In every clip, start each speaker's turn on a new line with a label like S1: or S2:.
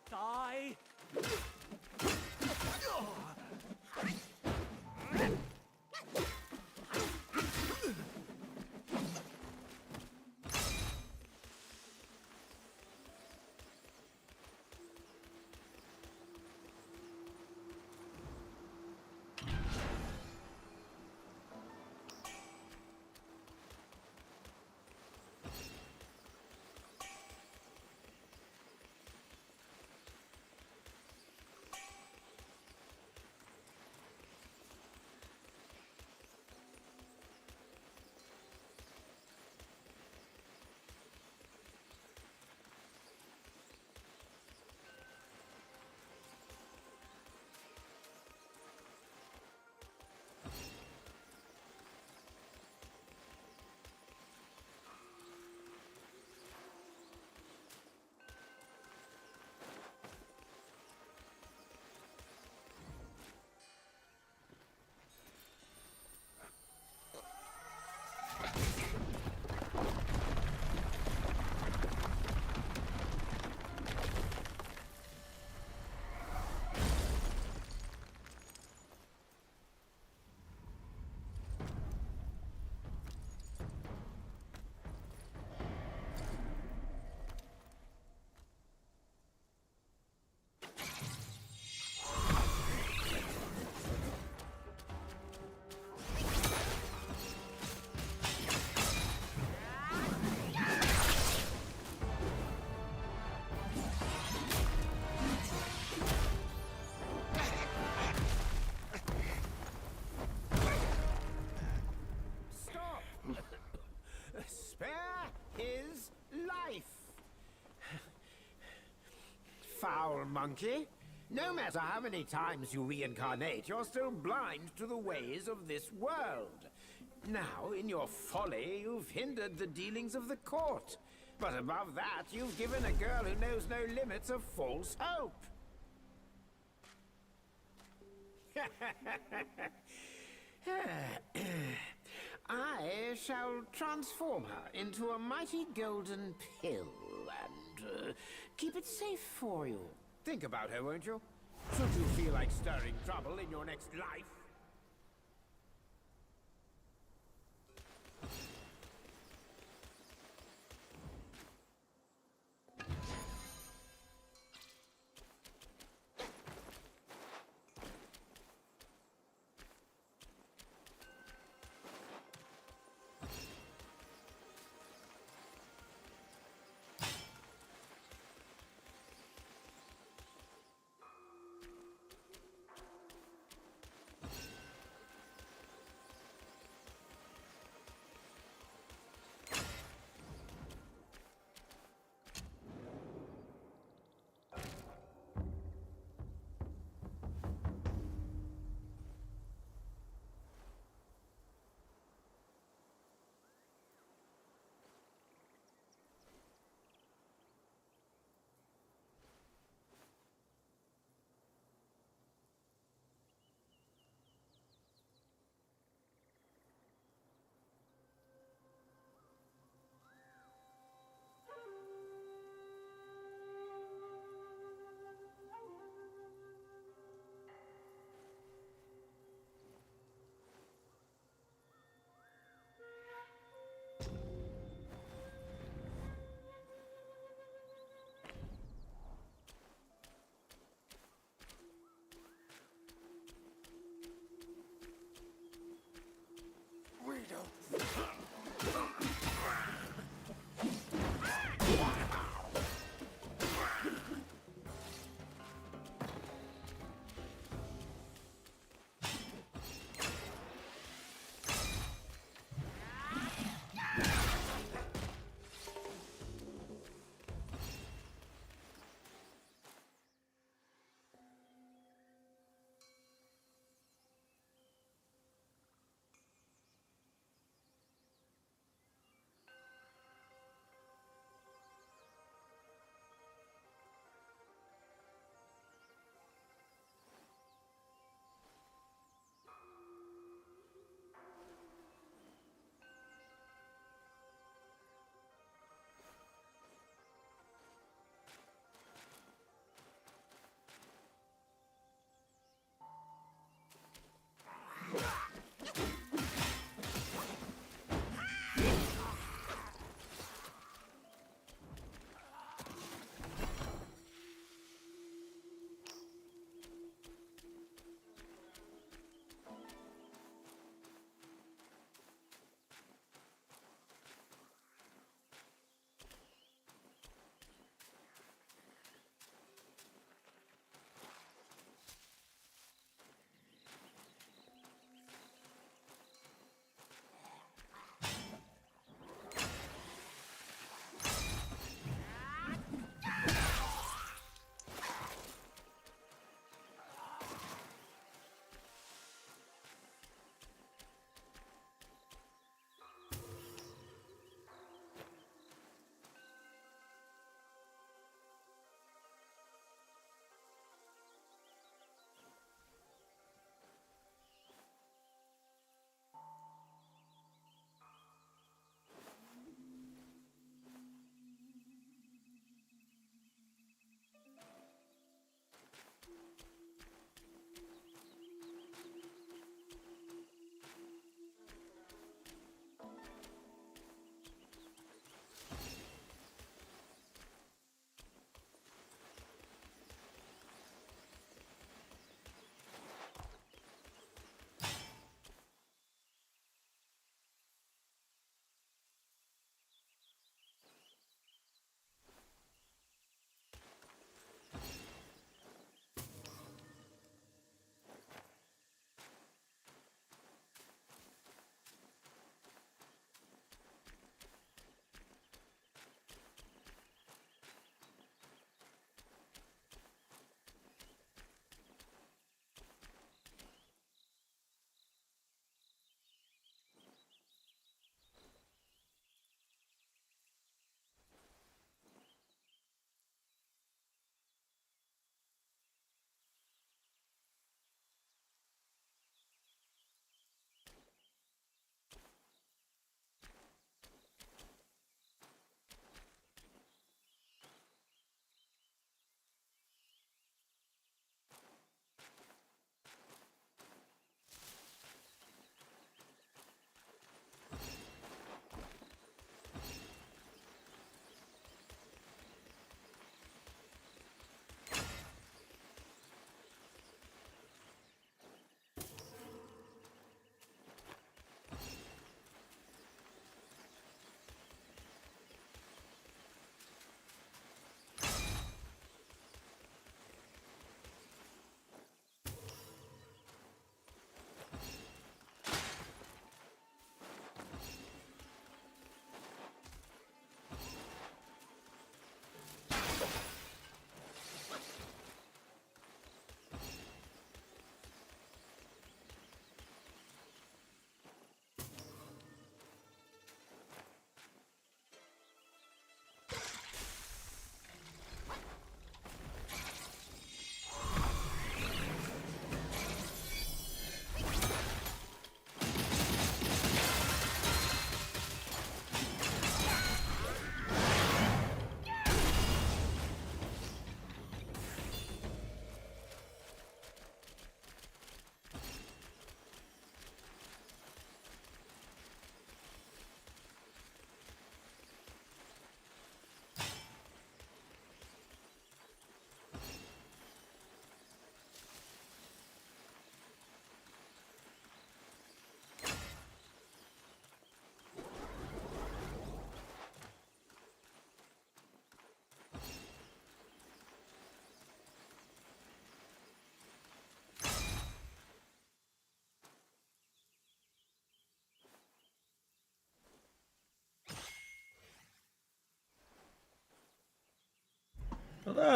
S1: Die!
S2: Spare his life. Foul monkey. No matter how many times you reincarnate, you're still blind to the ways of this world. Now, in your folly, you've hindered the dealings of the court. But above that, you've given a girl who knows no limits a false hope. I I shall transform her into a mighty golden pill and keep it safe for you. Think about her, won't you? Should you feel like stirring trouble in your next life?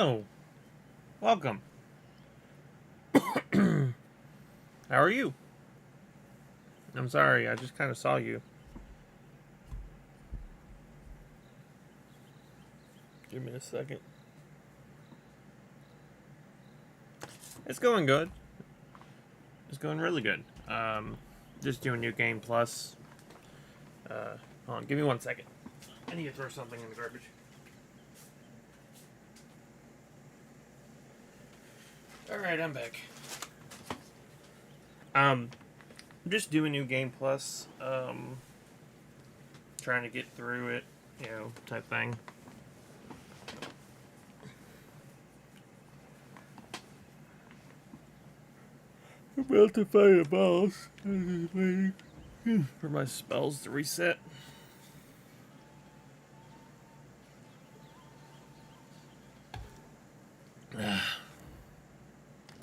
S3: Hello. Welcome. How are you? I'm sorry, I just kind of saw you. Give me a second. It's going good. It's going really good. Just doing New Game Plus. Hold on, give me 1 second. I need to throw something in the garbage. Alright, I'm back. Just doing New Game Plus. Trying to get through it, type thing. I'm about to fight a boss. I'm just waiting for my spells to reset.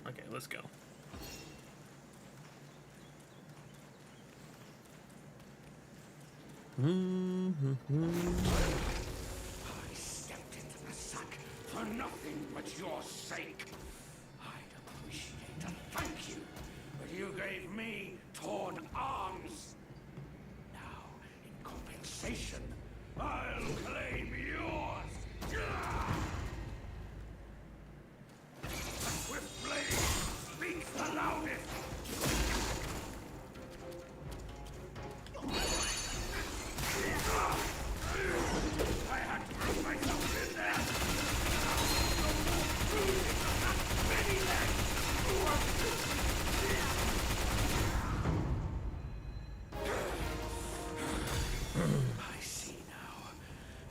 S3: Okay, let's go.
S1: I stepped into the sack for nothing but your sake. I'd appreciate a thank you, but you gave me torn arms. Now, in compensation, I'll claim yours. The swift blade speaks the loudest. I had to throw myself in there. Many legs. I see now.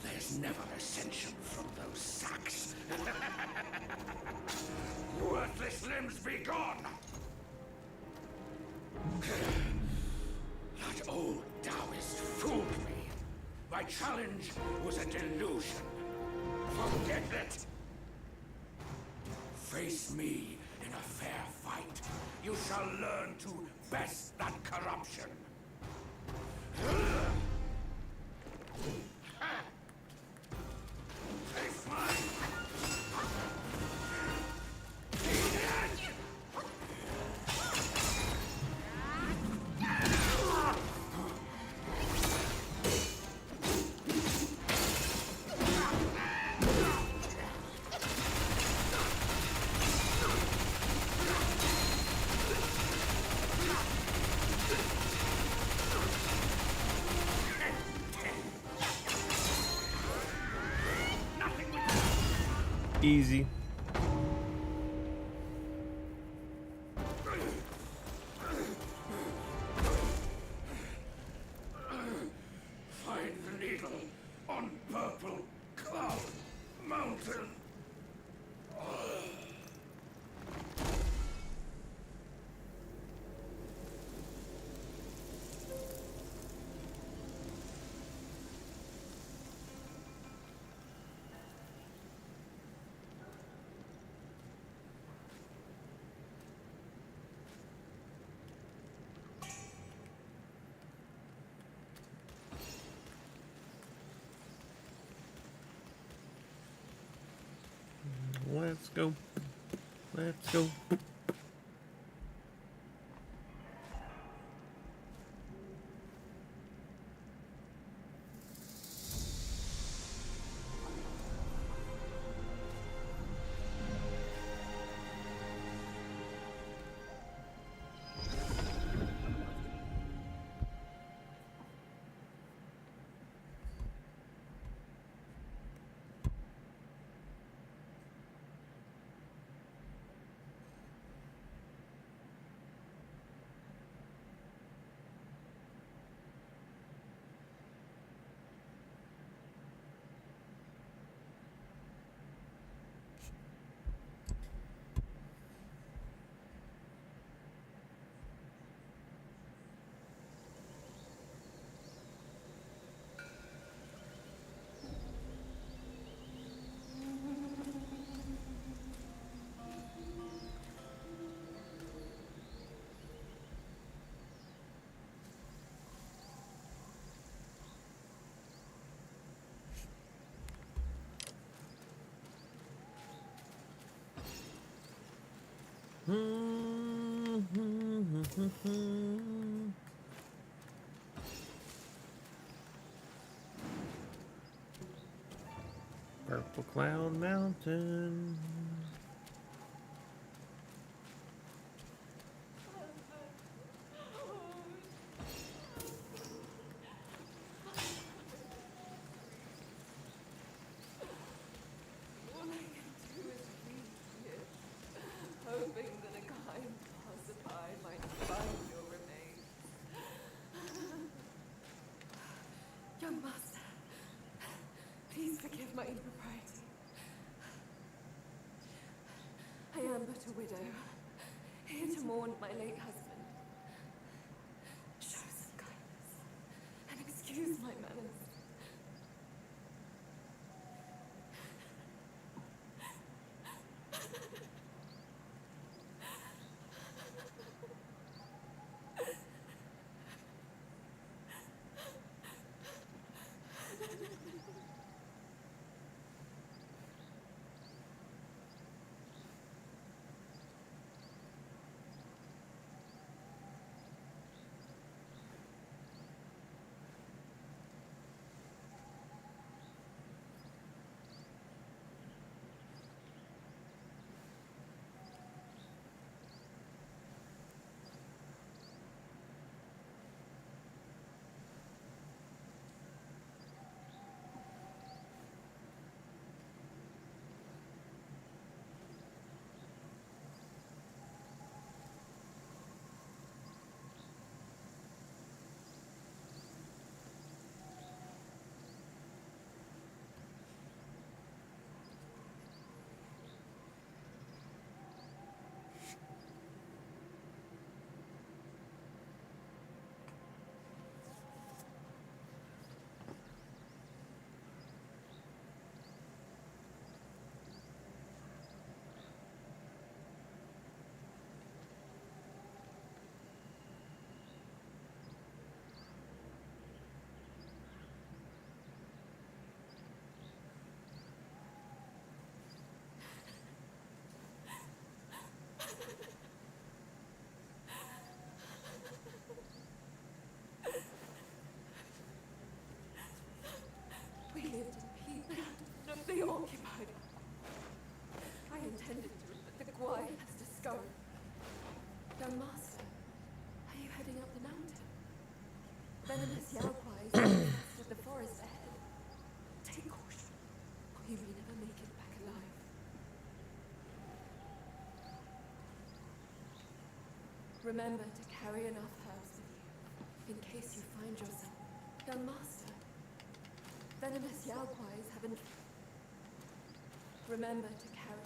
S1: There's never ascension from those sacks. Worthless limbs be gone. That old Taoist fooled me. My challenge was a delusion. Forget it. Face me in a fair fight. You shall learn to best that corruption. Face mine.
S3: Easy.
S1: Find the needle on Purple Cloud Mountain.
S3: Let's go. Let's go. Purple Cloud Mountain.
S4: All I can do is weep here, hoping that a kind passerby might find your remains. Young master, please forgive my impropriety. I am but a widow, here to mourn my late husband. Show some kindness and excuse my manners. We lived in peace, not the occupied. I intended to, but the Gwai has discovered. Young master, are you heading up the mountain? Venomous Yaoguai is infested the forest ahead. Take caution, or you may never make it back alive. Remember to carry enough herbs with you, in case you find yourself. Young master, venomous Yaoguais haven't. Remember to carry.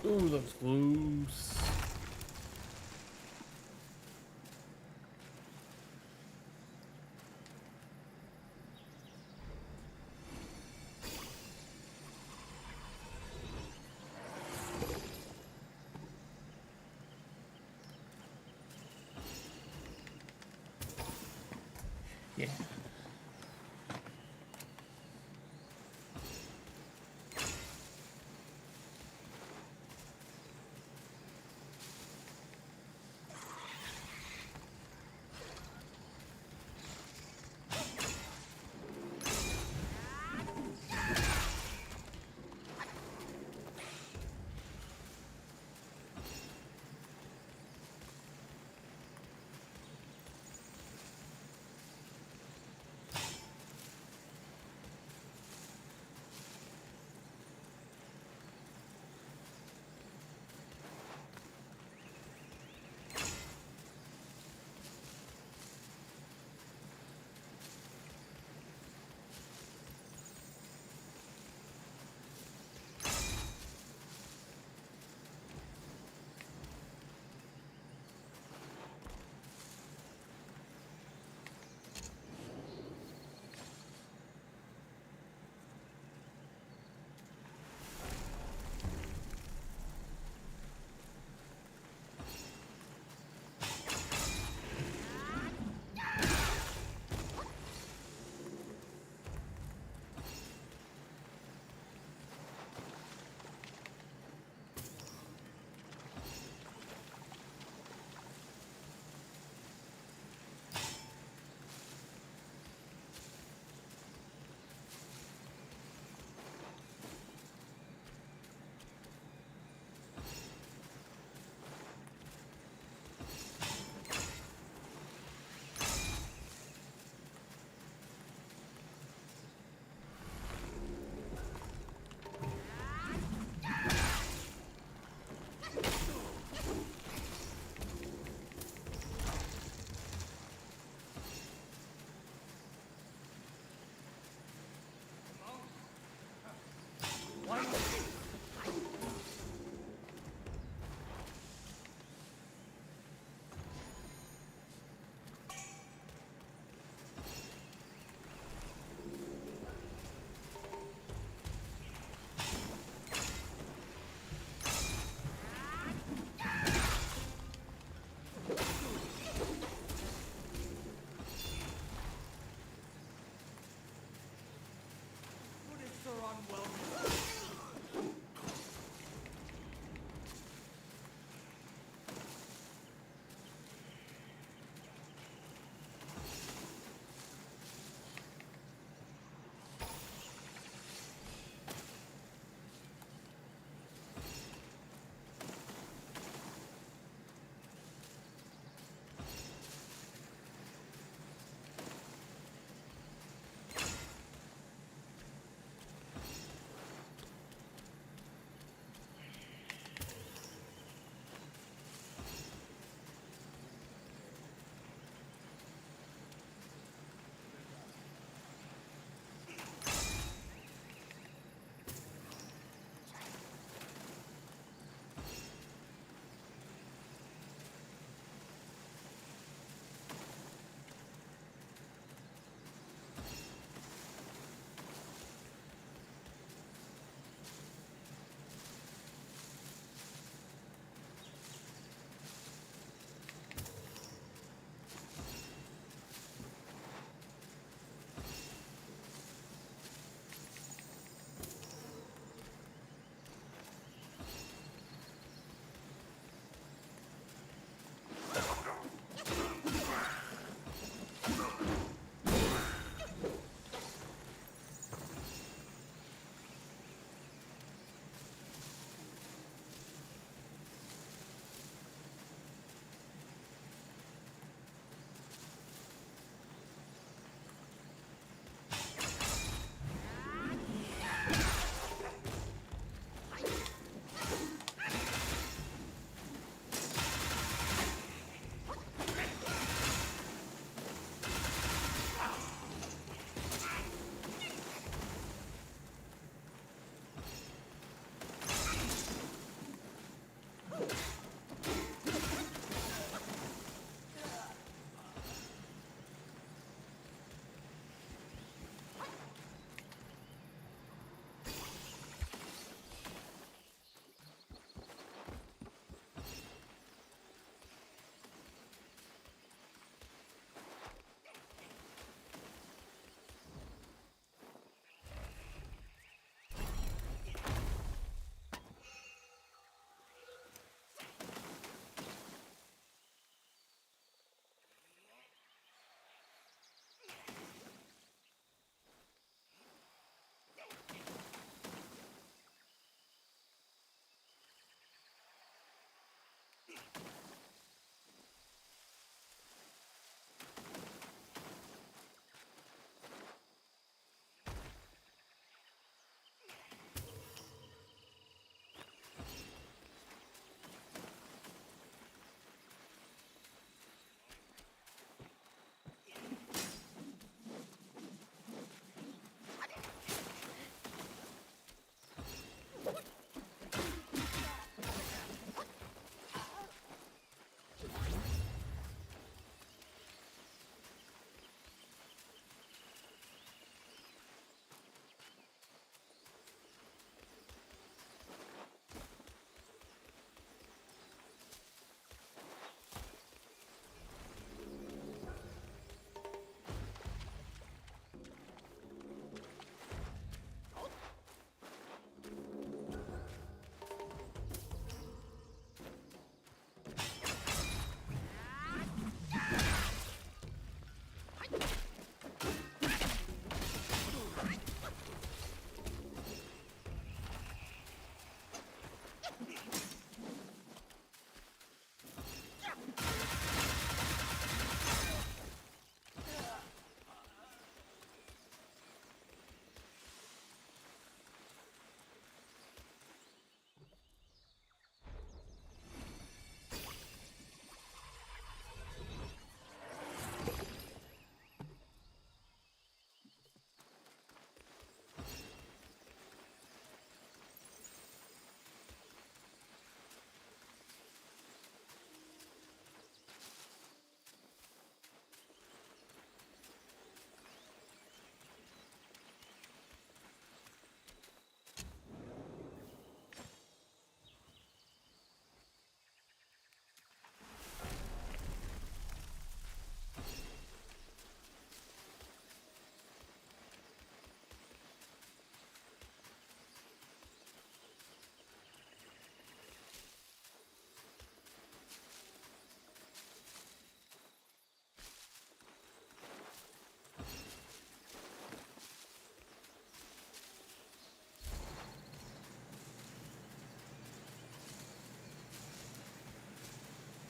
S3: Ooh, that was close. Yeah.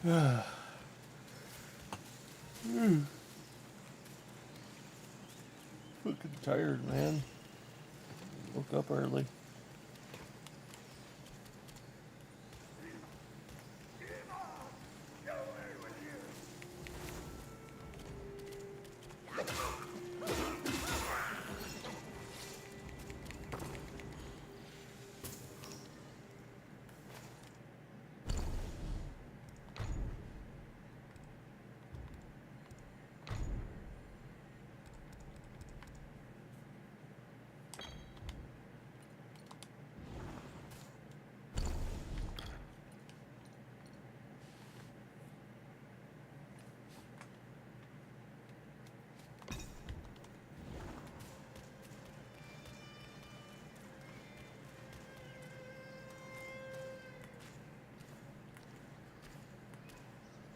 S3: Fucking tired, man. Woke up early.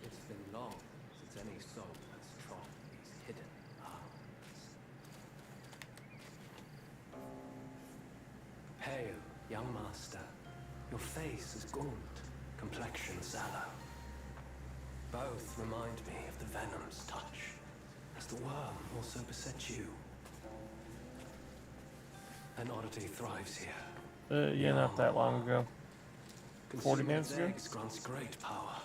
S5: It's been long since any soul has trod these hidden paths. Hail, young master. Your face is gaunt, complexion sallow. Both remind me of the venom's touch, as the worm also besets you. An oddity thrives here.
S3: Yeah, not that long ago. 40
S5: Consuming
S3: minutes
S5: its
S3: ago?
S5: eggs grants great power.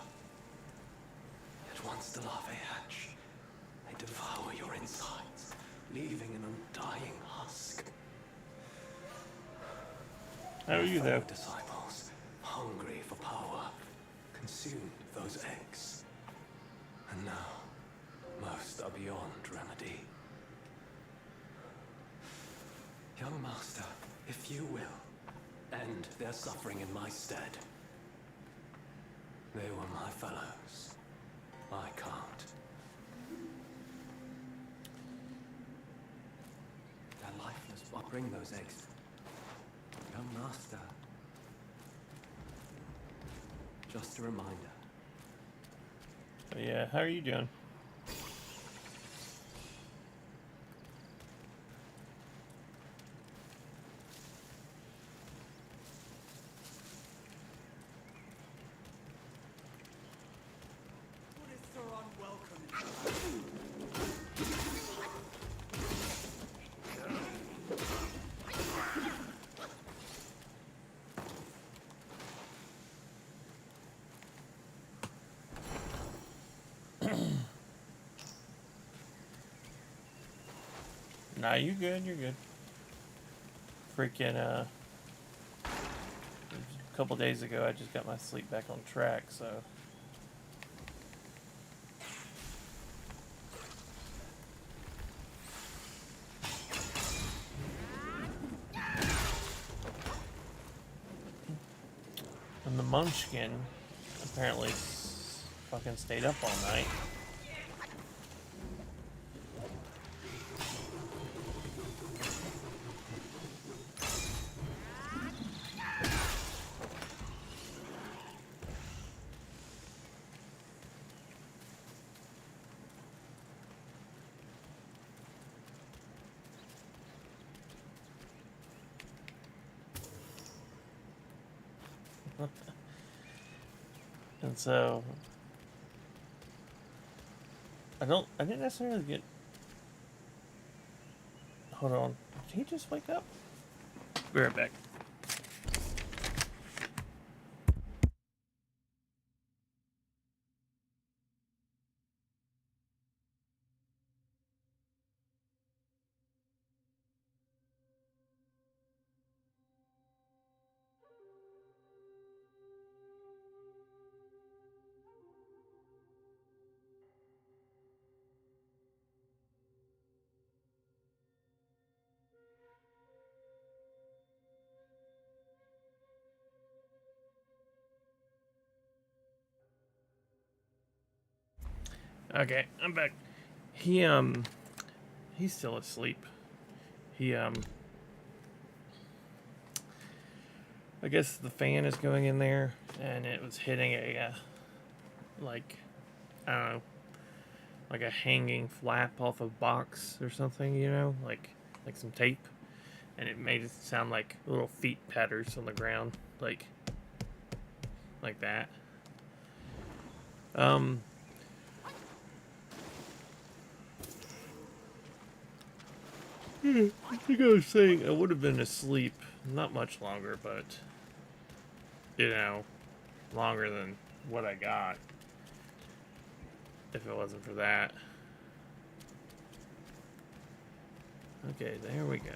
S5: Yet once the larvae hatch, they devour your insides, leaving an undying husk.
S3: How are you,
S5: Fellow
S3: though?
S5: disciples, hungry for power, consumed those eggs. And now, most are beyond remedy. Young master, if you will, end their suffering in my stead. They were my fellows. I can't. They're lifeless. I'll bring those eggs. Young master. Just a reminder.
S3: But yeah, how are you doing?
S1: What is so unwelcome?
S3: Nah, you good, you're good. Freaking, a couple days ago, I just got my sleep back on track, so. And the Munchkin apparently fucking stayed up all night. And so I didn't necessarily get. Hold on. Did he just wake up? Be right back. Okay, I'm back. He's still asleep. I guess the fan is going in there, and it was hitting a, like, I don't know, like a hanging flap off a box or something, you know, like some tape, and it made it sound like little feet patters on the ground, like that. I think I was saying I would have been asleep not much longer, but you know, longer than what I got if it wasn't for that. Okay, there we go.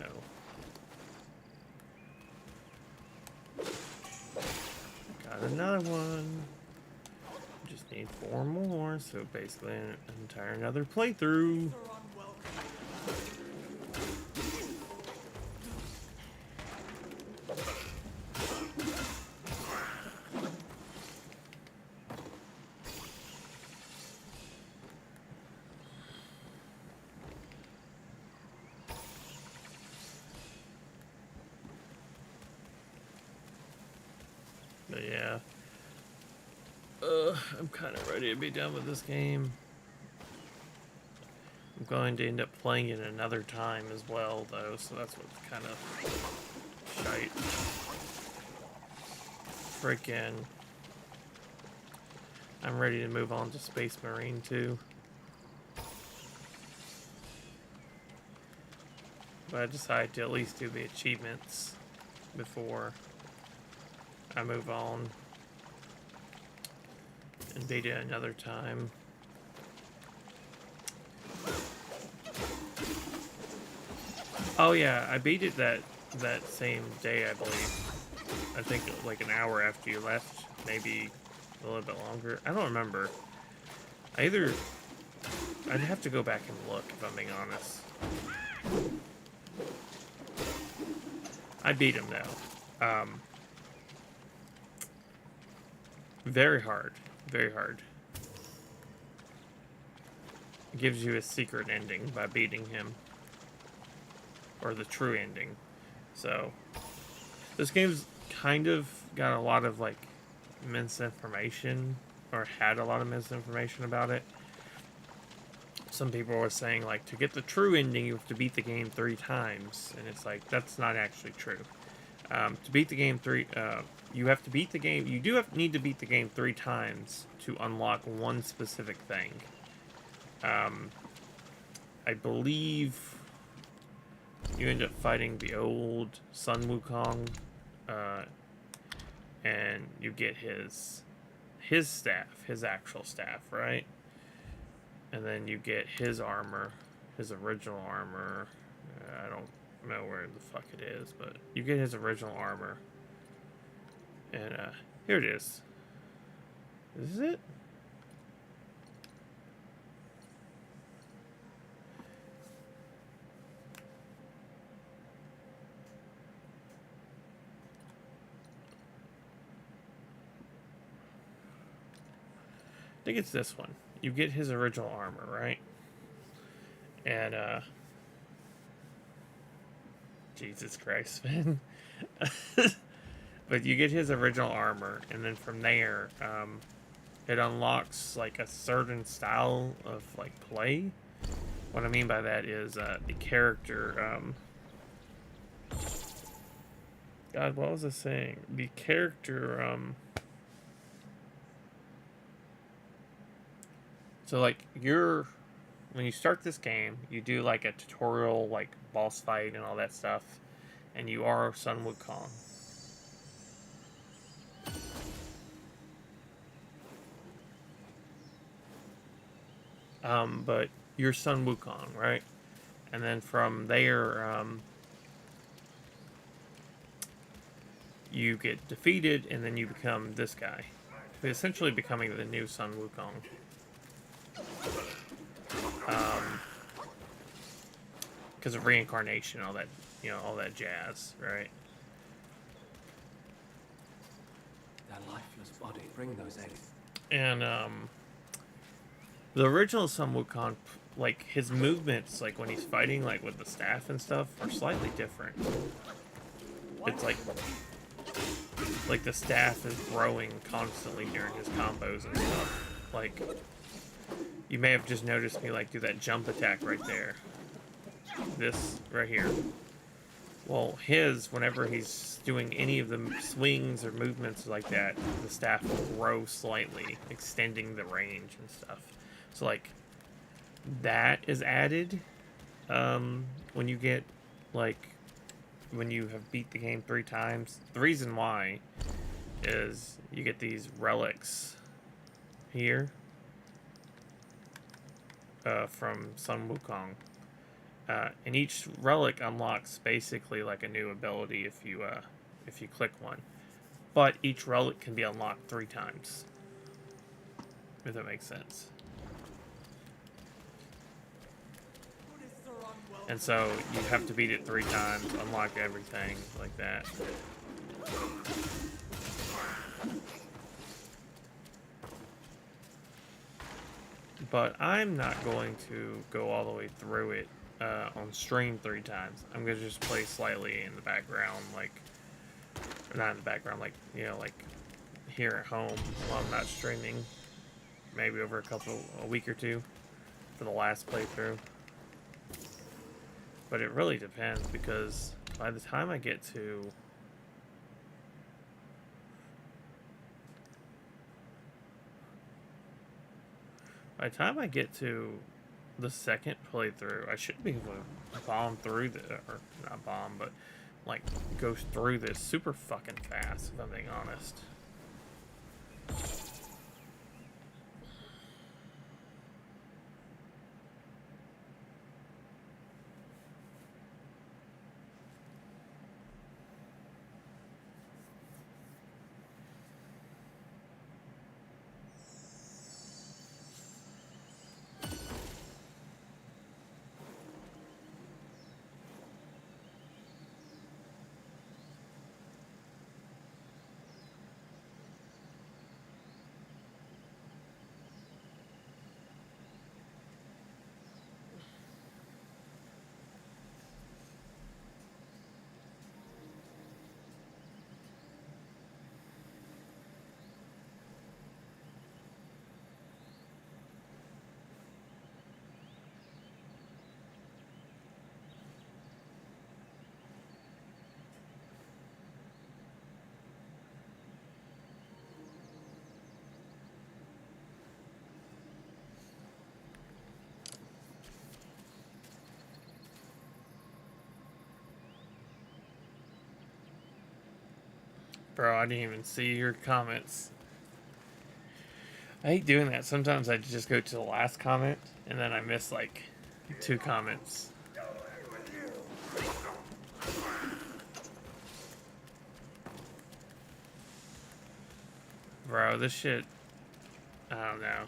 S3: Got another one. Just need 4 more, so basically an entire another playthrough. But yeah. I'm kind of ready to be done with this game. I'm going to end up playing it another time as well, though, so that's what's kind of shite. Freaking. I'm ready to move on to Space Marine 2. But I decided to at least do the achievements before I move on and beat it another time. Oh yeah, I beat it that same day, I believe. I think like an hour after you left, maybe a little bit longer. I don't remember. I'd have to go back and look, if I'm being honest. I beat him though. Very hard. Very hard. It gives you a secret ending by beating him. Or the true ending. So, this game's kind of got a lot of, like, misinformation. Or had a lot of misinformation about it. Some people were saying, like, to get the true ending, you have to beat the game 3 times. And it's like, that's not actually true. To beat the game you have to beat the game. You do need to beat the game 3 times to unlock one specific thing. I believe you end up fighting the old Sun Wukong, and you get his staff, his actual staff, right? And then you get his armor, his original armor. I don't know where the fuck it is, but you get his original armor. And here it is. Is this it? I think it's this one. You get his original armor, right? And Jesus Christ, man. But you get his original armor, and then from there, it unlocks like a certain style of like play. What I mean by that is the character. God, what was I saying? The character. So like when you start this game, you do like a tutorial, like boss fight and all that stuff, and you are Sun Wukong. But you're Sun Wukong, right? And then from there, you get defeated, and then you become this guy, essentially becoming the new Sun Wukong. Because of reincarnation, all that, all that jazz, right?
S5: That lifeless body, bring those eggs.
S3: And the original Sun Wukong, like his movements, like when he's fighting, like with the staff and stuff, are slightly different. It's like the staff is growing constantly during his combos and stuff. Like, you may have just noticed me like do that jump attack right there. This right here Well, whenever he's doing any of the swings or movements like that, the staff will grow slightly, extending the range and stuff. So, like, that is added when you get, like, when you have beat the game 3 times. The reason why is you get these relics here from Sun Wukong. And each relic unlocks basically like a new ability if you click one. But each relic can be unlocked 3 times. If that makes sense. And so you have to beat it 3 times, unlock everything like that. But I'm not going to go all the way through it on stream 3 times. I'm gonna just play slightly in the background, like, or not in the background, like, you know, like here at home while I'm not streaming. Maybe over a week or 2 for the last playthrough. But it really depends, because by the time I get to the second playthrough, I should be able to bomb through or not bomb, but like go through this super fucking fast, if I'm being honest. Bro, I didn't even see your comments. I hate doing that. Sometimes I just go to the last comment, and then I miss, like, 2 comments. Bro, this shit... I don't know.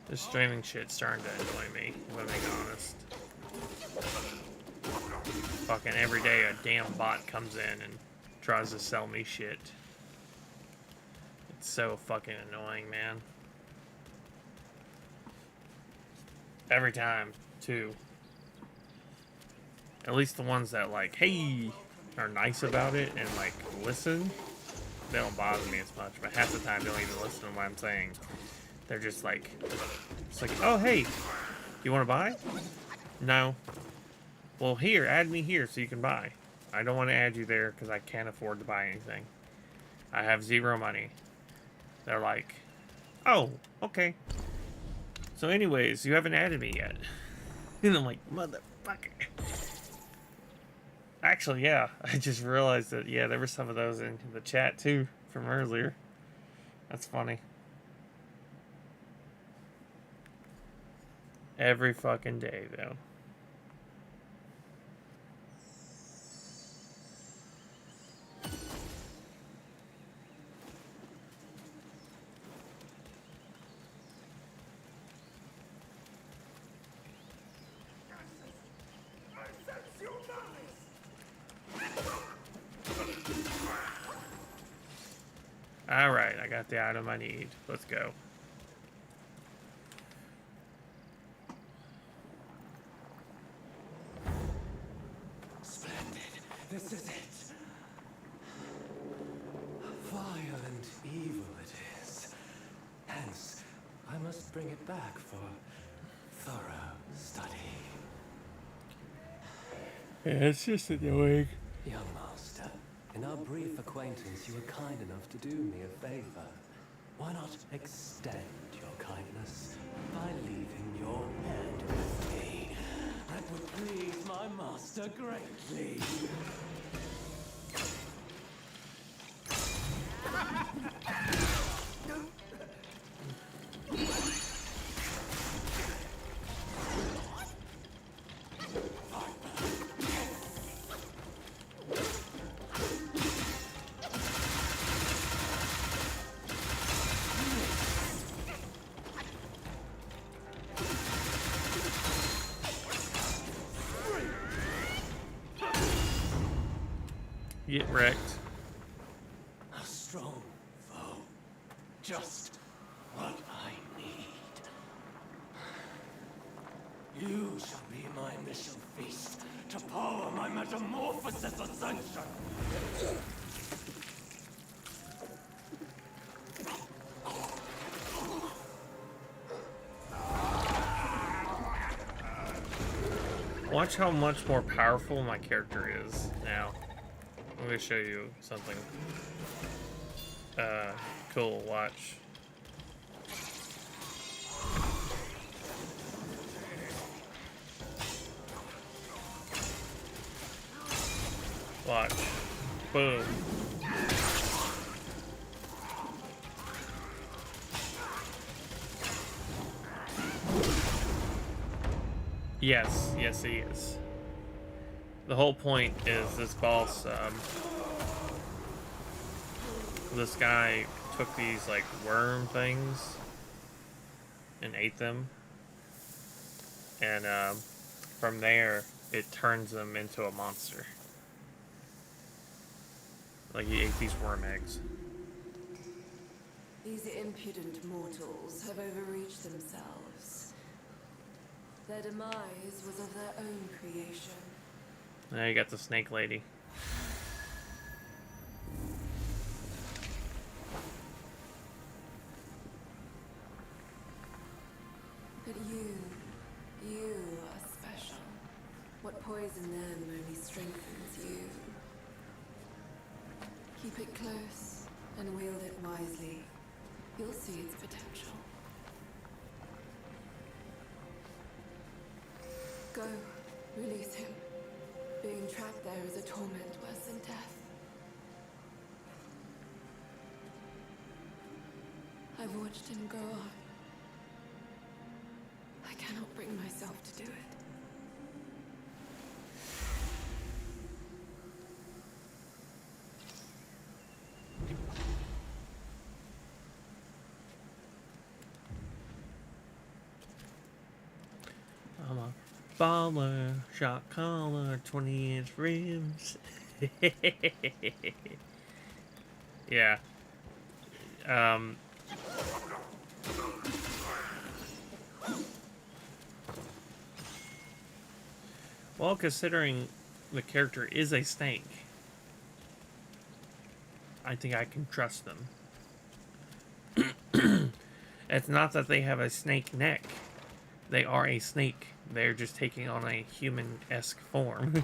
S3: This streaming shit's starting to annoy me, if I'm being honest. Fucking every day a damn bot comes in and tries to sell me shit. It's so fucking annoying, man. Every time, too. At least the ones that, like, hey, are nice about it and, like, listen, they don't bother me as much. But half the time, they don't even listen to what I'm saying. They're just like, it's like, oh, hey, you want to buy? No. Well, here, add me here so you can buy. I don't want to add you there because I can't afford to buy anything. I have 0 money. They're like, oh, okay. So anyways, you haven't added me yet. And I'm like, motherfucker. Actually, yeah, I just realized that, yeah, there were some of those in the chat too from earlier. That's funny. Every fucking day, though. Alright, I got the item I need. Let's go.
S5: Splendid. This is it. Violent evil it is. Hence, I must bring it back for thorough study.
S3: Yeah, it's just annoying.
S5: Young master, in our brief acquaintance, you were kind enough to do me a favor. Why not extend your kindness by leaving your hand with me? That would please my master greatly.
S3: Get wrecked.
S5: A strong foe. Just what I need. You shall be my initial feast to power my metamorphosis ascension.
S3: Watch how much more powerful my character is now. I'm gonna show you something cool. Watch. Watch. Boom. Yes, yes he is. The whole point is this boss, this guy took these like worm things and ate them, and from there it turns them into a monster. Like he ate these worm eggs.
S4: These impudent mortals have overreached themselves. Their demise was of their own creation.
S3: Now you got the snake lady.
S4: But you are special. What poisoned them only strengthens you. Keep it close and wield it wisely. You'll see its potential. Go, release him. Being trapped there is a torment worse than death. I've watched him go on. I cannot bring myself to do it.
S3: I'm a baller, shot caller, 20-inch rims. Yeah. Well, considering the character is a snake, I think I can trust them. It's not that they have a snake neck. They are a snake. They're just taking on a human-esque form.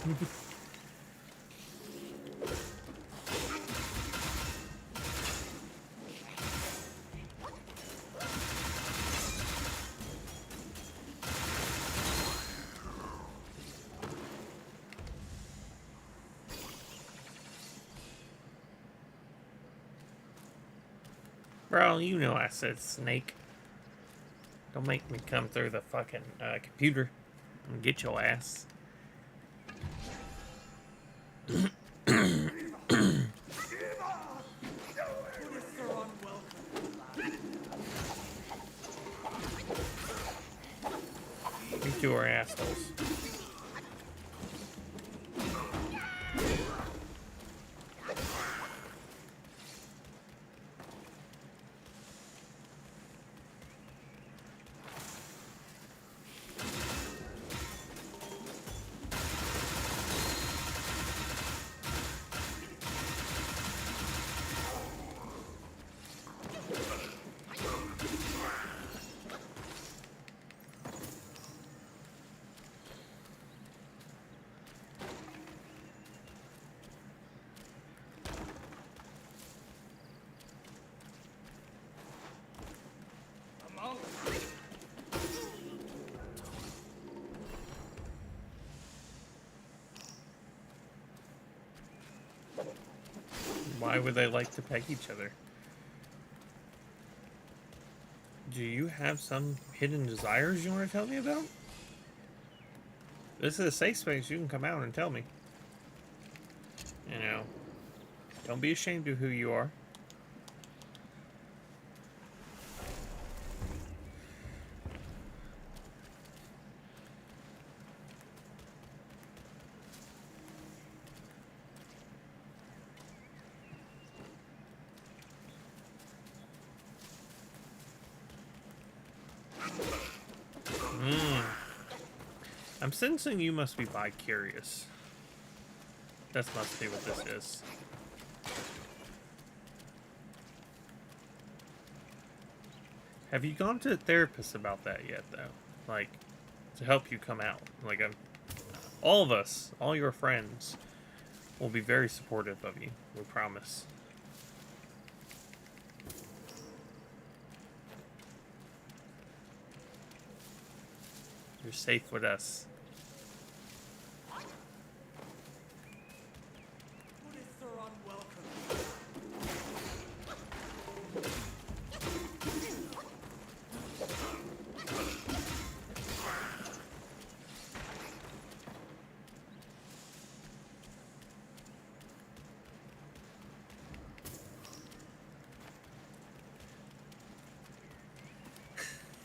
S3: Bro, you know I said snake. Don't make me come through the fucking computer and get your ass. You two are assholes. Why would they like to peg each other? Do you have some hidden desires you want to tell me about? This is a safe space. You can come out and tell me. You know, don't be ashamed of who you are. I'm sensing you must be bi-curious. That must be what this is. Have you gone to a therapist about that yet, though? Like, to help you come out? Like, all of us, all your friends, will be very supportive of you. We promise. You're safe with us.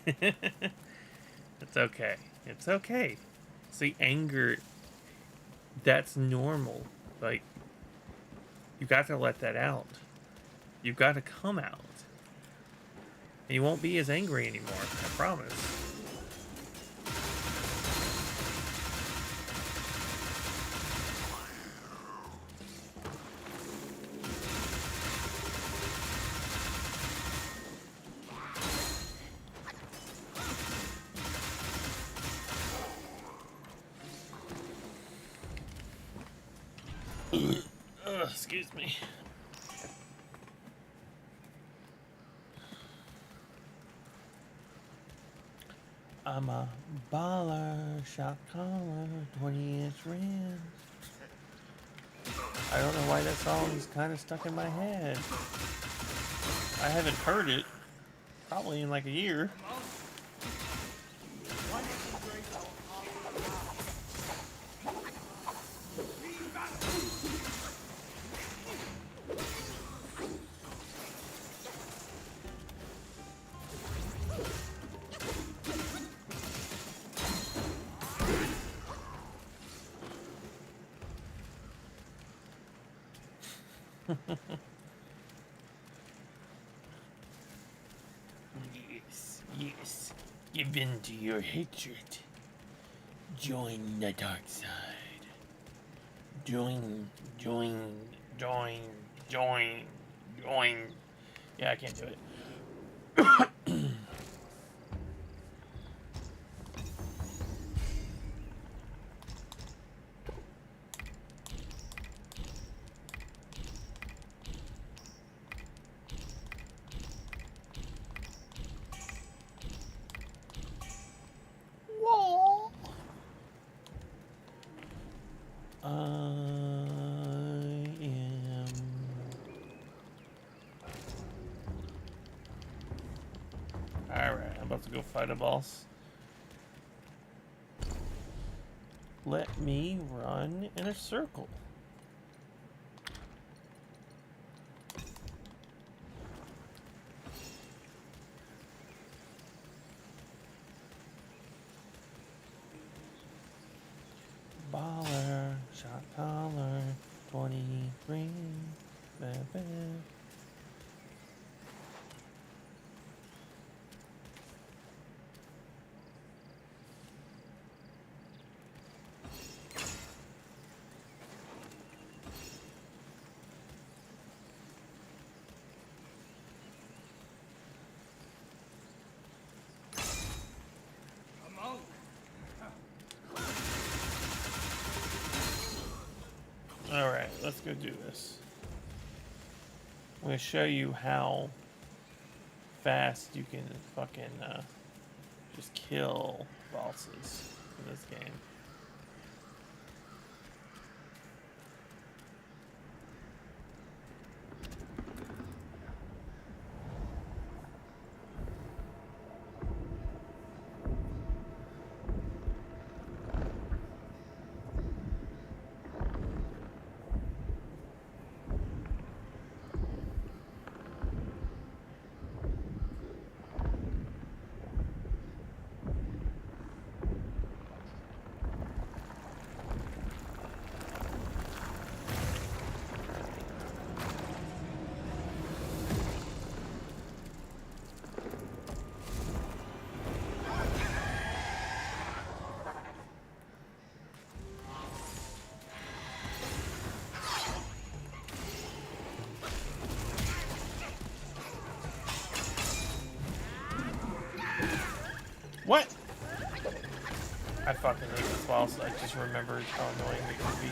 S3: It's okay. It's okay. See, anger, that's normal. Like, you got to let that out. You've got to come out. And you won't be as angry anymore, I promise. Excuse me. I'm a baller, shot caller, 20-inch rims. I don't know why that song is kind of stuck in my head. I haven't heard it probably in like a year. Yes. Give in to your hatred. Join the dark side. Join. Yeah, I can't do it. Alright, I'm about to go fight a boss. Let me run in a circle. Baller, shot caller, 23, baby. Alright, let's go do this. I'm going to show you how fast you can fucking just kill bosses in this game. What? I fucking hate this boss. I just remembered how annoying it can be.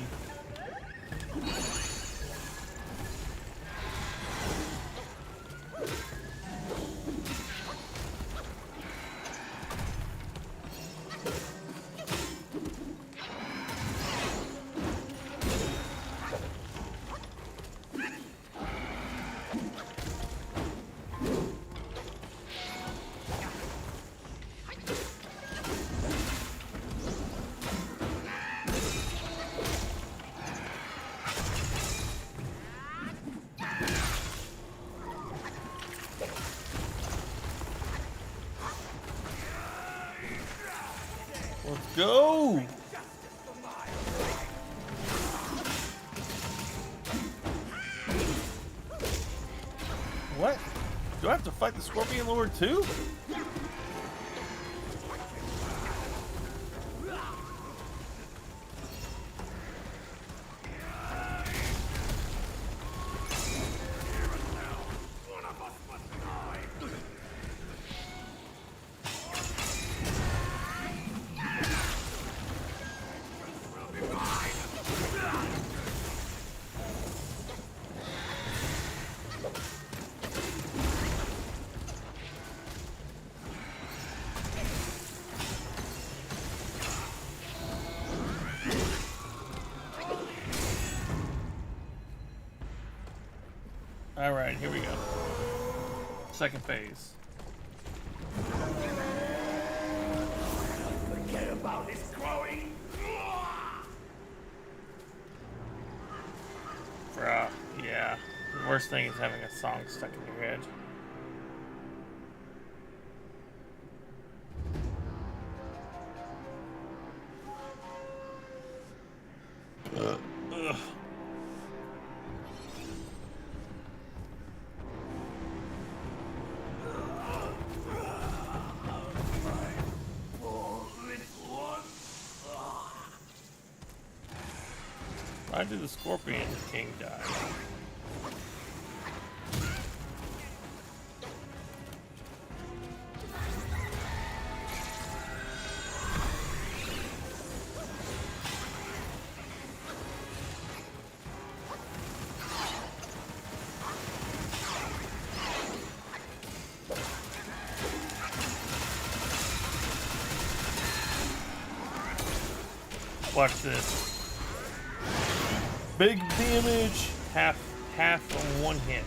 S3: Let's go! What? Do I have to fight the Scorpion Lord too? Alright, here we go. Second phase.
S1: Forget about this growing.
S3: Bruh, yeah. The worst thing is having a song stuck in your head. Ugh. Why did the Scorpion King die? Watch this. Big damage, half on one hit.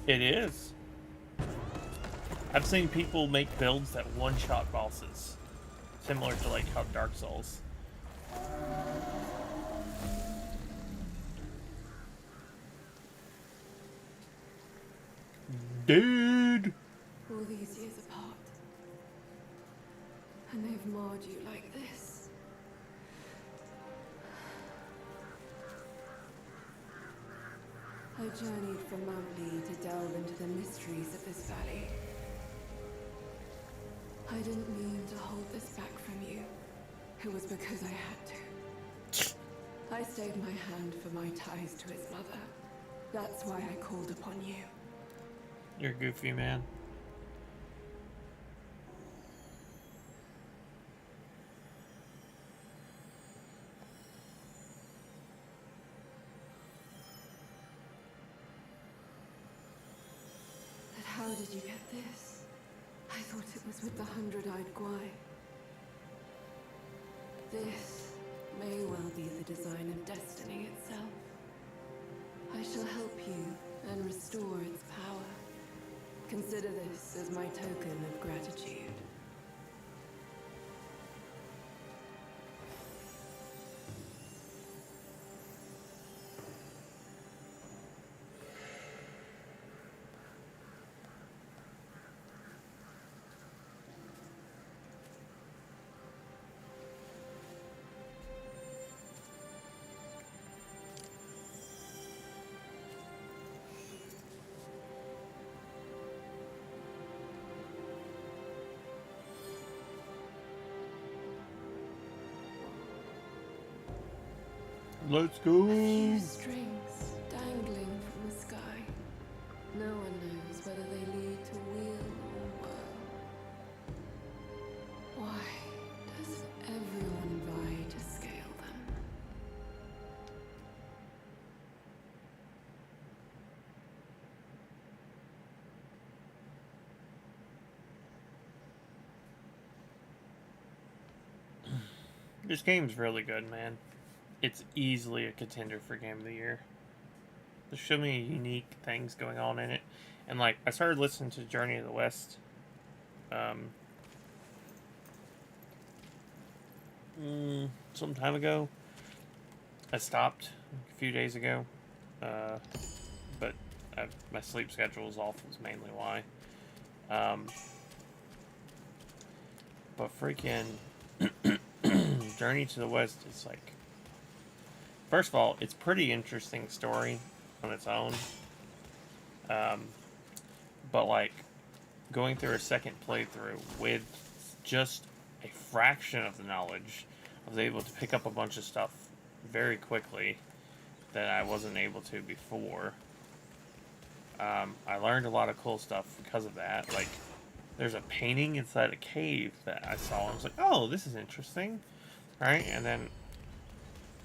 S3: It is. I've seen people make builds that one-shot bosses, similar to like how Dark Souls. Dude!
S4: All these years apart. And they've marred you like this. I journeyed from Mount Lee to delve into the mysteries of this valley. I didn't mean to hold this back from you. It was because I had to. I stayed my hand for my ties to his mother. That's why I called upon you.
S3: You're goofy, man.
S4: But how did you get this? I thought it was with the 100-eyed Guai. This may well be the design of destiny itself. I shall help you and restore its power. Consider this as my token of gratitude.
S3: Let's
S4: A
S3: go.
S4: few strings dangling from the sky. No one knows whether they lead to weal or woe. Why does everyone vie to scale them?
S3: This game's really good, man. It's easily a contender for Game of the Year. There's so many unique things going on in it. And, like, I started listening to Journey of the West some time ago. I stopped a few days ago. But my sleep schedule was off, was mainly why. But freaking Journey to the West is like, first of all, it's pretty interesting story on its own. But like going through a second playthrough with just a fraction of the knowledge, I was able to pick up a bunch of stuff very quickly that I wasn't able to before. I learned a lot of cool stuff because of that. Like, there's a painting inside a cave that I saw. I was like, oh, this is interesting. Right? And then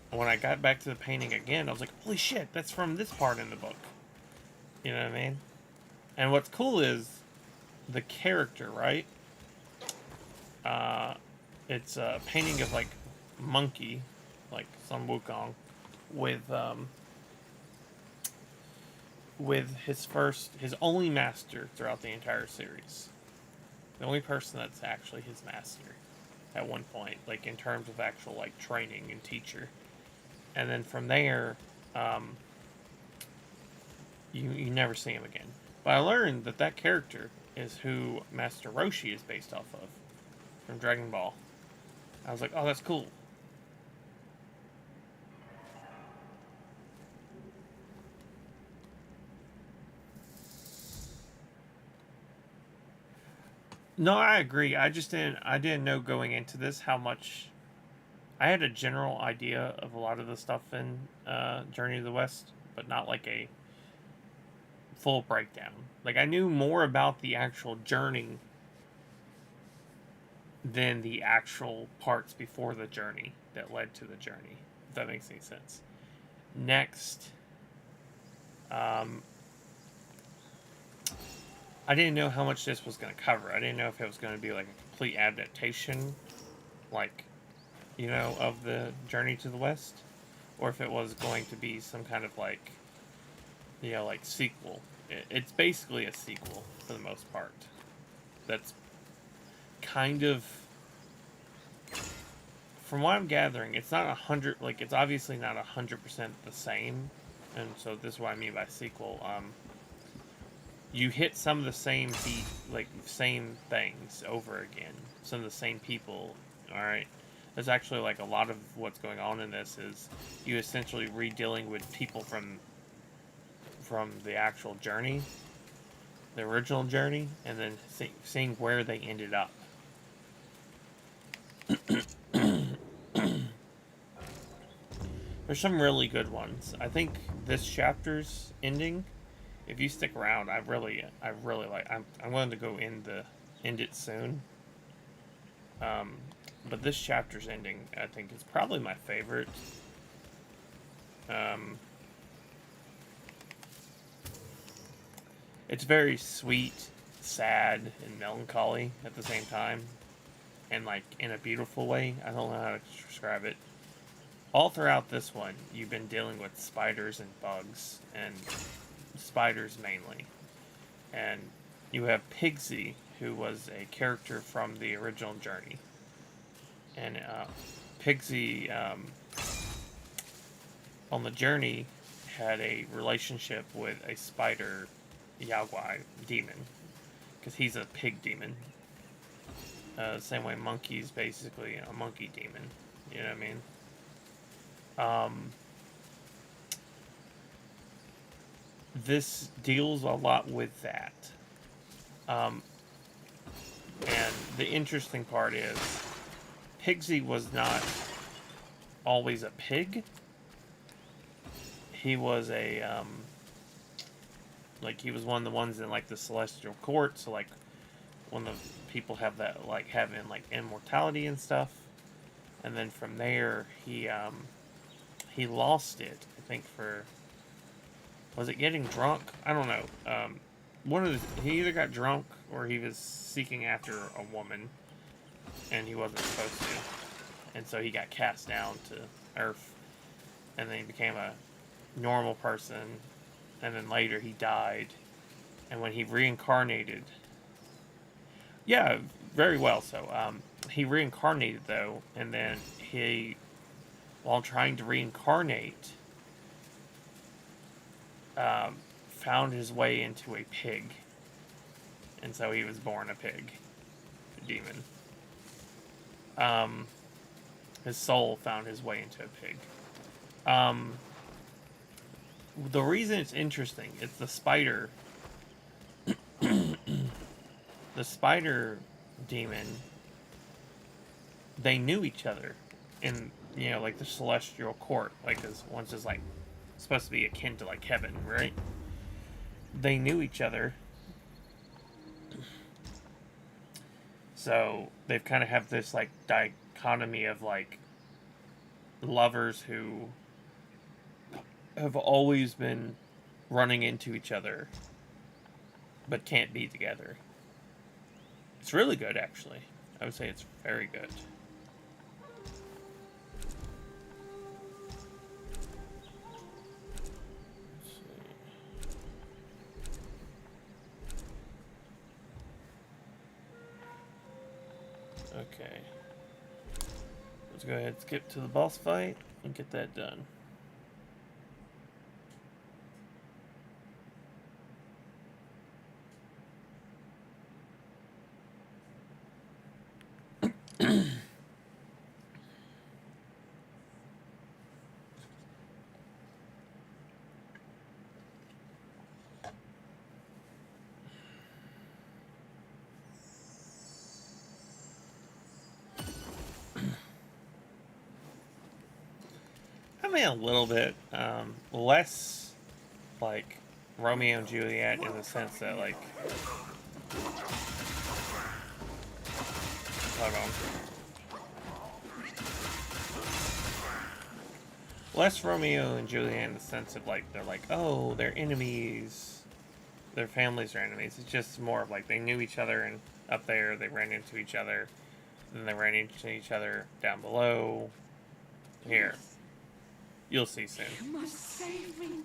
S3: when I got back to the painting again, I was like, holy shit, that's from this part in the book. You know what I mean? And what's cool is the character, right? It's a painting of, like, monkey, like some Wukong, with his only master throughout the entire series. The only person that's actually his master at one point, like in terms of actual like training and teacher. And then from there, you never see him again. But I learned that that character is who Master Roshi is based off of from Dragon Ball. I was like, oh, that's cool. No, I agree. I didn't know going into this how much. I had a general idea of a lot of the stuff in Journey to the West, but not like a full breakdown. Like, I knew more about the actual journey than the actual parts before the journey that led to the journey, if that makes any sense. Next, I didn't know how much this was going to cover. I didn't know if it was going to be like a complete adaptation, like, you know, of the Journey to the West, or if it was going to be some kind of like, you know, like sequel. It's basically a sequel for the most part. That's kind of, from what I'm gathering, it's not 100. Like, it's obviously not 100% the same, and so this is what I mean by sequel. You hit some of the same same things over again. Some of the same people. All right. There's actually like a lot of what's going on in this is you essentially re-dealing with people from the actual journey, the original journey, and then seeing where they ended up. There's some really good ones. I think this chapter's ending, if you stick around, I really like. I'm going to go end it soon. But this chapter's ending, I think, is probably my favorite. It's very sweet, sad, and melancholy at the same time, and like in a beautiful way. I don't know how to describe it. All throughout this one, you've been dealing with spiders and bugs, and spiders mainly. And you have Pigsy, who was a character from the original Journey. And Pigsy, on the Journey, had a relationship with a spider Yaogwai demon, because he's a pig demon. Same way Monkey's basically a monkey demon. You know what I mean? This deals a lot with that. And the interesting part is, Pigsy was not always a pig. he was a like he was one of the ones in like the celestial court. So like when the people have that like having like immortality and stuff, and then from there he lost it. I think for was it getting drunk? I don't know. One of the, he either got drunk or he was seeking after a woman, and he wasn't supposed to, and so he got cast down to Earth, and then he became a normal person, and then later he died, and when he reincarnated, yeah, very well. So he reincarnated though, and then he, while trying to reincarnate, found his way into a pig, and so he was born a pig, a demon. His soul found his way into a pig. The reason it's interesting, it's the spider. The spider demon. They knew each other, in like the celestial court, like this once is like supposed to be akin to like heaven, right? They knew each other, so they've kind of have this like dichotomy of like lovers who have always been running into each other but can't be together. It's really good, actually. I would say it's very good. Okay. Let's go ahead and skip to the boss fight and get that done. I mean, a little bit less like Romeo and Juliet in the sense that like, hold on, less Romeo and Juliet in the sense of like they're like, oh, they're enemies, their families are enemies. It's just more of like they knew each other, and up there they ran into each other, then they ran into each other down below. Here, you'll see soon.
S4: You must save me.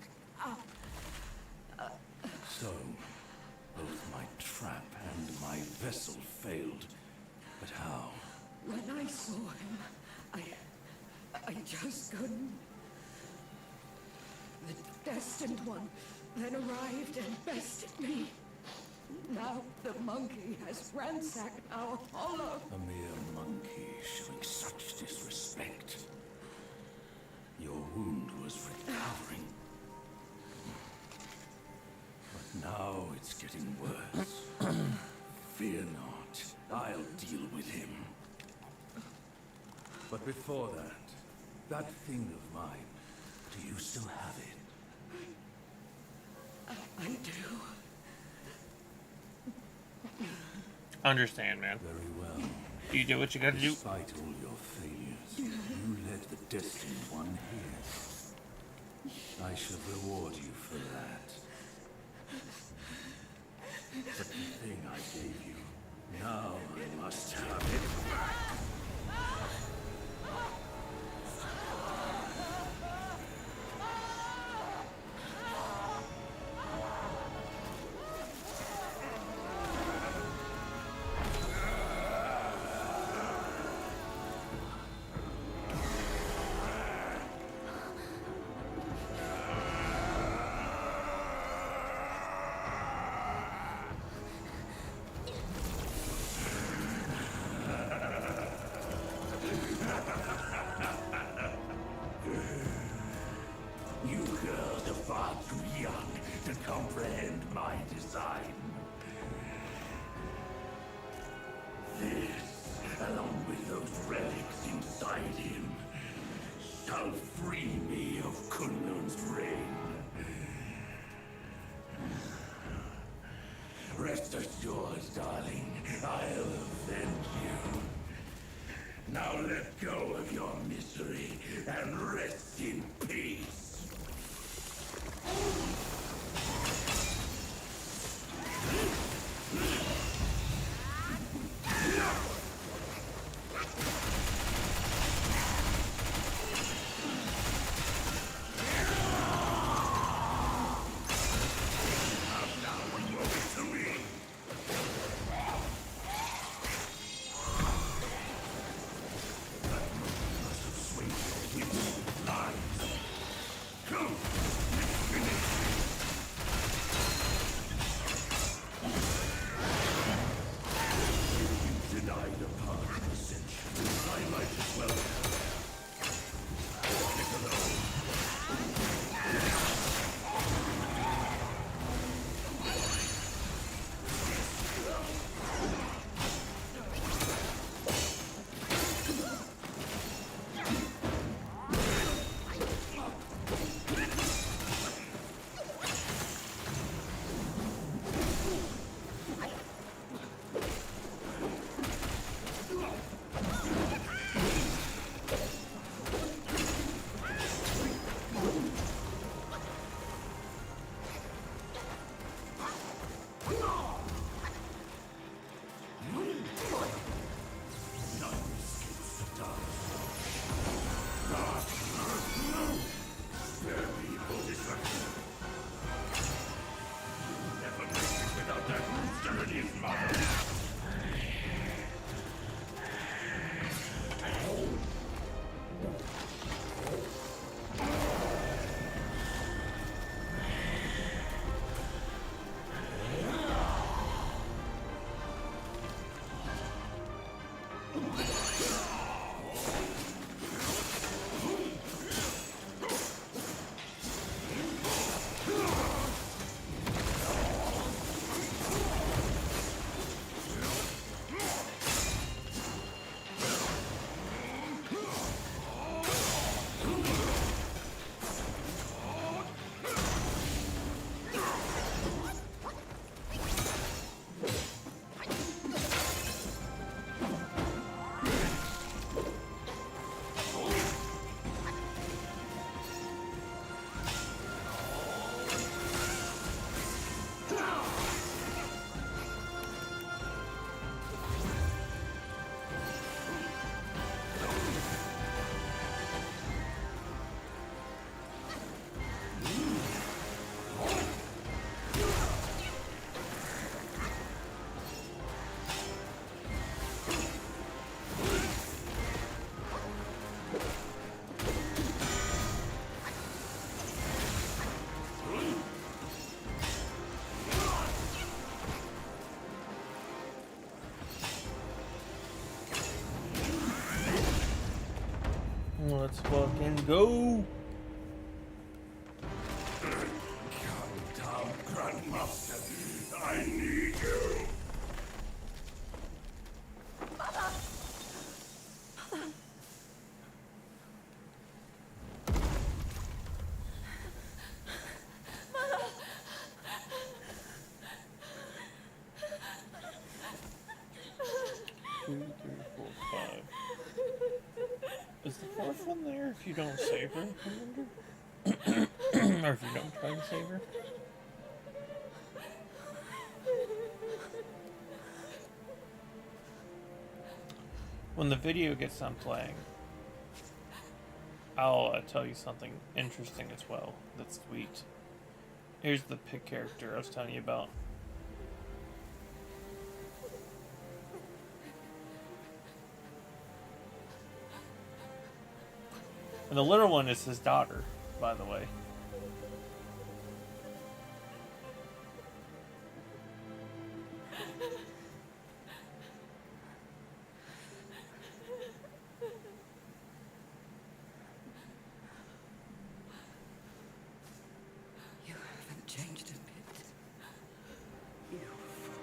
S1: So, both my trap and my vessel failed. But how?
S4: When I saw him, I just couldn't. The destined one then arrived and bested me. Now the monkey has ransacked our hollow.
S1: A mere monkey showing such disrespect. Your wound was recovering. But now it's getting worse. Fear not, I'll deal with him. But before that thing of mine, do you still have it?
S4: I do.
S3: Understand, man.
S1: Very well.
S3: You do what you gotta do.
S1: Despite all your failures, you led the destined one here. I shall reward you for that. But the thing I gave you, now I must have it back. Rest assured, darling, I'll avenge you. Now let go of your misery and rest in peace.
S3: Let's fucking go.
S1: Come down, Grandmaster. I need you.
S3: Two, three, four, five. Is the fourth one there if you don't save her, I wonder? Or if you don't try to save her? When the video gets done playing, I'll tell you something interesting as well. That's sweet. Here's the pick character I was telling you about. And the little one is his daughter, by the way.
S6: You haven't changed a bit. You fool.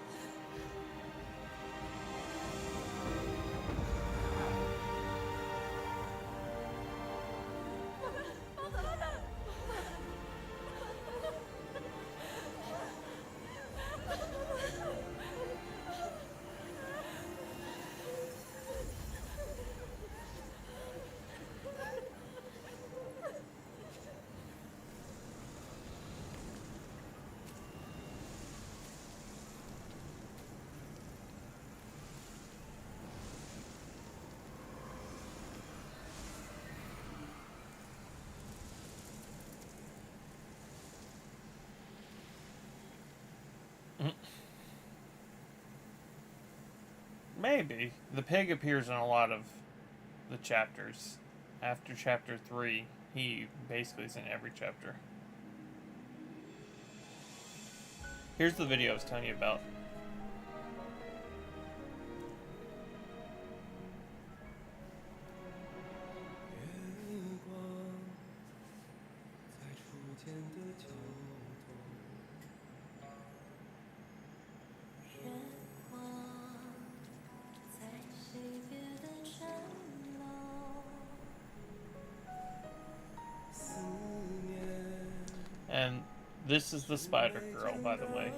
S3: Maybe. The pig appears in a lot of the chapters. After chapter 3, he basically is in every chapter. Here's the video I was telling you about. And this is the Spider Girl, by the way.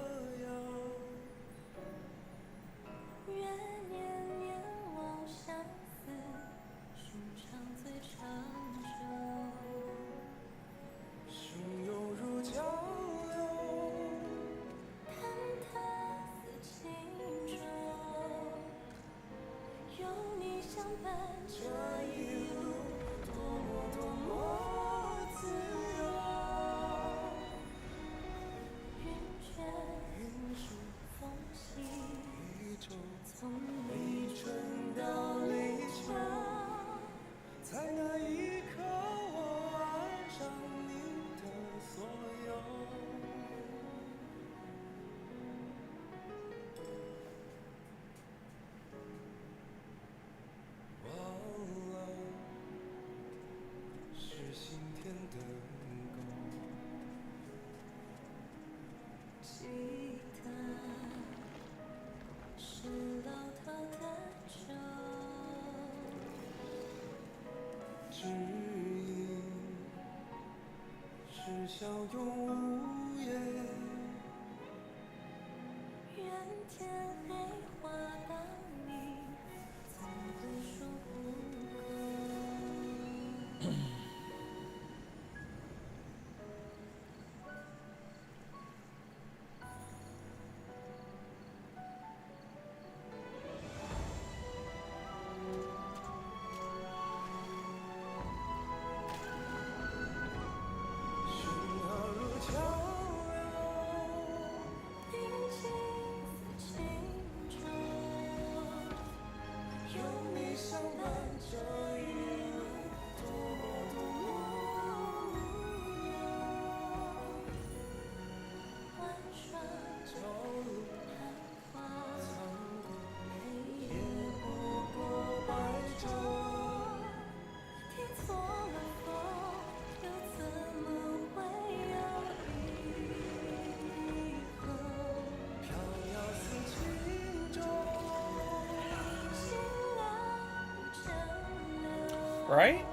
S3: Right?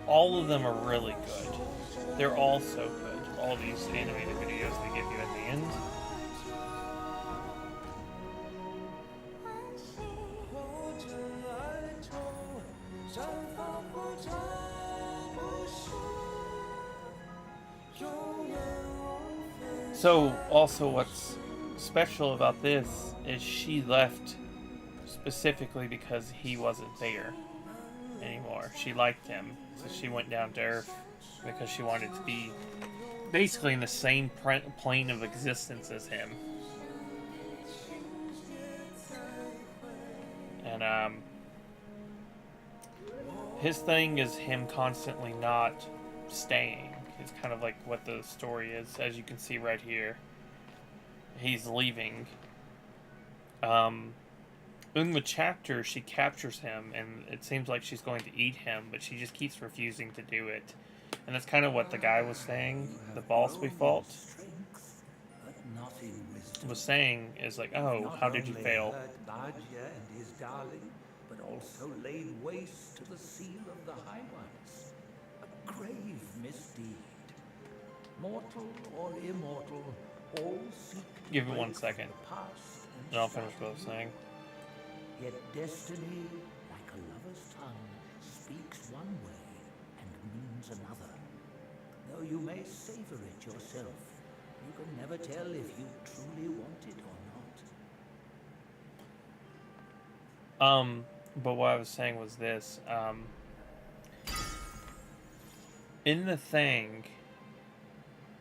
S3: All of them are really good. They're all so good. All these animated videos they give you at the end. So, also what's special about this is she left specifically because he wasn't there anymore. She liked him, so she went down to Earth because she wanted to be basically in the same plane of existence as him. And his thing is him constantly not staying. It's kind of like what the story is, as you can see right here. He's leaving. In the chapter, she captures him, and it seems like she's going to eat him, but she just keeps refusing to do it. And that's kind of what the guy was saying, the boss we fought, was saying, is like, oh, how did you fail?
S1: Badger and his darling, but also laid waste to the seal of the High Ones. A grave misdeed. Mortal or immortal, all seek to
S3: Give it 1
S1: break
S3: second,
S1: the past
S3: and I'll finish what I was saying.
S1: Yet destiny, like a lover's tongue, speaks one way and means another. Though you may savor it yourself, you can never tell if you truly want it or not.
S3: But what I was saying was this, in the thing,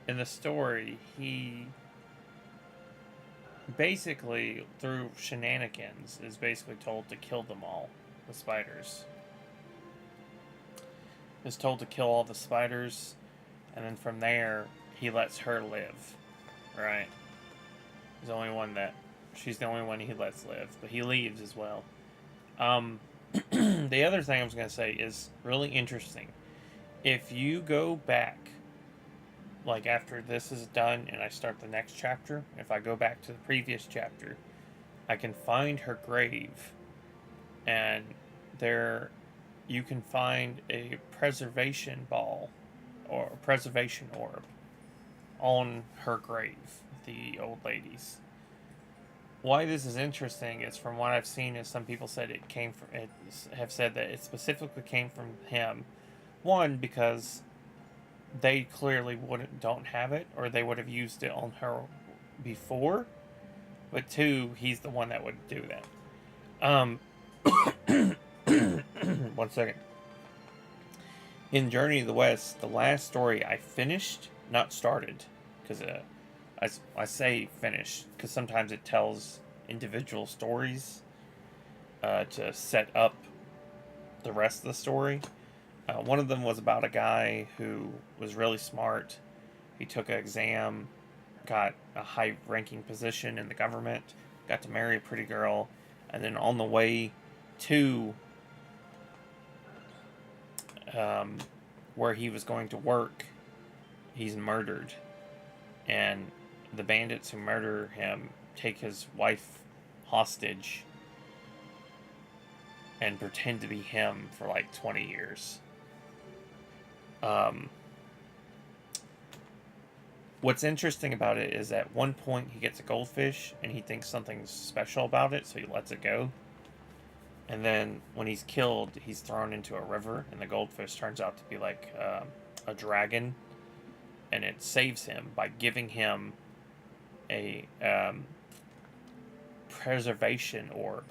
S3: in the story, basically, through shenanigans, is basically told to kill them all, the spiders. Is told to kill all the spiders, and then from there, he lets her live, right? He's the only one that, she's the only one he lets live, but he leaves as well. The other thing I was going to say is really interesting. If you go back, like after this is done and I start the next chapter, if I go back to the previous chapter, I can find her grave, and there you can find a preservation ball or preservation orb on her grave, the old lady's. Why this is interesting is, from what I've seen, is some people said it came from, it have said that it specifically came from him. One, because they clearly don't have it, or they would have used it on her before. But two, he's the one that would do that. 1 second. In Journey to the West, the last story I finished, not started, because I say finish because sometimes it tells individual stories to set up the rest of the story. One of them was about a guy who was really smart. He took an exam, got a high-ranking position in the government, got to marry a pretty girl, and then on the way to where he was going to work, he's murdered. And the bandits who murder him take his wife hostage and pretend to be him for like 20 years. What's interesting about it is at one point he gets a goldfish and he thinks something's special about it, so he lets it go. And then when he's killed, he's thrown into a river, and the goldfish turns out to be like a dragon. And it saves him by giving him a preservation orb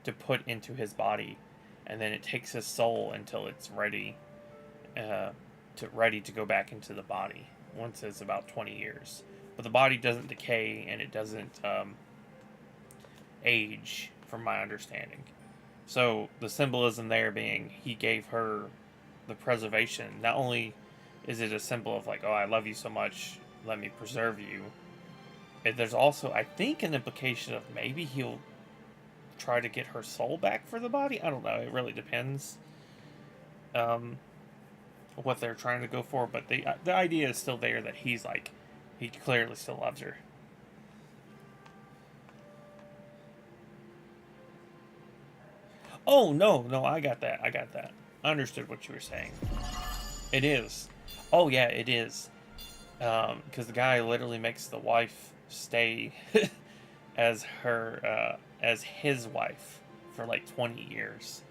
S3: to put into his body, and then it takes his soul until it's ready to go back into the body once it's about 20 years. But the body doesn't decay and it doesn't age, from my understanding. So the symbolism there being he gave her the preservation. Not only is it a symbol of like, oh, I love you so much, let me preserve you. There's also, I think, an implication of maybe he'll try to get her soul back for the body. I don't know. It really depends what they're trying to go for. But the idea is still there that he's like, he clearly still loves her. Oh, no, I got that. I understood what you were saying. It is. Oh, yeah, it is. Because the guy literally makes the wife stay as his wife for like 20 years.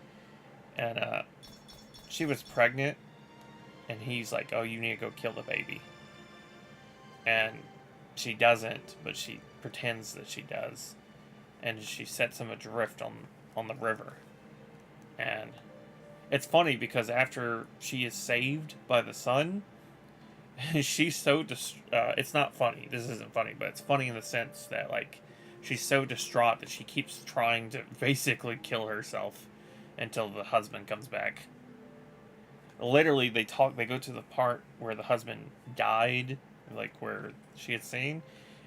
S3: And she was pregnant, and he's like, oh, you need to go kill the baby. And she doesn't, but she pretends that she does. And she sets him adrift on the river. And it's funny because after she is saved by the sun, she's so it's not funny. This isn't funny, but it's funny in the sense that like she's so distraught that she keeps trying to basically kill herself until the husband comes back. Literally, they go to the part where the husband died, like where she had seen,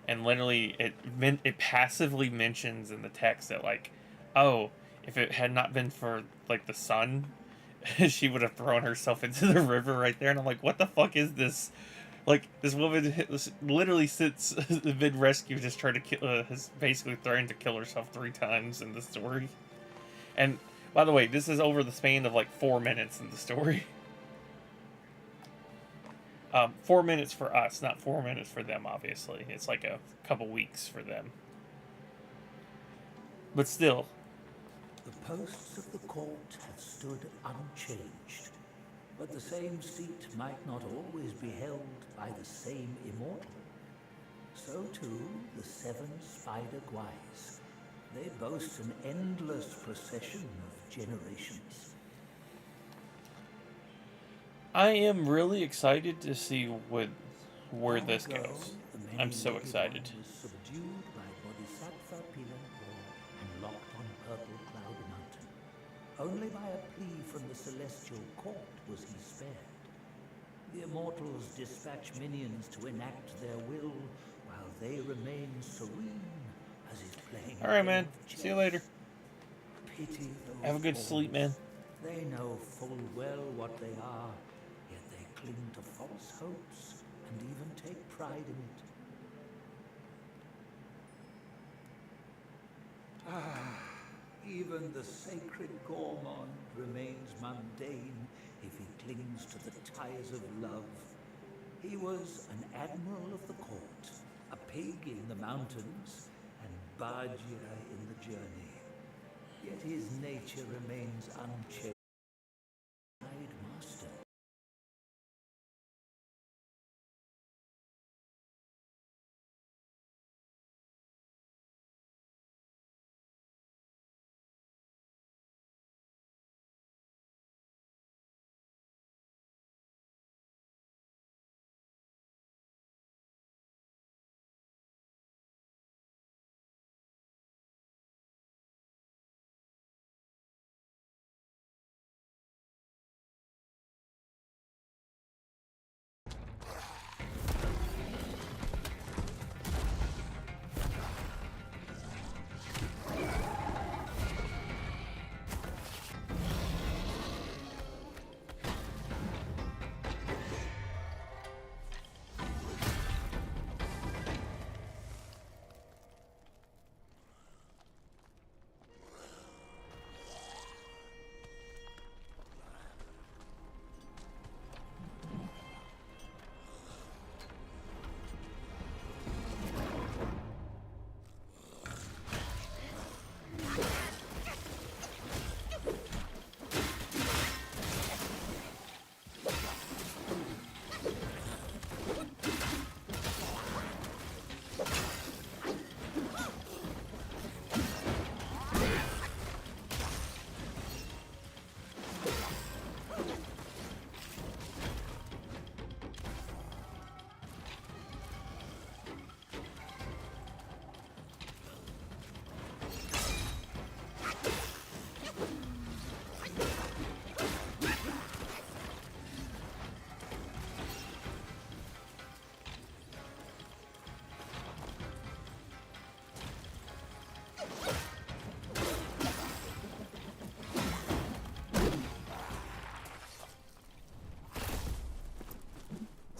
S3: and literally it passively mentions in the text that like, oh, if it had not been for like the sun, she would have thrown herself into the river right there. And I'm like, what the fuck is this? Like, this woman literally sits mid-rescue just trying to kill, has basically threatened to kill herself 3 times in the story. And, by the way, this is over the span of like 4 minutes in the story. 4 minutes for us, not 4 minutes for them, obviously. It's like a couple weeks for them. But still.
S7: The posts of the court have stood unchanged, but the same seat might not always be held by the same immortal. So too the 7 spider guys. They boast an endless procession of generations.
S3: I am really excited to see where this goes. I'm so excited.
S7: Was subdued by Only by a plea from the celestial court was he spared. The immortals dispatch minions to enact their will, while they remain serene as is playing.
S3: All right, man. See you later.
S7: Pity those
S3: Have a good sleep, man.
S7: They know full well what they are, yet they cling to false hopes and even take pride in it. Even the sacred gourmand remains mundane if he clings to the ties of love. He was an admiral of the court, a pig in the mountains, and bargier in the journey. Yet his nature remains unchanged. Master.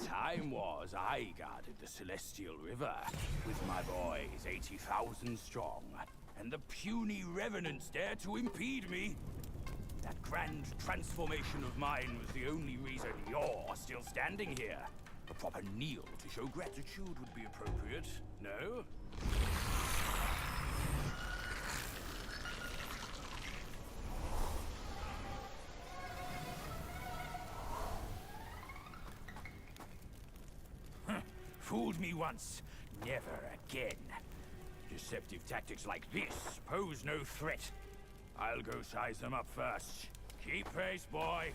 S1: Time was I guarded the Celestial River with my boys 80,000 strong, and the puny revenants dared to impede me. That grand transformation of mine was the only reason you're still standing here. A proper kneel to show gratitude would be appropriate, no? Fooled me once, never again. Deceptive tactics like this pose no threat. I'll go size them up first. Keep pace, boy.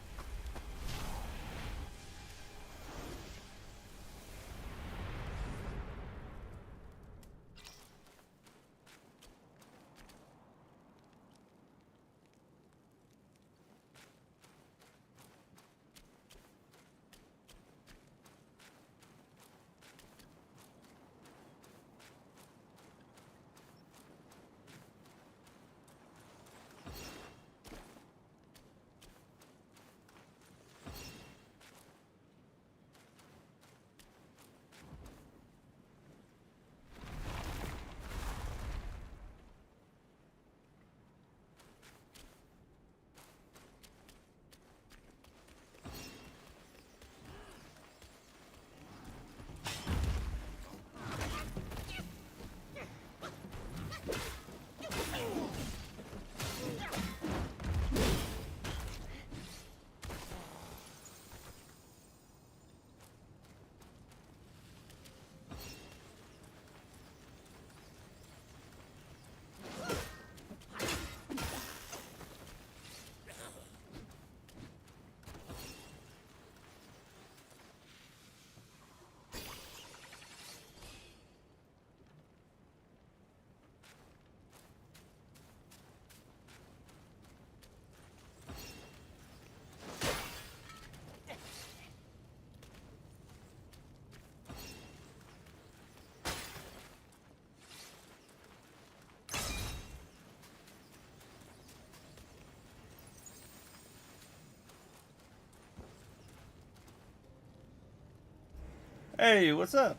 S3: Hey, what's up?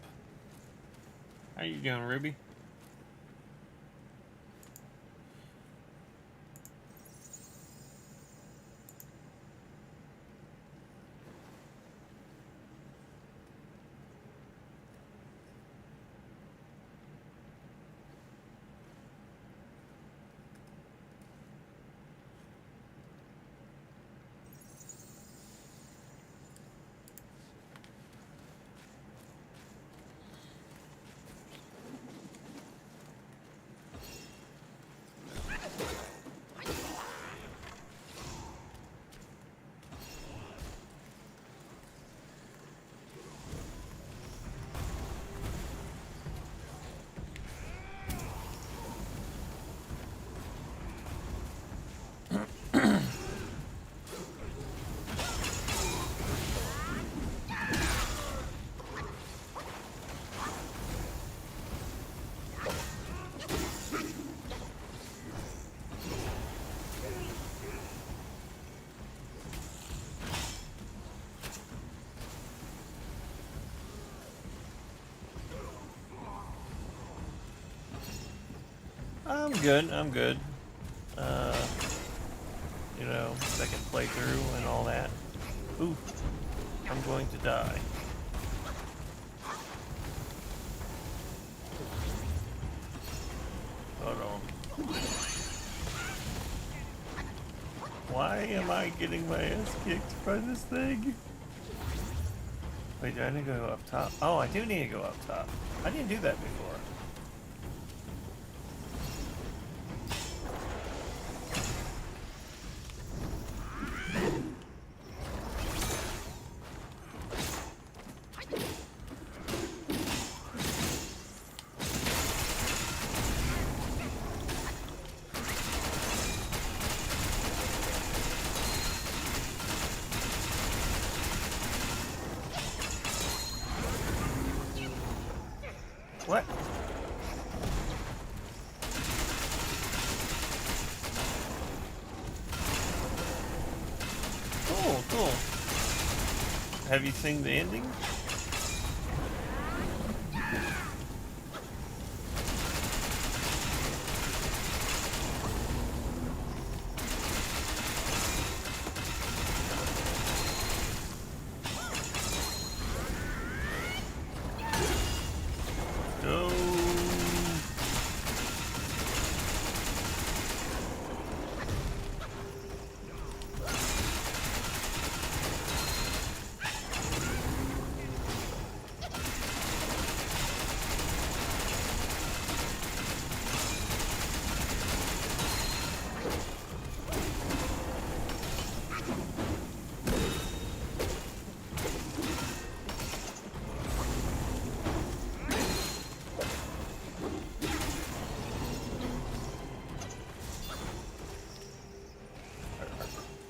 S3: How you doing, Ruby? I'm good. I'm good. You know, second playthrough and all that. Ooh, I'm going to die. Hold on. Why am I getting my ass kicked by this thing? Wait, do I need to go up top? Oh, I do need to go up top. I didn't do that before. What? Cool, cool. Have you seen the ending? Go.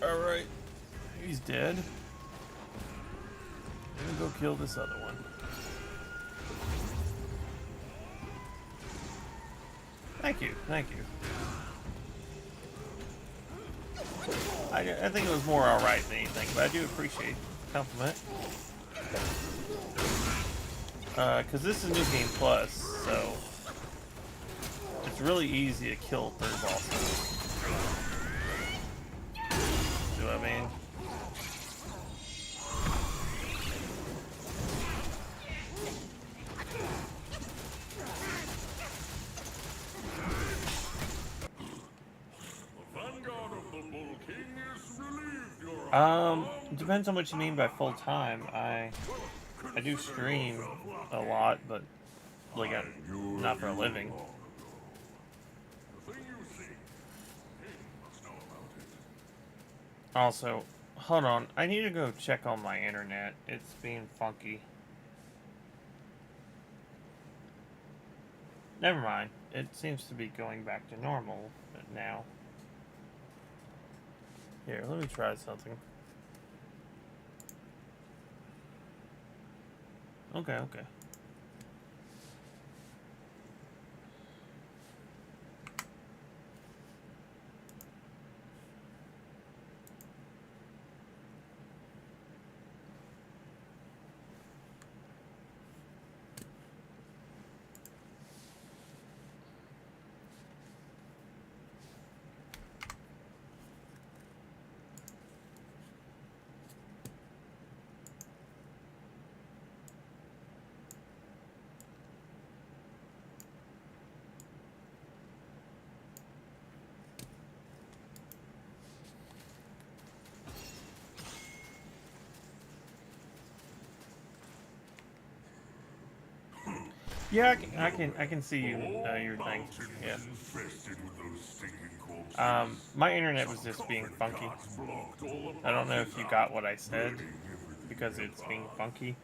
S3: Alright. He's dead. I'm gonna go kill this other one. Thank you, thank you. I think it was more alright than anything, but I do appreciate the compliment. Because this is New Game Plus, so it's really easy to kill third bosses. See what I mean? Depends on what you mean by full time. I do stream a lot, but like not for a living. Also, hold on. I need to go check on my internet. It's being funky. Never mind. It seems to be going back to normal now. Here, let me try something. Okay, okay. Yeah, I can see you, your thing. Yeah. My internet was just being funky. I don't know if you got what I said because it's being funky.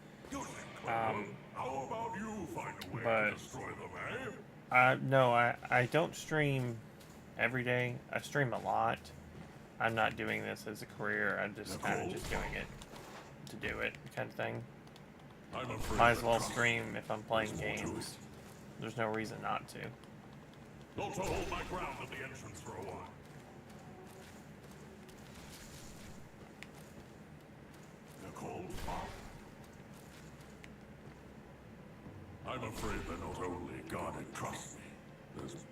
S3: But no, I don't stream every day. I stream a lot. I'm not doing this as a career. I'm just kind of just doing it to do it, kind of thing. Might as well stream if I'm playing games. There's no reason not to.
S1: Also hold my ground at the entrance for a while. They're called Pop. I'm afraid they're not only guarded, trust me. There's...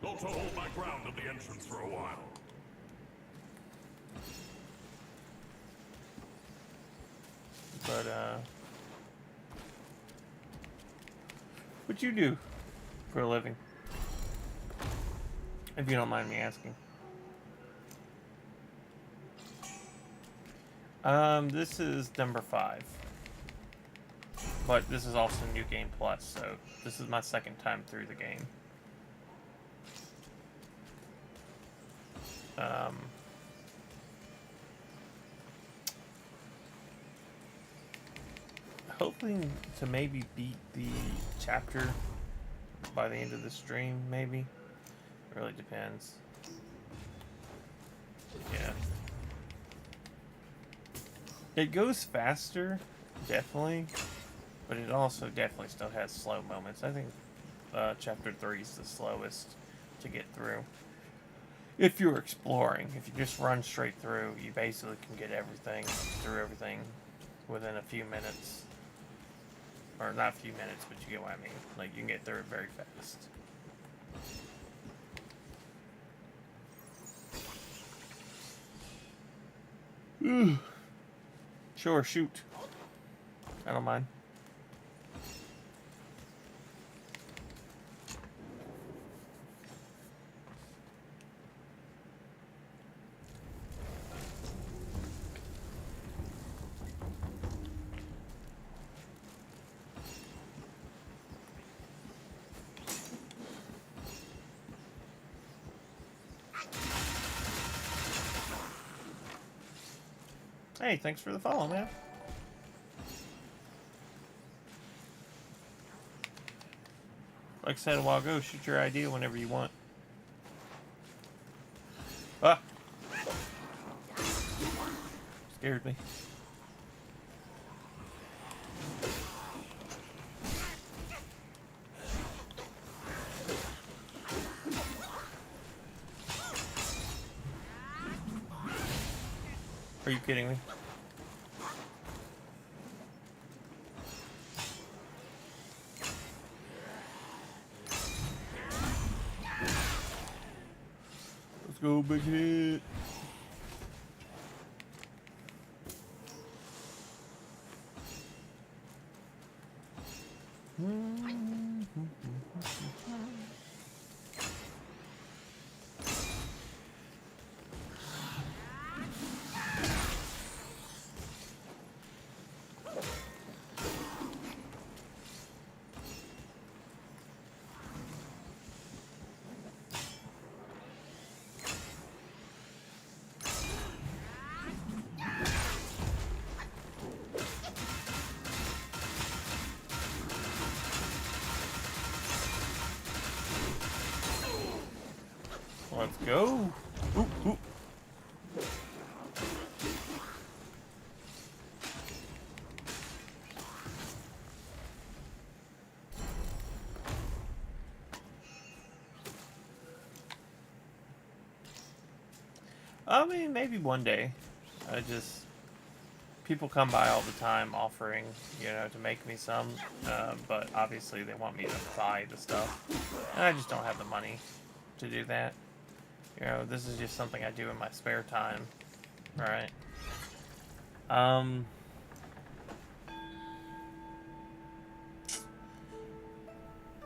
S1: Also hold my ground at the entrance for a while.
S3: But, what you do for a living? If you don't mind me asking. This is number 5. But this is also New Game Plus, so this is my second time through the game. Hoping to maybe beat the chapter by the end of the stream, maybe. It really depends. Yeah. It goes faster, definitely, but it also definitely still has slow moments. I think chapter 3 is the slowest to get through. If you're exploring, if you just run straight through, you basically can get everything, through everything, within a few minutes. Or not a few minutes, but you get what I mean. Like, you can get through it very fast. Sure, shoot. I don't mind. Hey, thanks for the follow, man. Like I said a while ago, shoot your idea whenever you want. Ah! Scared me. Are you kidding me? Let's go, big hit. Let's go. Oop, oop. I mean, maybe one day. People come by all the time offering, to make me some, but obviously they want me to buy the stuff, and I just don't have the money to do that. This is just something I do in my spare time, right?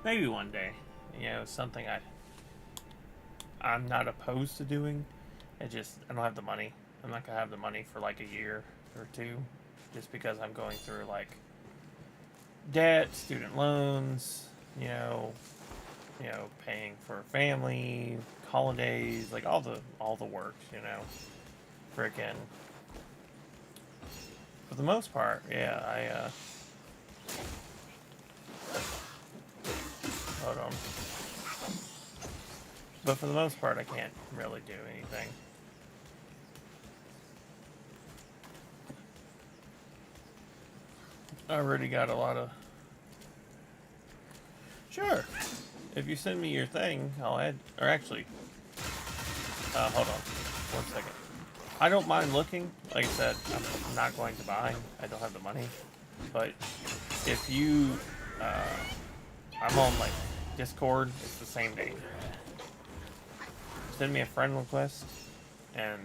S3: Maybe one day, something I'm not opposed to doing. I don't have the money. I'm not gonna have the money for like a year or two, just because I'm going through like debt, student loans, paying for family, holidays, like all the works, Frickin'. For the most part, yeah, hold on. But for the most part, I can't really do anything. I already got a lot of... Sure. If you send me your thing, I'll add... Or actually... hold on. 1 second. I don't mind looking. Like I said, I'm not going to buy. I don't have the money. But if you... I'm on, like, Discord. It's the same name. Send me a friend request, and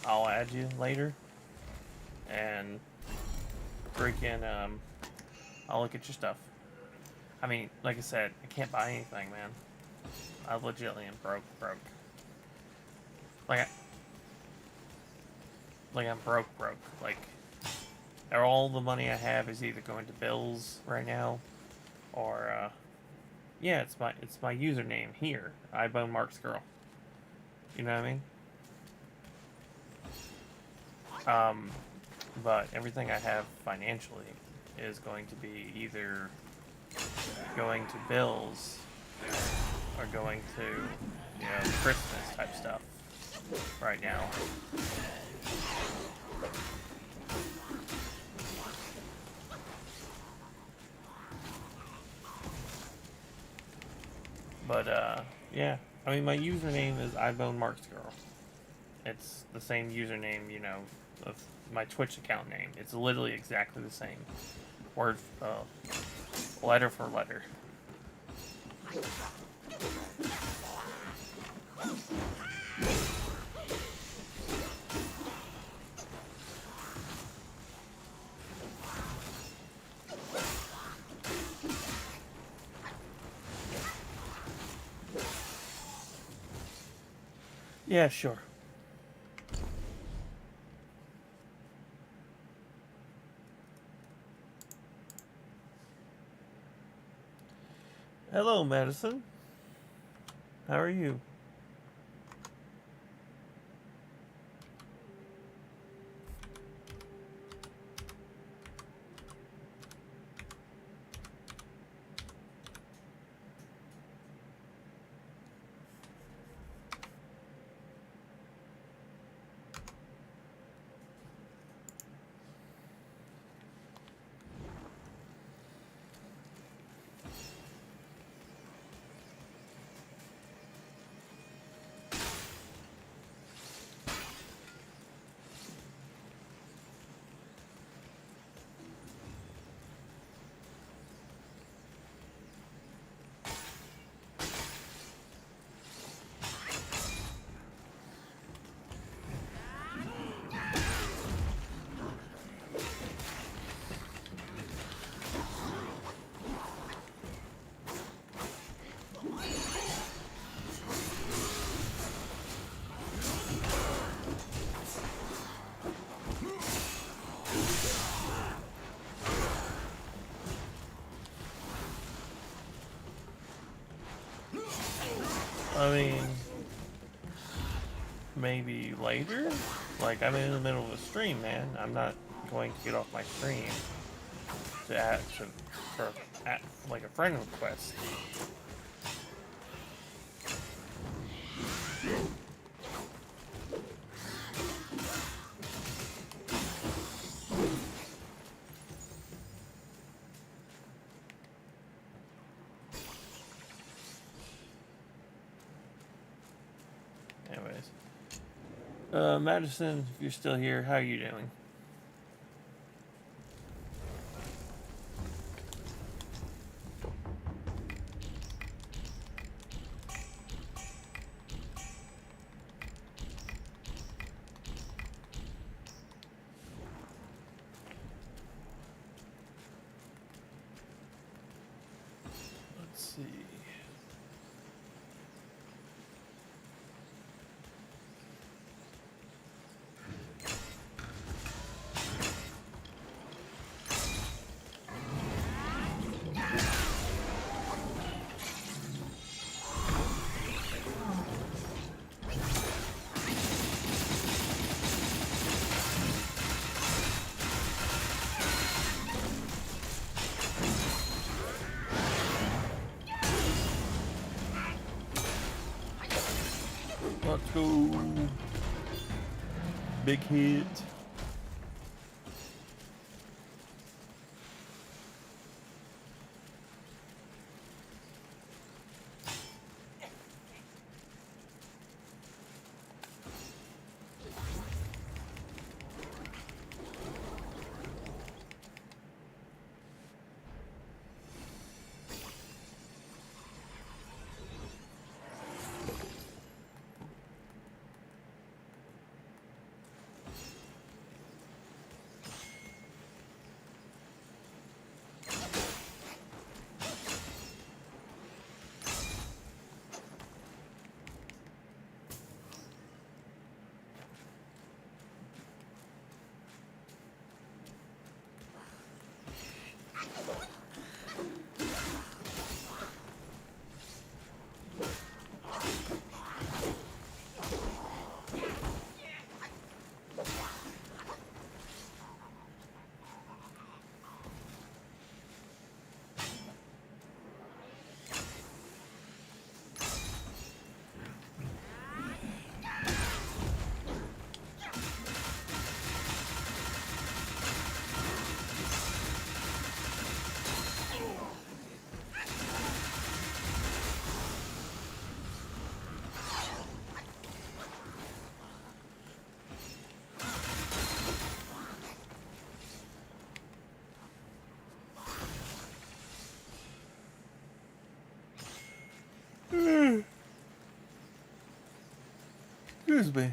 S3: I'll add you later. And... freaking, I'll look at your stuff. I mean, like I said, I can't buy anything, man. I legitimately am broke. Like, I'm broke. Like, all the money I have is either going to bills right now, or, yeah, it's my username here, iBoneMarksGirl. You know what I mean? But everything I have financially is going to be either going to bills or going to, Christmas type stuff right now. But, yeah. I mean, my username is iBoneMarksGirl. It's the same username, of my Twitch account name. It's literally exactly the same. Word, letter for letter. Yeah, sure. Hello, Madison. How are you? I mean, maybe later? Like, I'm in the middle of a stream, man. I'm not going to get off my stream to for like a friend request. Madison, if you're still here, how are you doing? Let's see. Let's go. Big hit. Excuse me.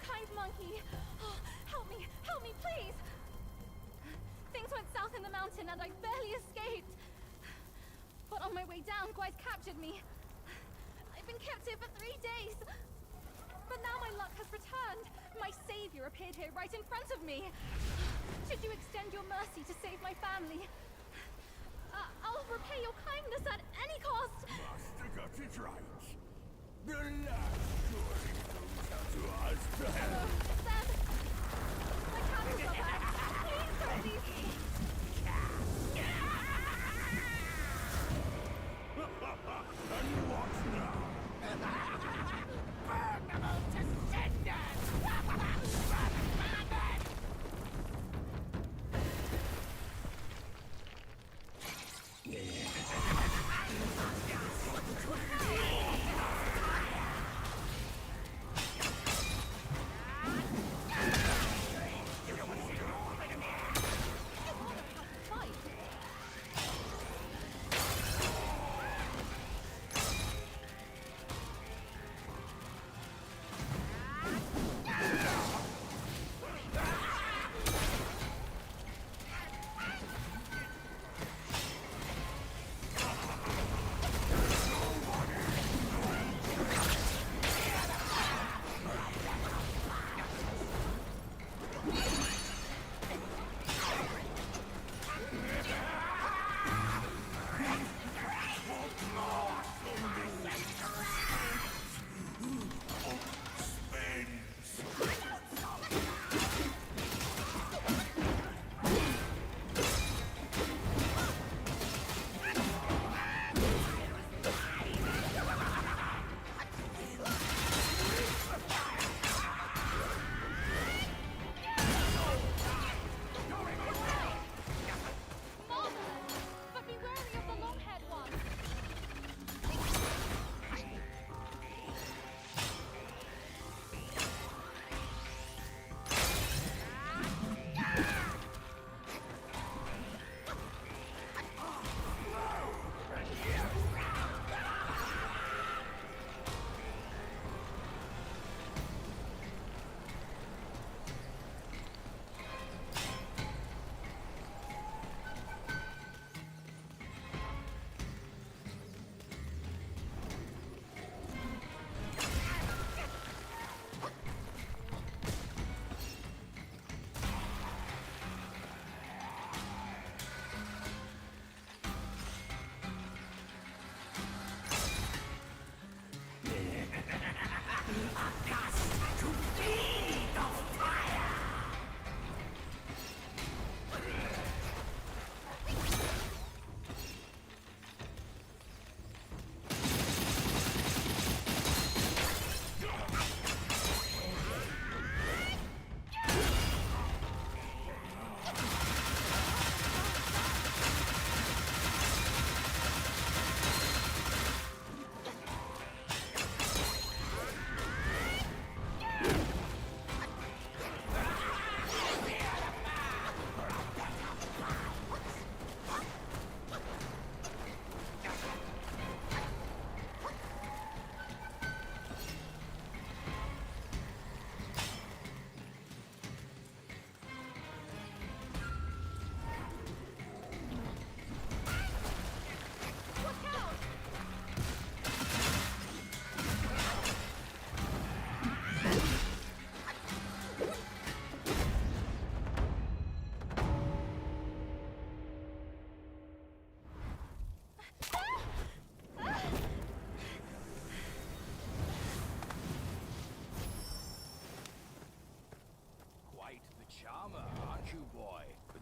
S4: kind monkey. Oh, help me, please. Things went south in the mountain and I barely escaped. But on my way down, Guai's captured me. I've been kept here for 3 days. But now my luck has returned. My savior appeared here right in front of me. Should you extend your mercy to save my family? I'll repay your kindness at any cost.
S1: Master got it right. The last surely goes out to us to help.
S4: Sam! My candles are back. Please don't leave me.
S1: And what now? Burn them all to cinders!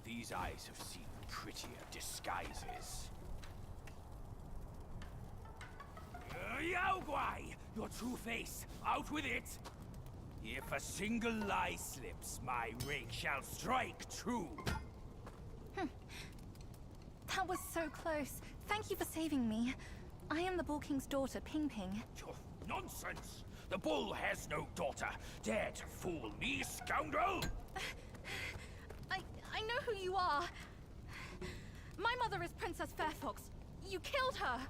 S8: These eyes have seen prettier disguises. Yao Guai! Your true face! Out with it! If a single lie slips, my rake shall strike true!
S4: That was so close. Thank you for saving me. I am the Bull King's daughter, Ping Ping.
S8: Nonsense! The bull has no daughter! Dare to fool me, scoundrel!
S4: I know who you are. My mother is Princess Fairfox. You killed her.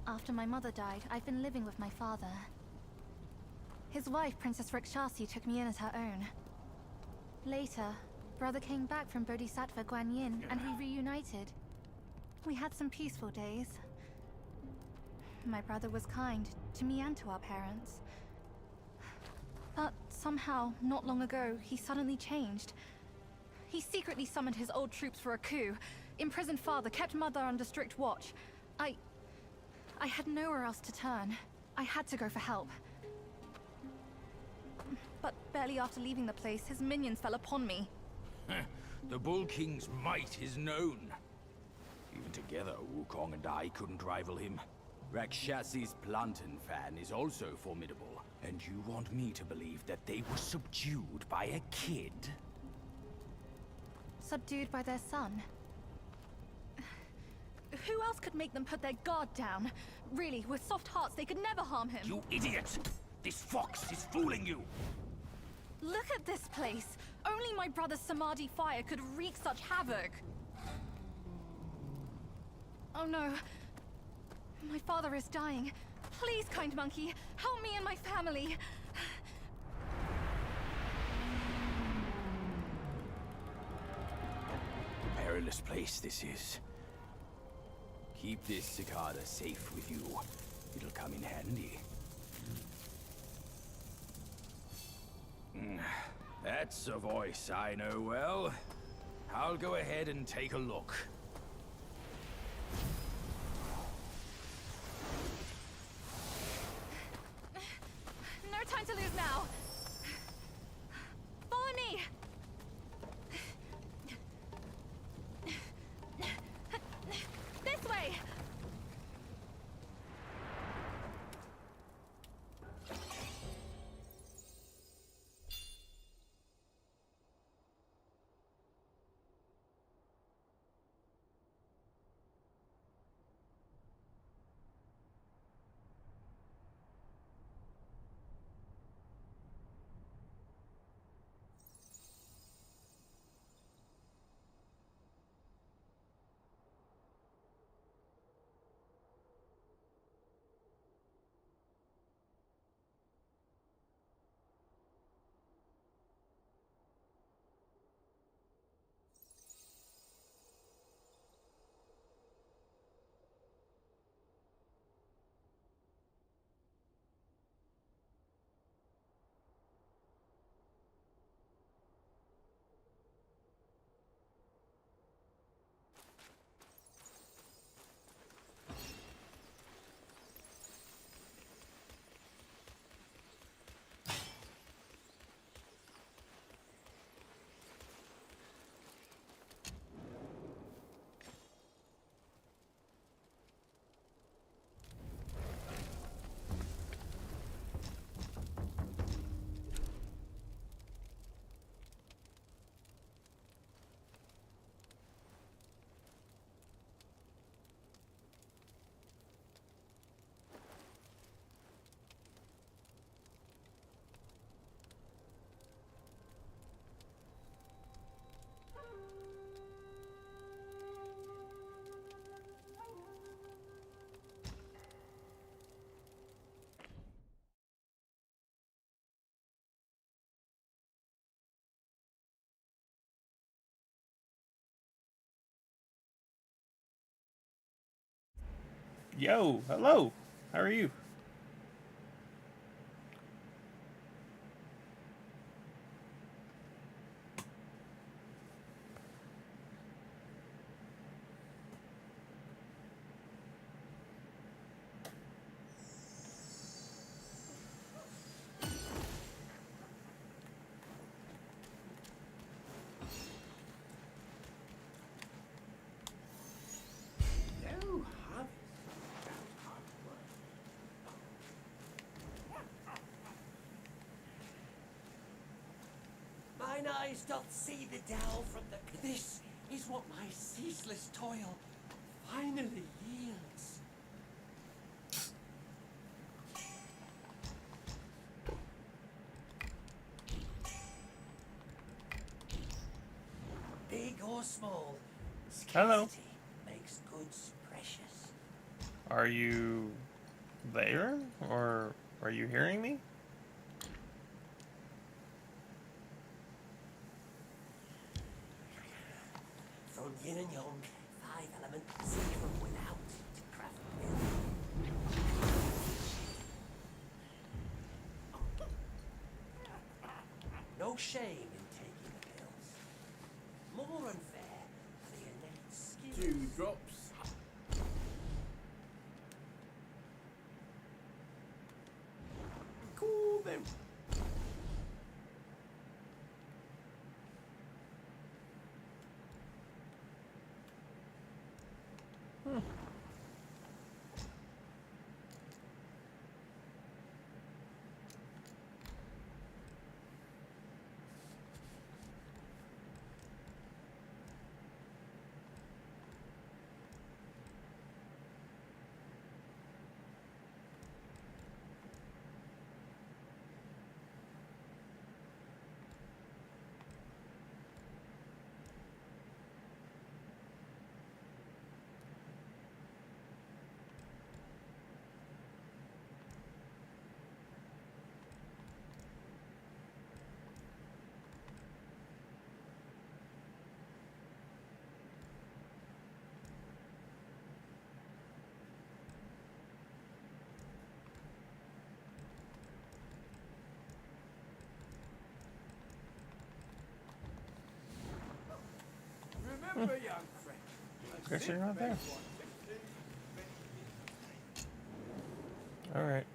S9: After my mother died, I've been living with my father. His wife, Princess Rakshasi, took me in as her own. Later, brother came back from Bodhisattva Guanyin, and we reunited. We had some peaceful days. My brother was kind to me and to our parents. But somehow, not long ago, he suddenly changed. He secretly summoned his old troops for a coup, imprisoned father, kept mother under strict watch. I had nowhere else to turn. I had to go for help. But barely after leaving the place, his minions fell upon me.
S8: The Bull King's might is known. Even together, Wukong and I couldn't rival him. Rakshasi's plantain fan is also formidable. And you want me to believe that they were subdued by a kid?
S9: Subdued by their son. Who else could make them put their guard down? Really, with soft hearts, they could never harm him.
S8: You idiot! This fox is fooling you!
S9: Look at this place! Only my brother's Samadhi fire could wreak such havoc! Oh no. My father is dying. Please, kind monkey, help me and my family!
S8: Perilous place this is. Keep this cicada safe with you. It'll come in handy. That's a voice I know well. I'll go ahead and take a look.
S9: No time to lose now! Follow me! This way!
S3: Yo, hello. How are you?
S2: No harvest without hard work.
S6: Mine eyes doth see the dell from the... This is what my ceaseless toil finally yields. Big or small,
S3: Hello.
S6: scarcity makes goods precious.
S3: Are you there? Or are you hearing me?
S6: From yin and yang, 5-element, see from without to craft with. No shame in taking the pills. More unfair are the innate skills.
S2: 2 drops. Cool them. Remember, young friend.
S3: Guess you're not there. Alright.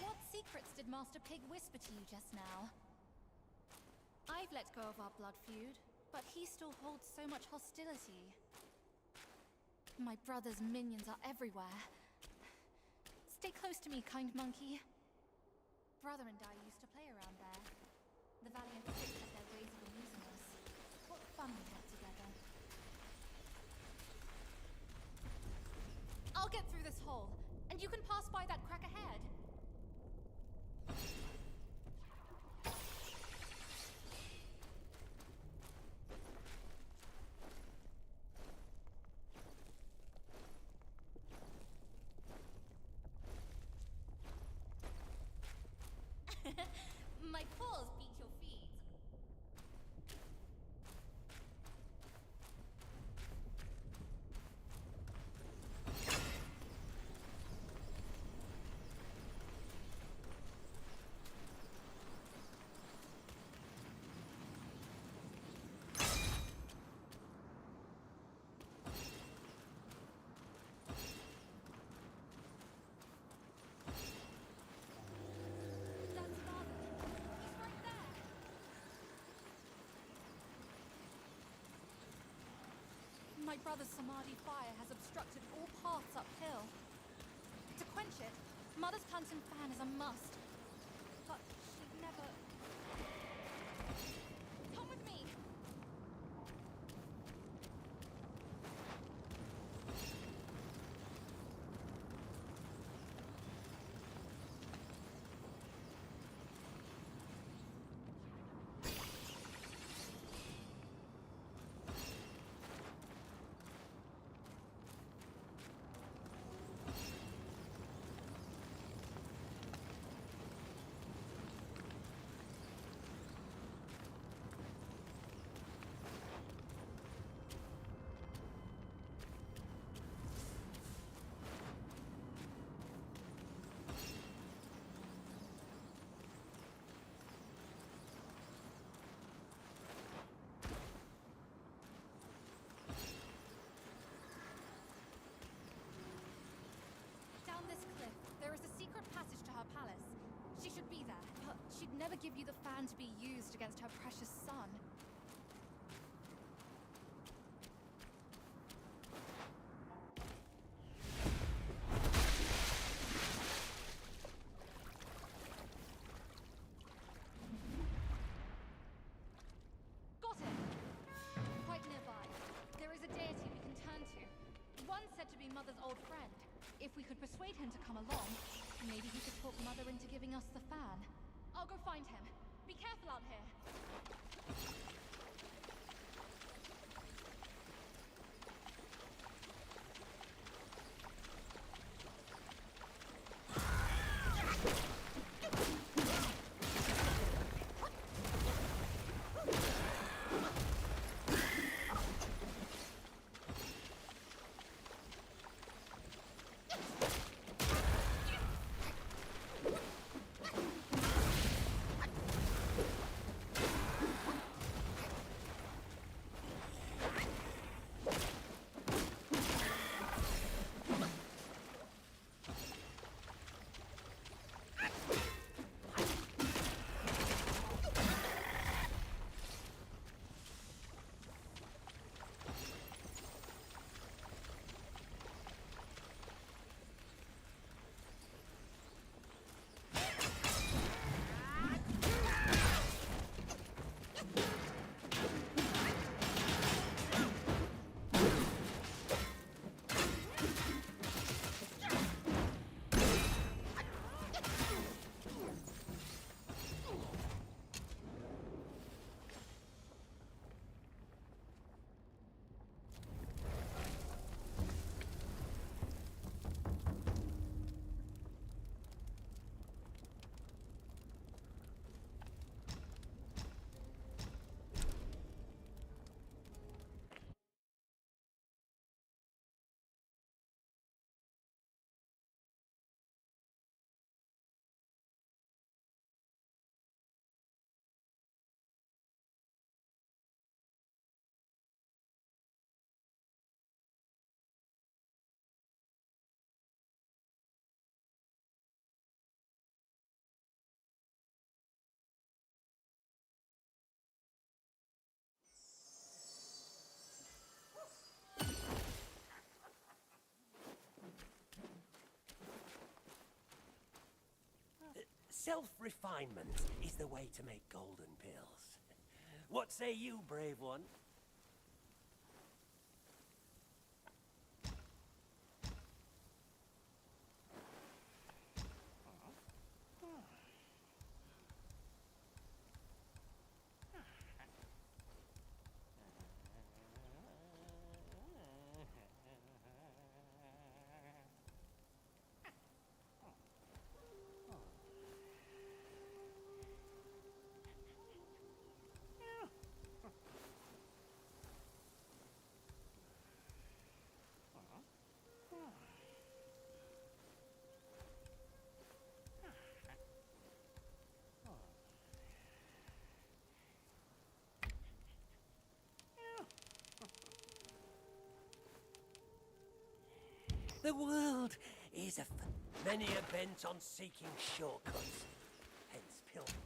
S9: What secrets did Master Pig whisper to you just now? I've let go of our blood feud, but he still holds so much hostility. My brother's minions are everywhere. Stay close to me, kind monkey. Brother and I used to play around there. The Valiant Six had their ways of amusing us. What fun we had together. I'll get through this hole, and you can pass by that crack ahead. My paws beat your feet. That's Father. He's right there. My brother's Samadhi fire has obstructed all paths uphill. To quench it, Mother's Plantain Fan is a must. But she never... Come with me! rather give you the fan to be used against her precious son. Got it! Quite nearby, there is a deity we can turn to. One said to be Mother's old friend. If we could persuade him to come along, maybe he could talk Mother into giving us the fan. I'll go find him. Be careful out here.
S6: Self-refinement is the way to make golden pills. What say you, brave one? The world is many are bent on seeking shortcuts, hence pilgrimage.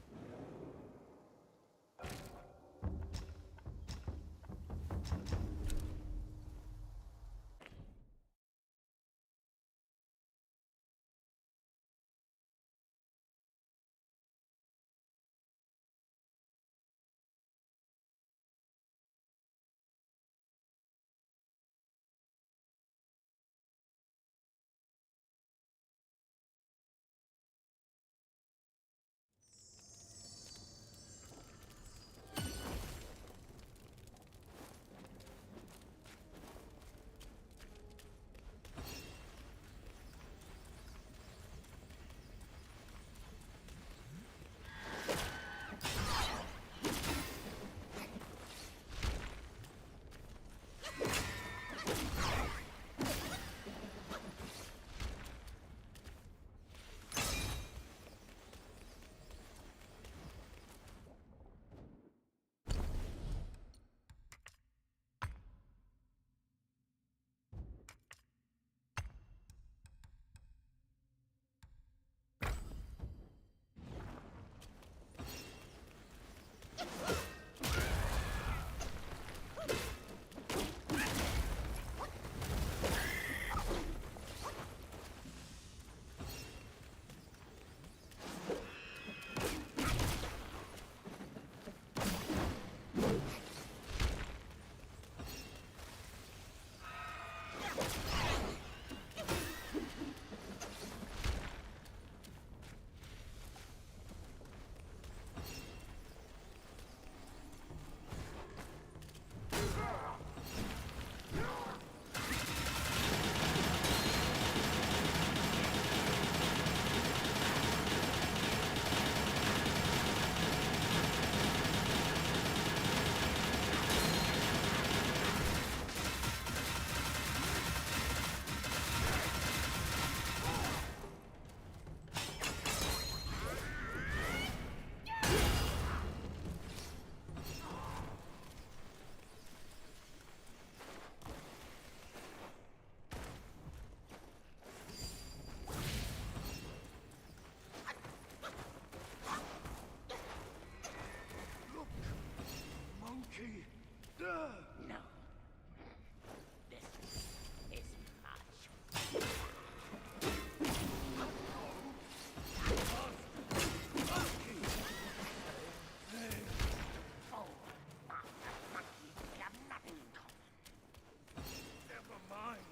S1: No. This is much. Oh, Master Monkey, we have nothing in common. Never mind.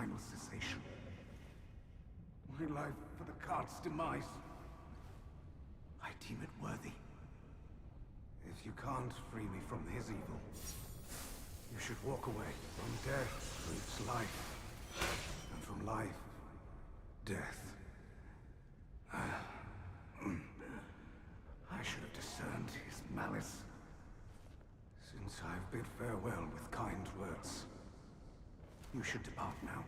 S10: final cessation. My life for the cart's demise. I deem it worthy. If you can't free me from his evil, you should walk away. From death breeds life, and from life, death. I should have discerned his malice. Since I've bid farewell with kind words, you should depart now.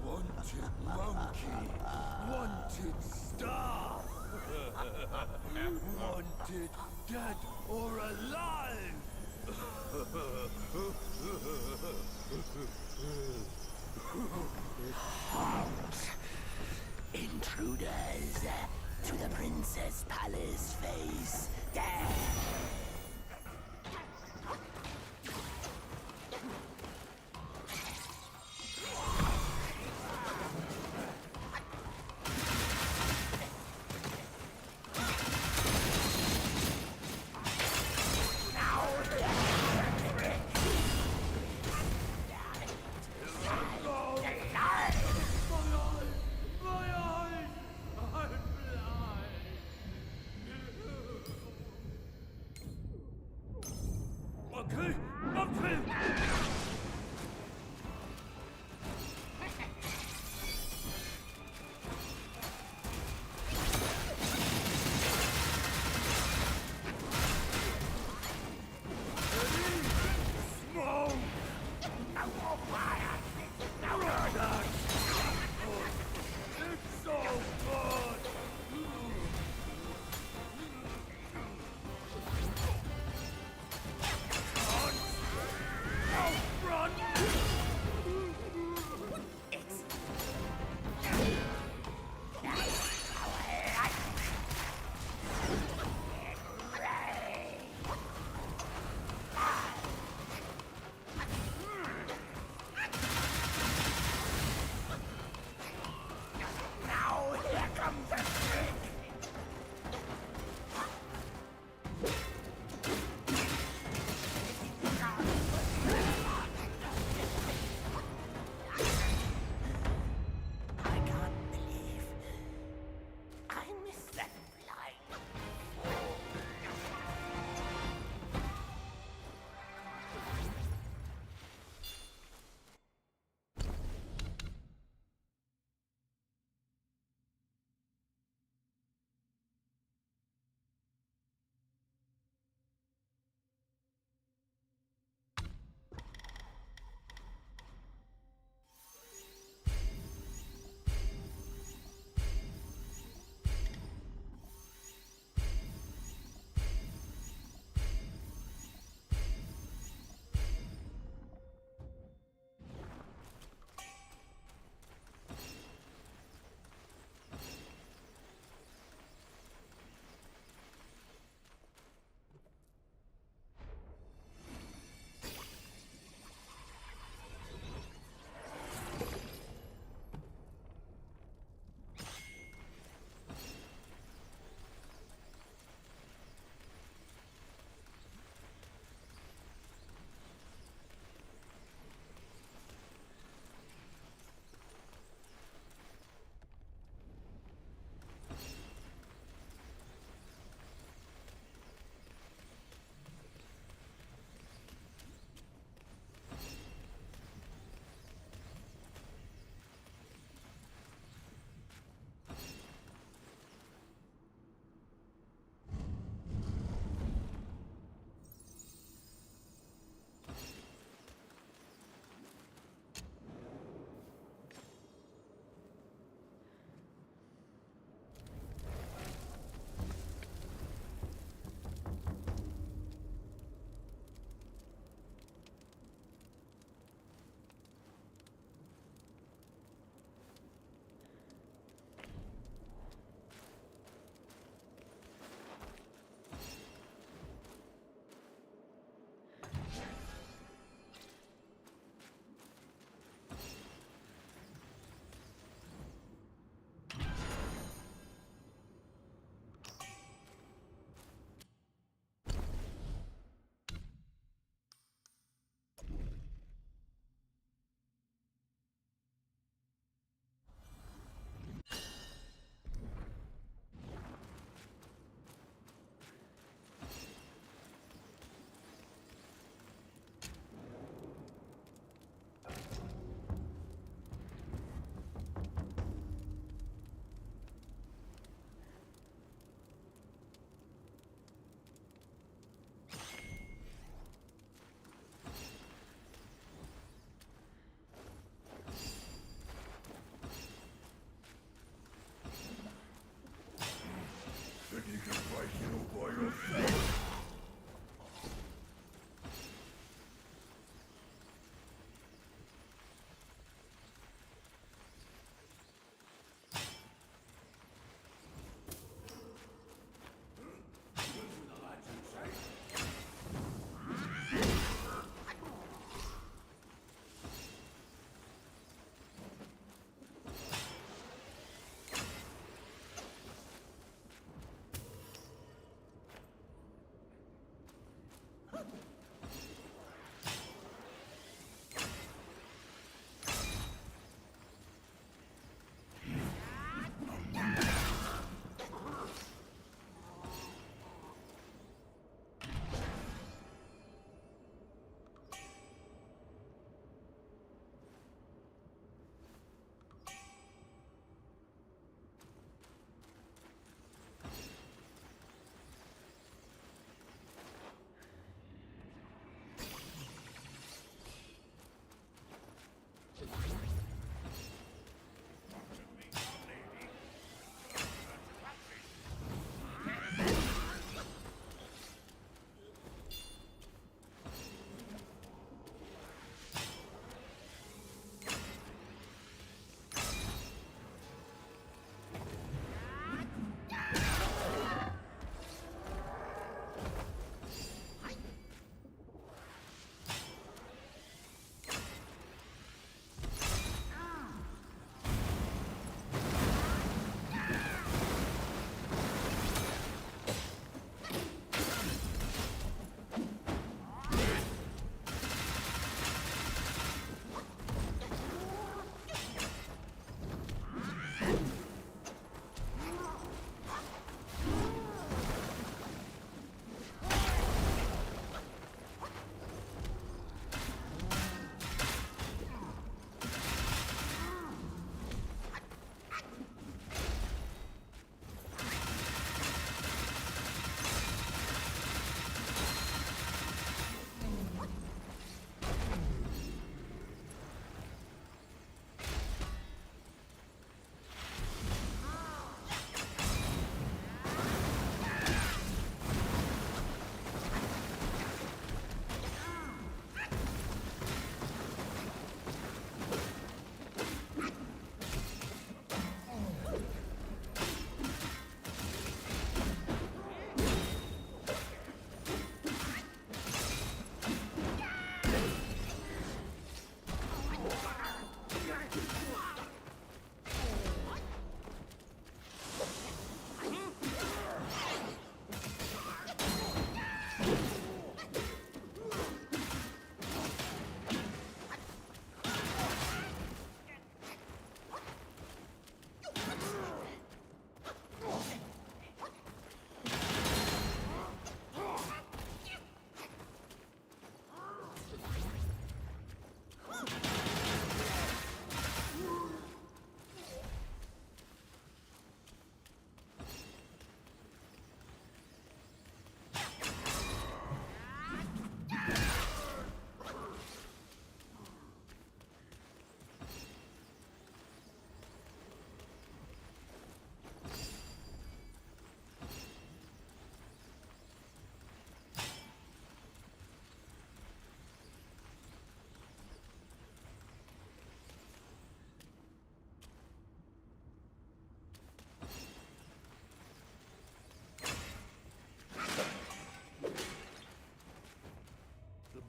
S1: Wanted monkey, wanted star, wanted dead or alive.
S6: Intruders to the Princess Palace face death.
S10: You can break it all by yourself.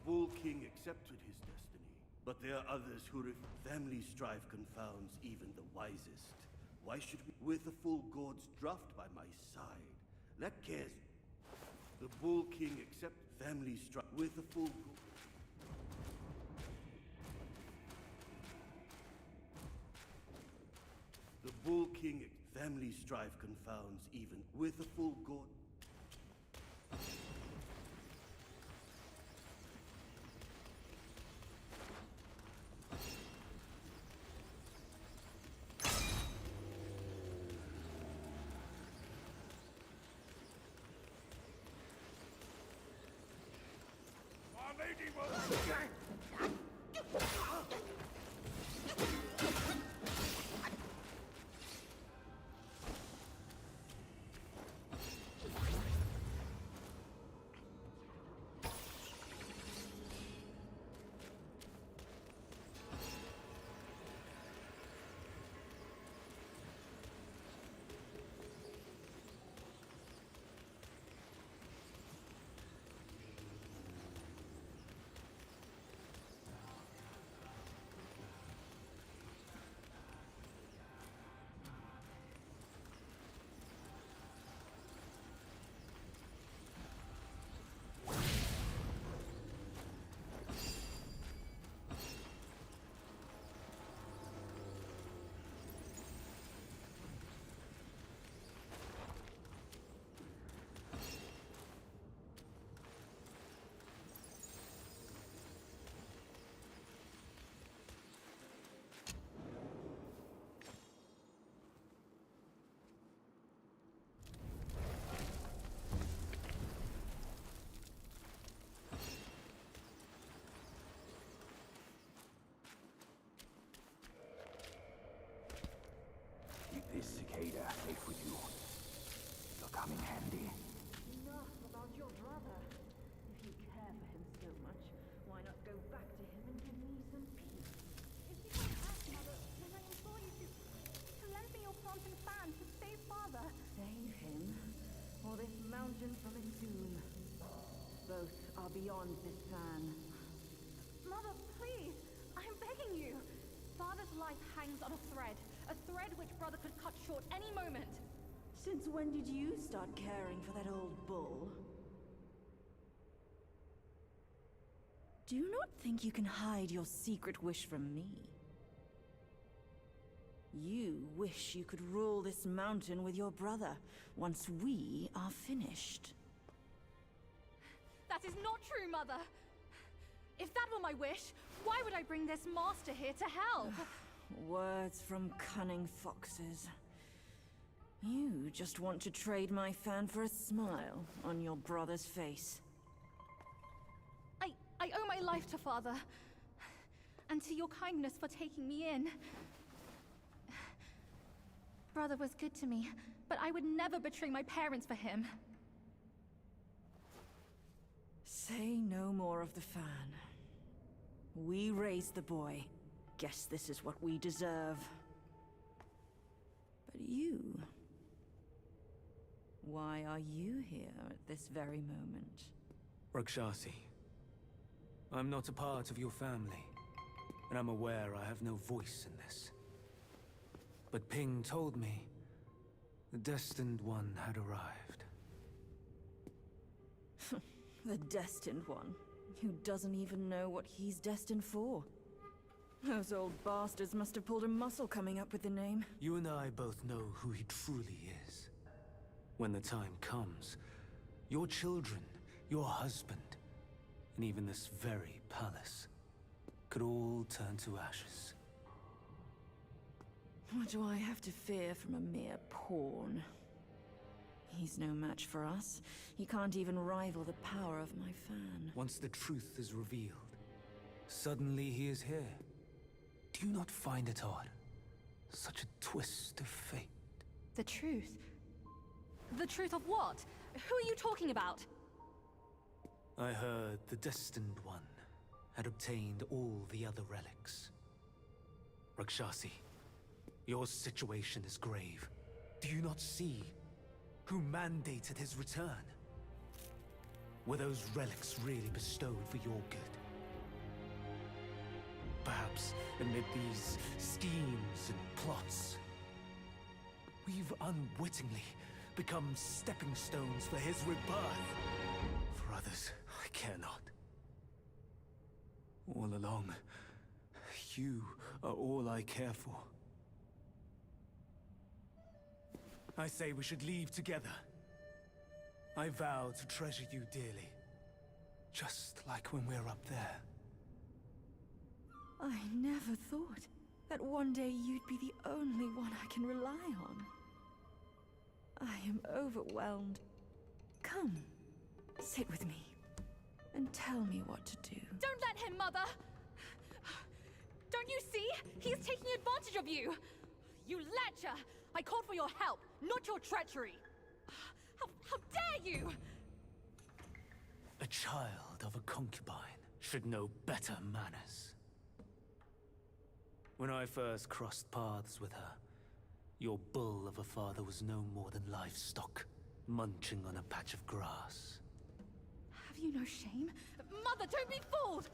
S11: Bull King accepted his destiny, but there are others who family strife confounds even the wisest. Why should we, with the full God's draft by my side, let cares. The Bull King accept family strife with the full The Bull King family strife confounds even with the full God.
S12: beyond this plan.
S9: Mother, please! I'm begging you! Father's life hangs on a thread which brother could cut short any moment.
S12: Since when did you start caring for that old bull? Do you not think you can hide your secret wish from me? You wish you could rule this mountain with your brother once we are finished.
S9: That is not true, Mother! If that were my wish, why would I bring this master here to help?
S12: Words from cunning foxes. You just want to trade my fan for a smile on your brother's face.
S9: I owe my life to Father, and to your kindness for taking me in. Brother was good to me, but I would never betray my parents for him.
S12: Say no more of the fan. We raised the boy. Guess this is what we deserve. But you... why are you here at this very moment?
S5: Rakshasi, I'm not a part of your family, and I'm aware I have no voice in this. But Ping told me the Destined One had arrived.
S12: The Destined One, who doesn't even know what he's destined for. Those old bastards must have pulled a muscle coming up with the name.
S5: You and I both know who he truly is. When the time comes, your children, your husband, and even this very palace could all turn to ashes.
S12: What do I have to fear from a mere pawn? He's no match for us. He can't even rival the power of my fan.
S5: Once the truth is revealed, suddenly he is here. Do you not find it odd? Such a twist of fate.
S9: The truth? The truth of what? Who are you talking about?
S5: I heard the Destined One had obtained all the other relics. Rakshasi, your situation is grave. Do you not see who mandated his return? Were those relics really bestowed for your good? Perhaps amid these schemes and plots, we've unwittingly become stepping stones for his rebirth. For others, I care not. All along, you are all I care for. I say we should leave together. I vow to treasure you dearly. Just like when we're up there.
S12: I never thought that one day you'd be the only one I can rely on. I am overwhelmed. Come, sit with me, and tell me what to do.
S9: Don't let him, Mother! Don't you see? He's taking advantage of you! You lecher! I called for your help, not your treachery! How dare you!
S5: A child of a concubine should know better manners. When I first crossed paths with her, your bull of a father was no more than livestock, munching on a patch of grass.
S9: Have you no shame? Mother, don't be fooled!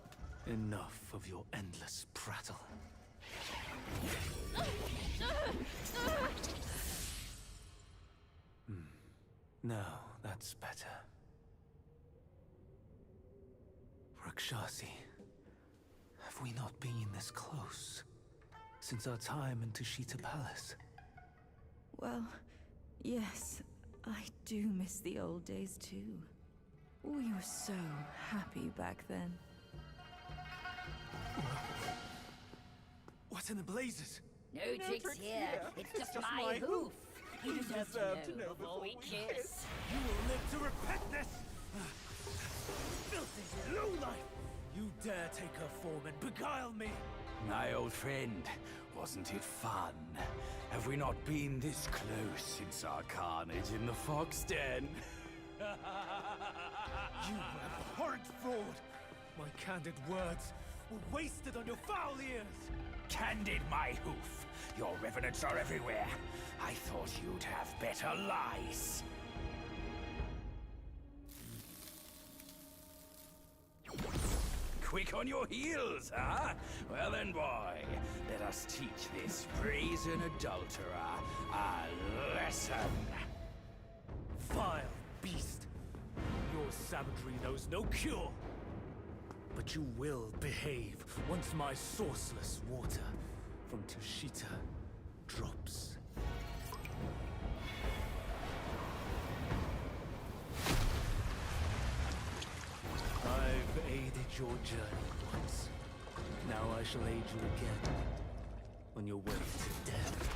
S5: Enough of your endless prattle. Now, that's better. Rakshasi, have we not been this close since our time in Tushita Palace?
S12: Well, yes, I do miss the old days too. We were so happy back then.
S5: What in the blazes?
S13: No tricks here. It's just my hoof. You deserve to know before we kiss.
S5: You will live to repent this! Filthy lowlife! You dare take her form and beguile me!
S8: My old friend, wasn't it fun? Have we not been this close since our carnage in the fox den?
S5: You abhorrent fraud! My candid words were wasted on your foul ears!
S8: Candid, my hoof! Your revenants are everywhere. I thought you'd have better lies. quick on your heels, huh? Well then, boy, let us teach this brazen adulterer a lesson.
S14: Vile beast! Your savagery knows no cure! But you will behave once my sourceless water from Tushita drops. I've aided your journey once. Now I shall aid you again on your way to death.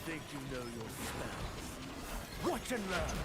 S14: Think you know your spells? Watch and learn!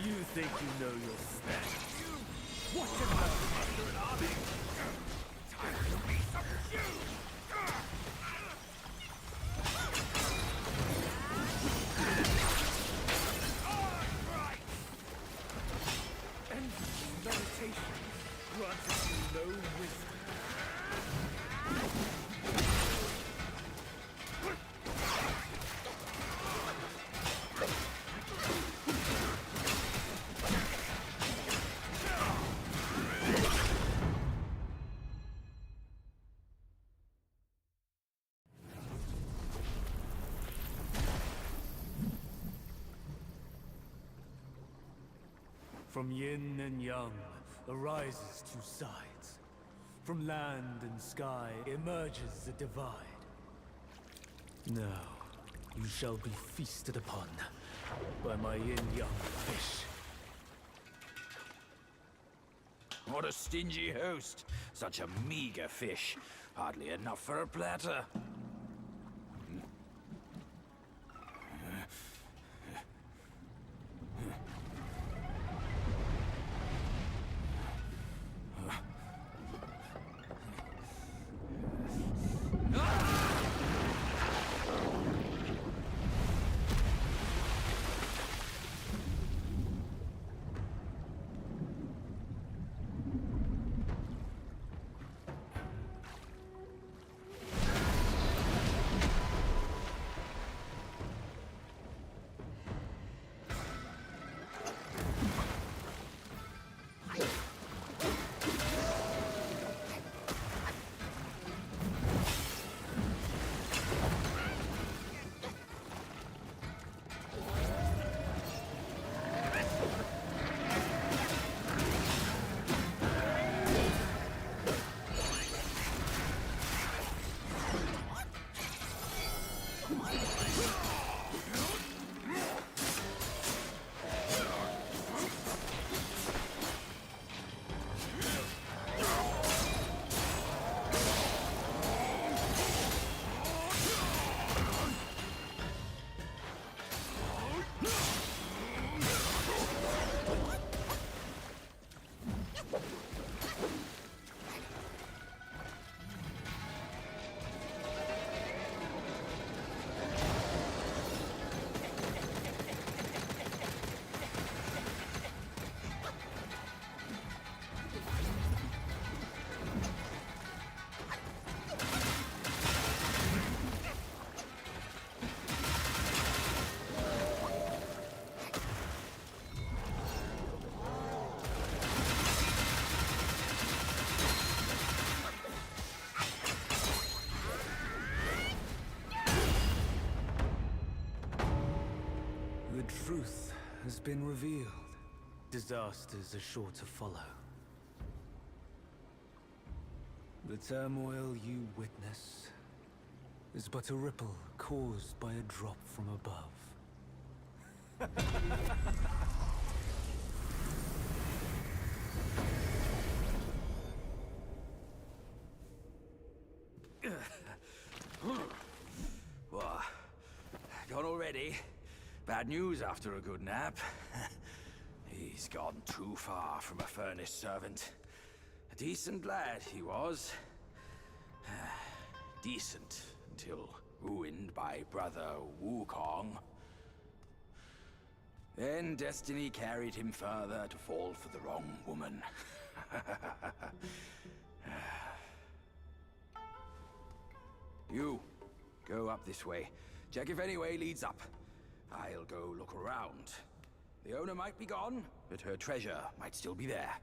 S14: You think you know your spells? Watch and learn! Under an army! Time to be subdued! Endless meditation granted you no wisdom. From yin and yang arises two sides. From land and sky emerges a divide. Now, you shall be feasted upon by my yin-yang fish.
S8: What a stingy host. Such a meager fish. Hardly enough for a platter.
S5: truth has been revealed. Disasters are sure to follow. The turmoil you witness is but a ripple caused by a drop from above.
S8: What? Gone already? Bad news after a good nap. He's gone too far from a furnace servant. A decent lad he was. Decent until ruined by brother Wukong. Then destiny carried him further to fall for the wrong woman. You, go up this way. Check if any way leads up. I'll go look around. The owner might be gone, but her treasure might still be there.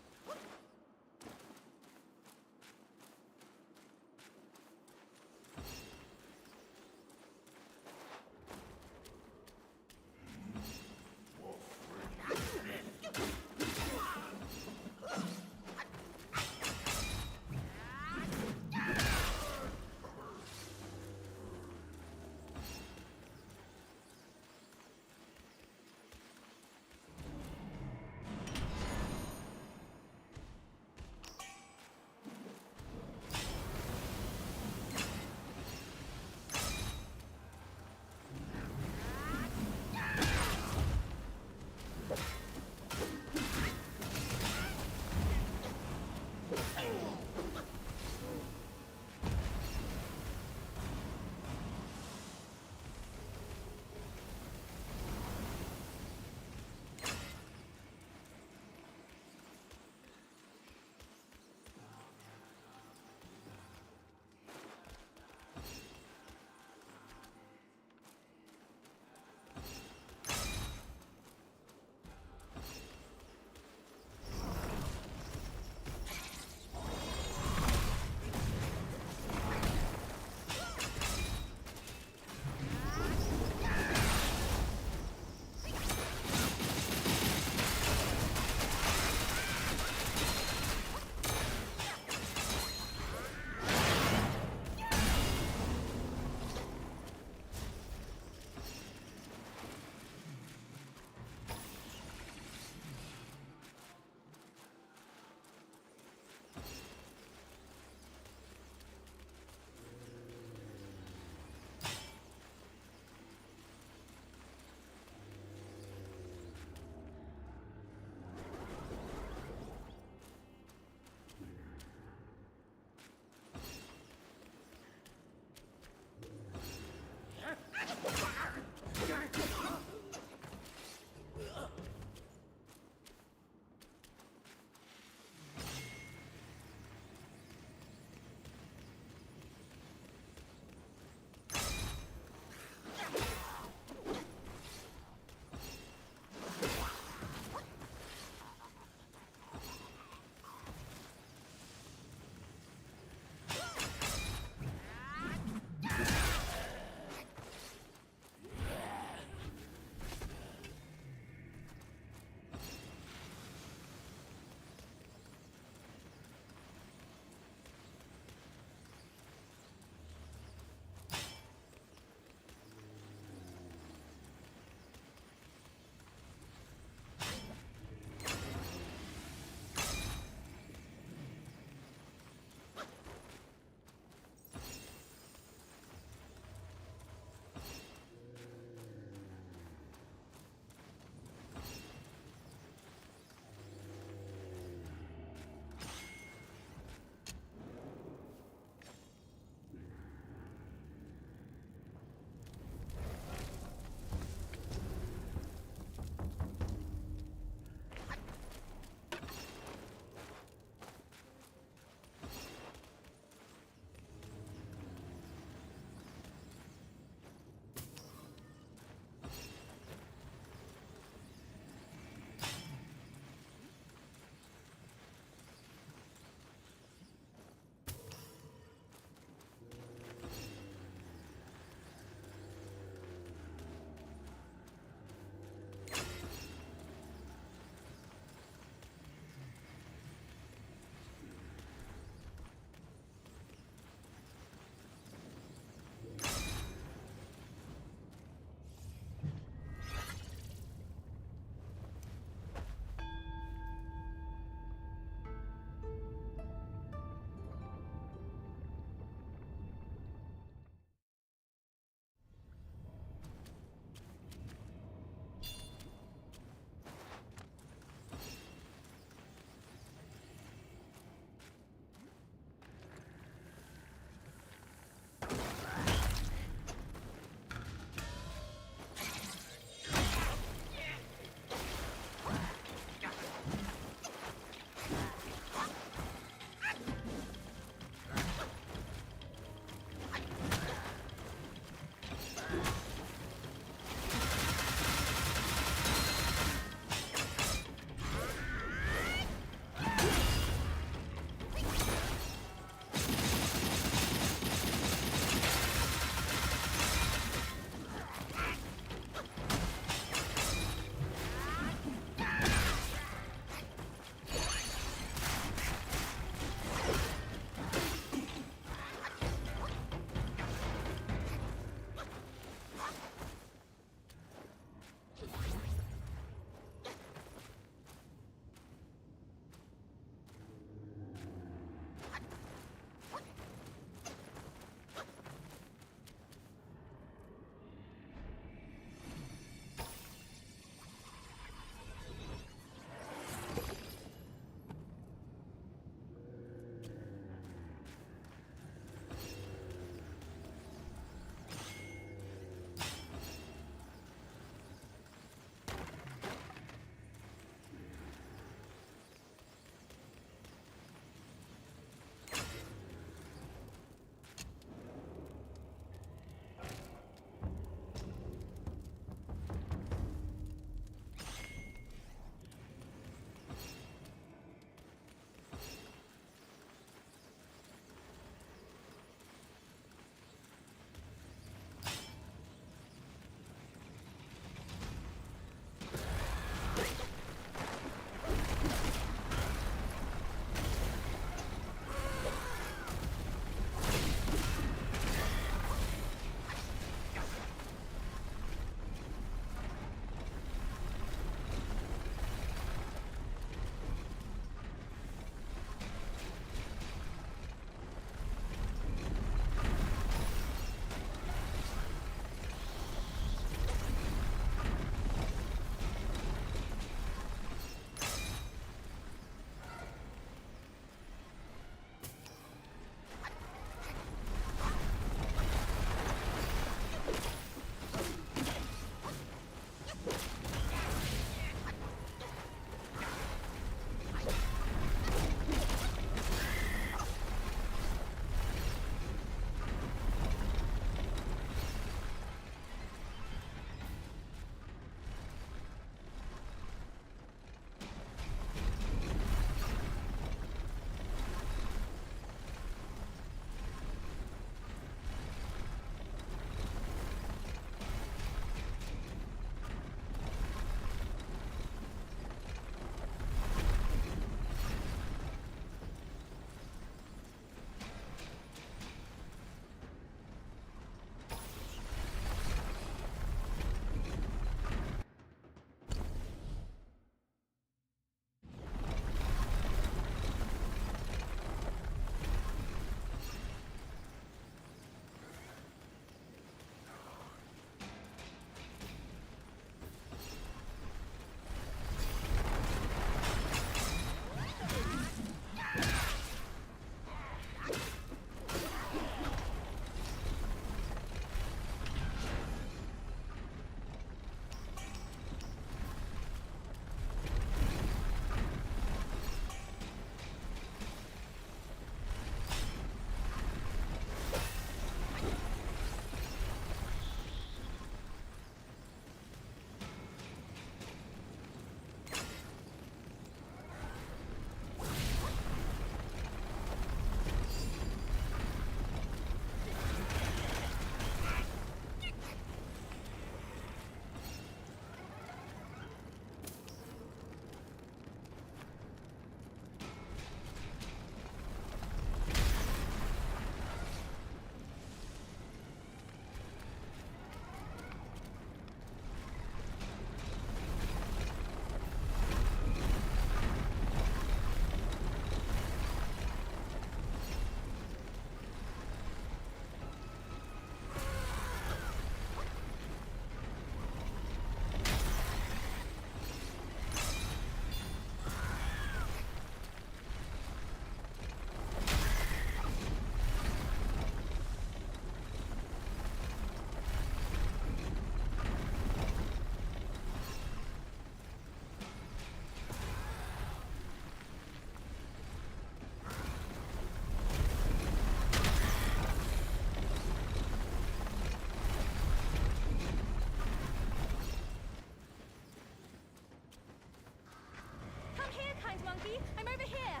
S9: monkey! I'm over here!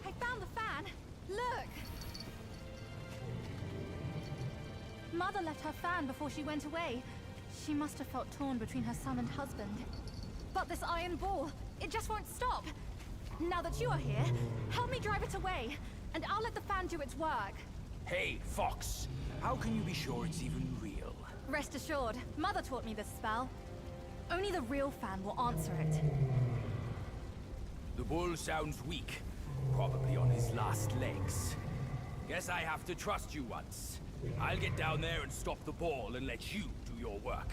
S9: I found the fan! Look! Mother left her fan before she went away. She must have felt torn between her son and husband. But this iron ball, it just won't stop! Now that you are here, help me drive it away, and I'll let the fan do its work.
S8: Hey, Fox! How can you be sure it's even real?
S9: Rest assured, Mother taught me this spell. Only the real fan will answer it.
S8: The bull sounds weak. Probably on his last legs. Guess I have to trust you once. I'll get down there and stop the ball and let you do your work.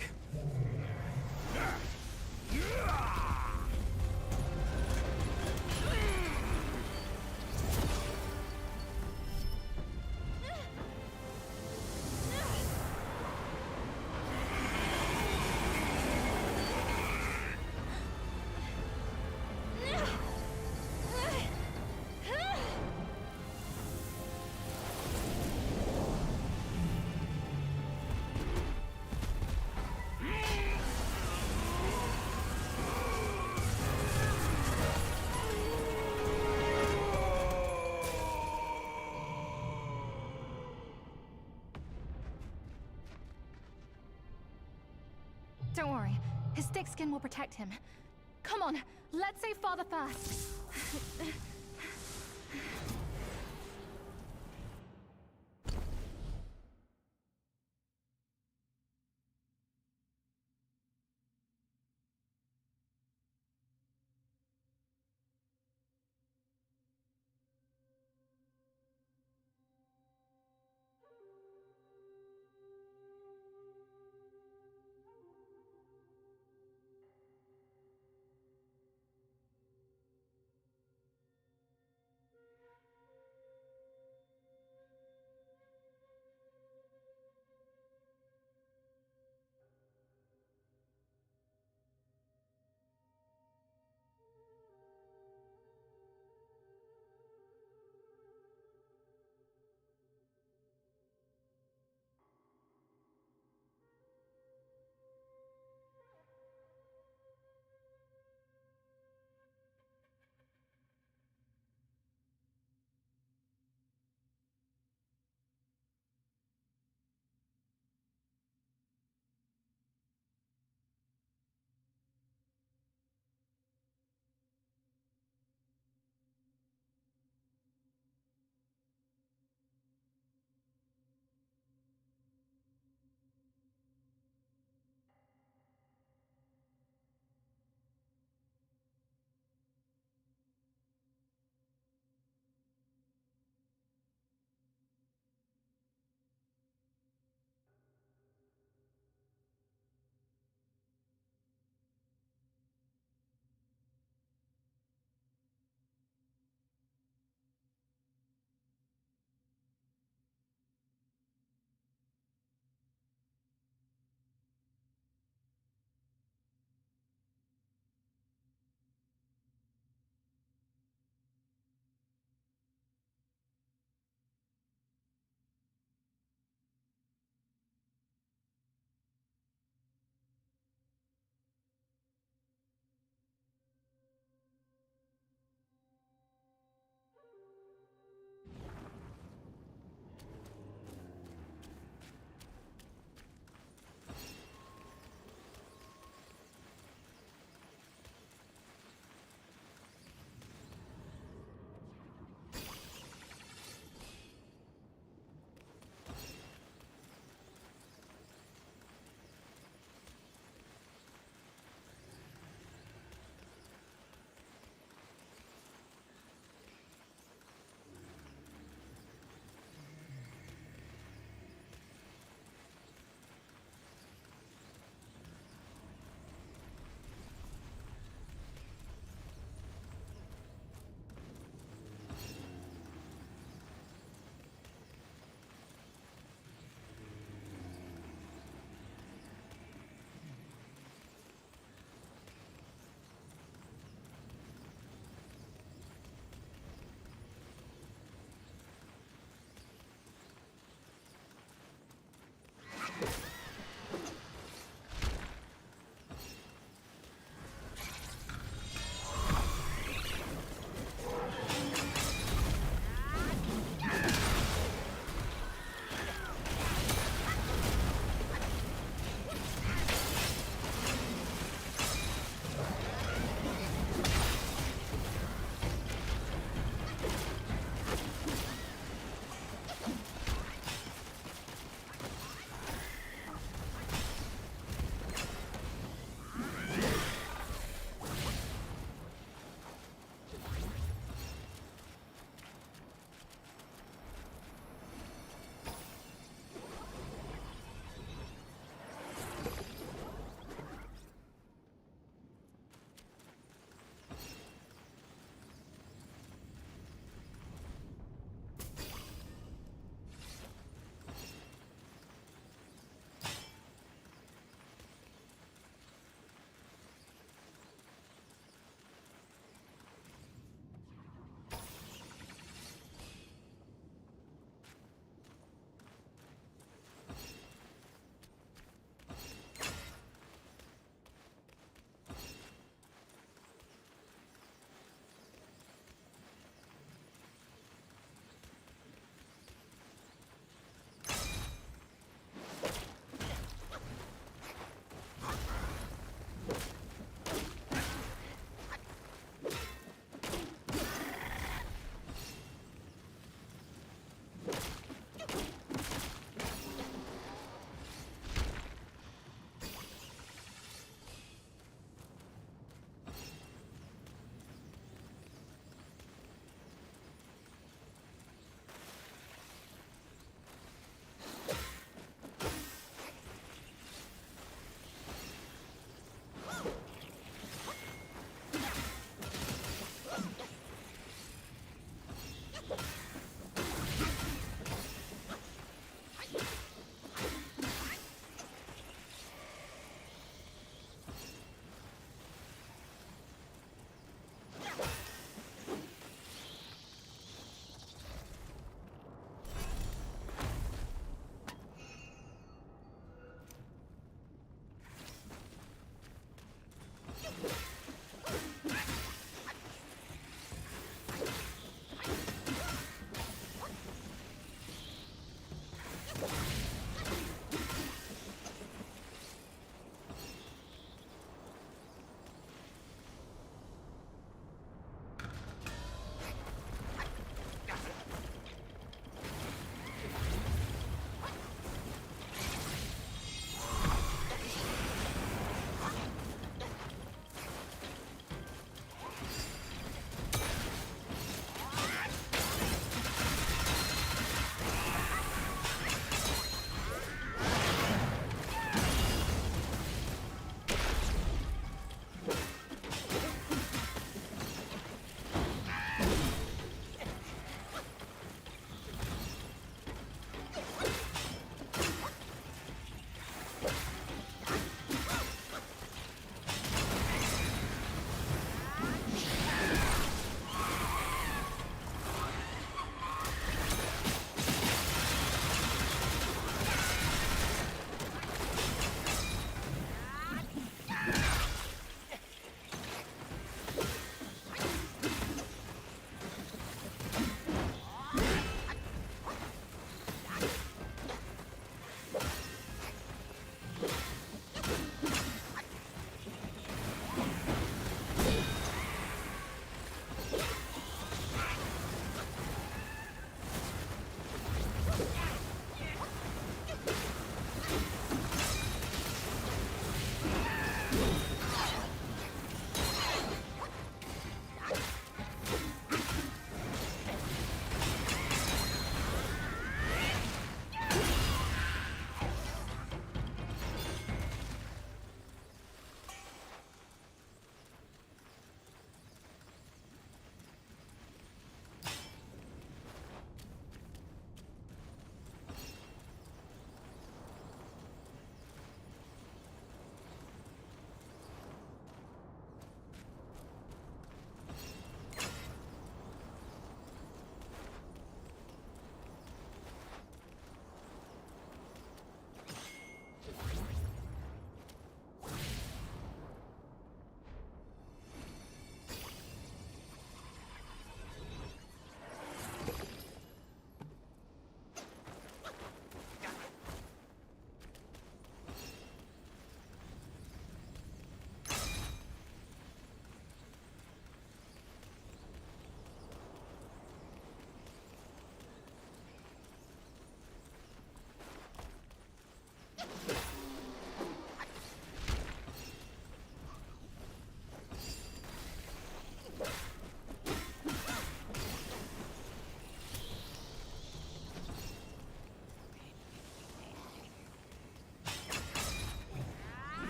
S9: Don't worry, his thick skin will protect him. Come on, let's save Father first.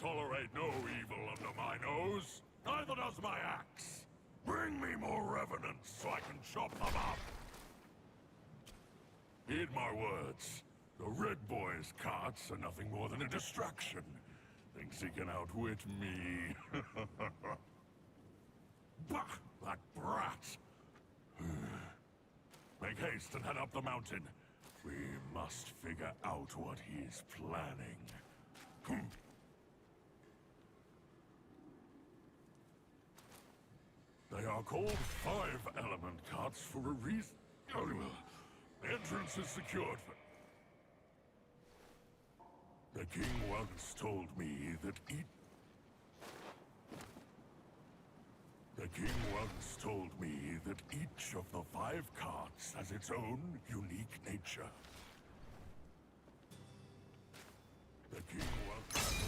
S1: tolerate no evil under my nose. Neither does my axe. Bring me more revenants so I can chop them up. Heed my words. The Red Boy's carts are nothing more than a distraction. Thinks he can outwit me. Bah! That brat! Make haste and head up the mountain. We must figure out what he's planning. They are called five-element carts for a reason. The entrance is secured for... The king once told me that each of the five carts has its own unique nature. The king once...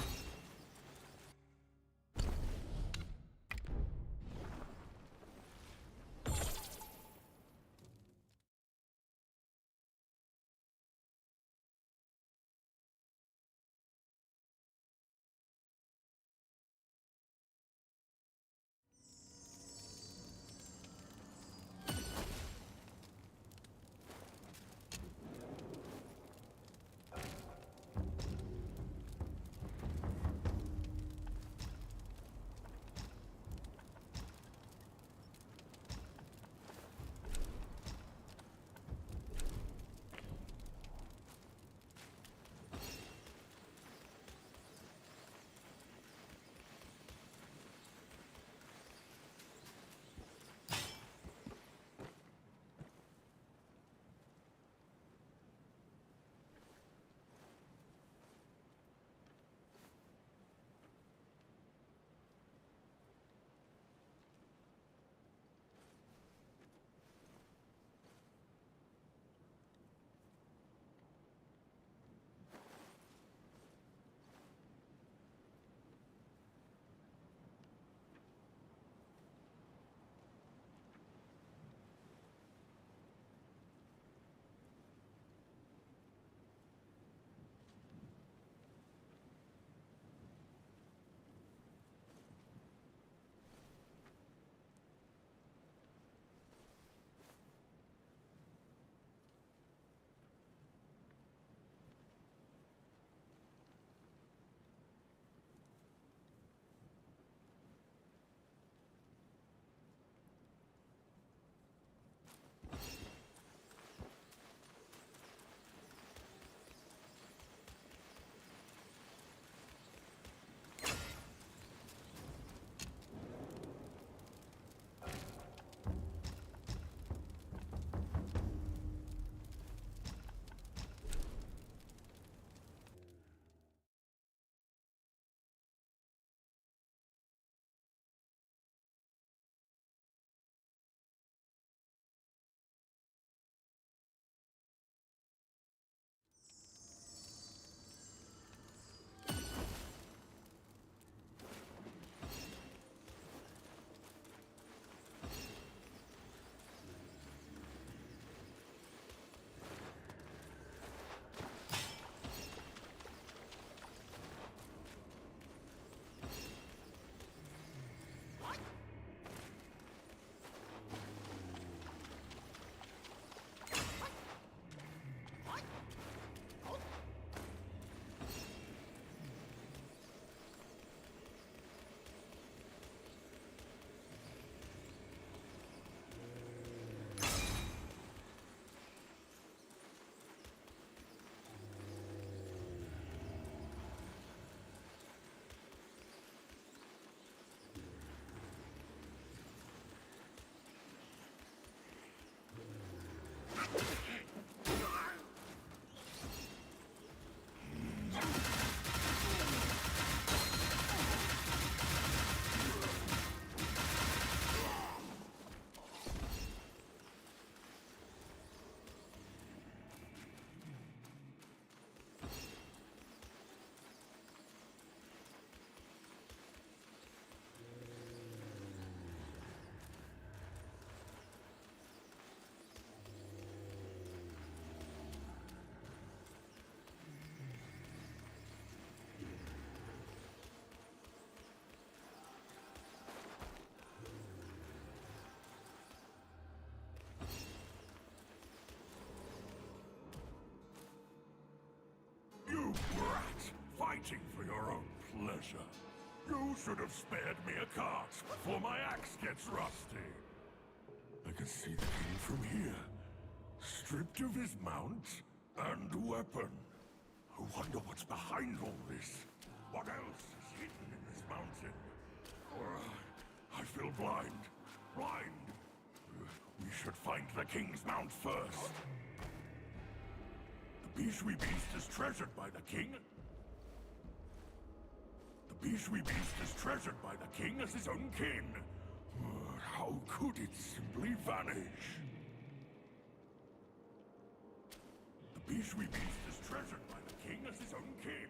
S15: fighting for your own pleasure. You should have spared me a cart before my axe gets rusty. I can see the king from here, stripped of his mount and weapon. I wonder what's behind all this. What else is hidden in this mountain? I feel blind. Blind. We should find the king's mount first. The Bishwi beast is treasured by the king. The Bishwi beast is treasured by the king as his own kin. How could it simply vanish? The Bishwi beast is treasured by the king as his own kin.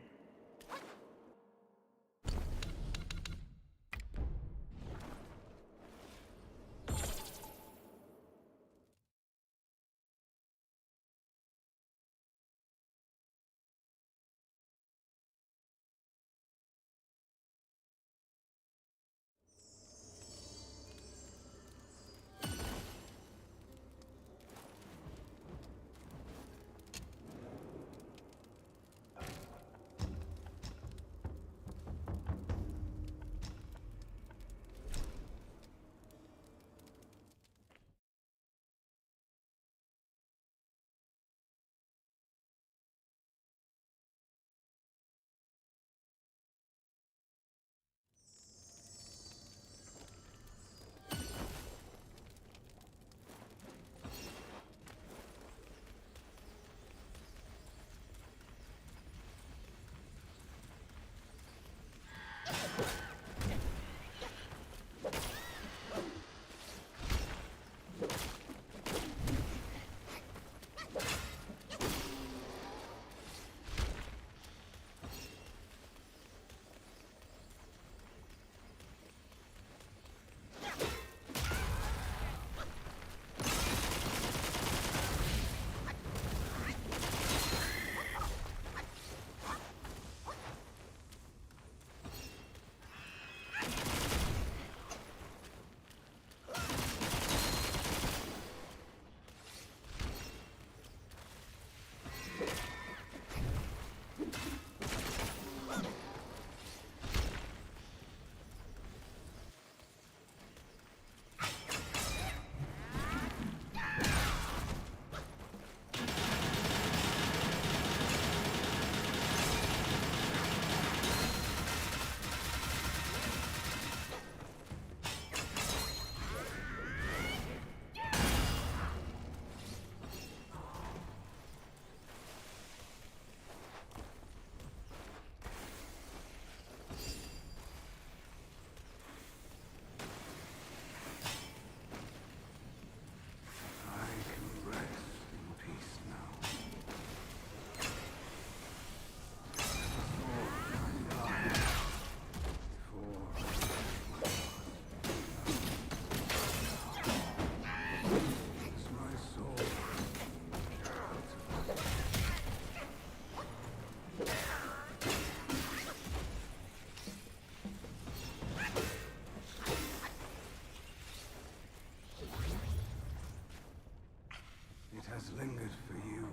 S10: Has lingered for you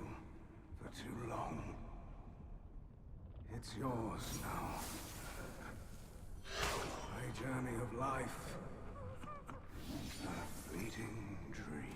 S10: for too long. It's yours now. My journey of life, a fleeting dream.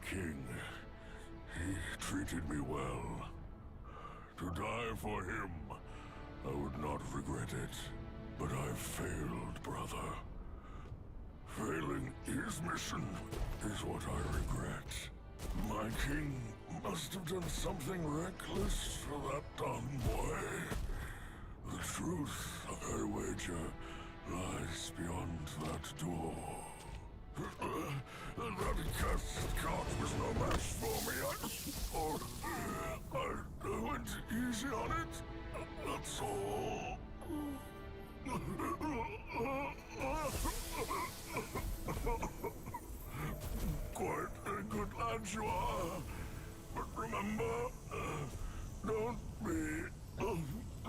S15: king. He treated me well. To die for him, I would not regret it. But I've failed, brother. Failing his mission is what I regret. My king must have done something reckless for that dumb boy. The truth, I wager, lies beyond that door. That cursed cart was no match for me. I went easy on it. That's all. Quite a good lad you are. But remember, don't be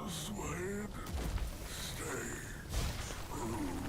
S15: swayed. Stay true.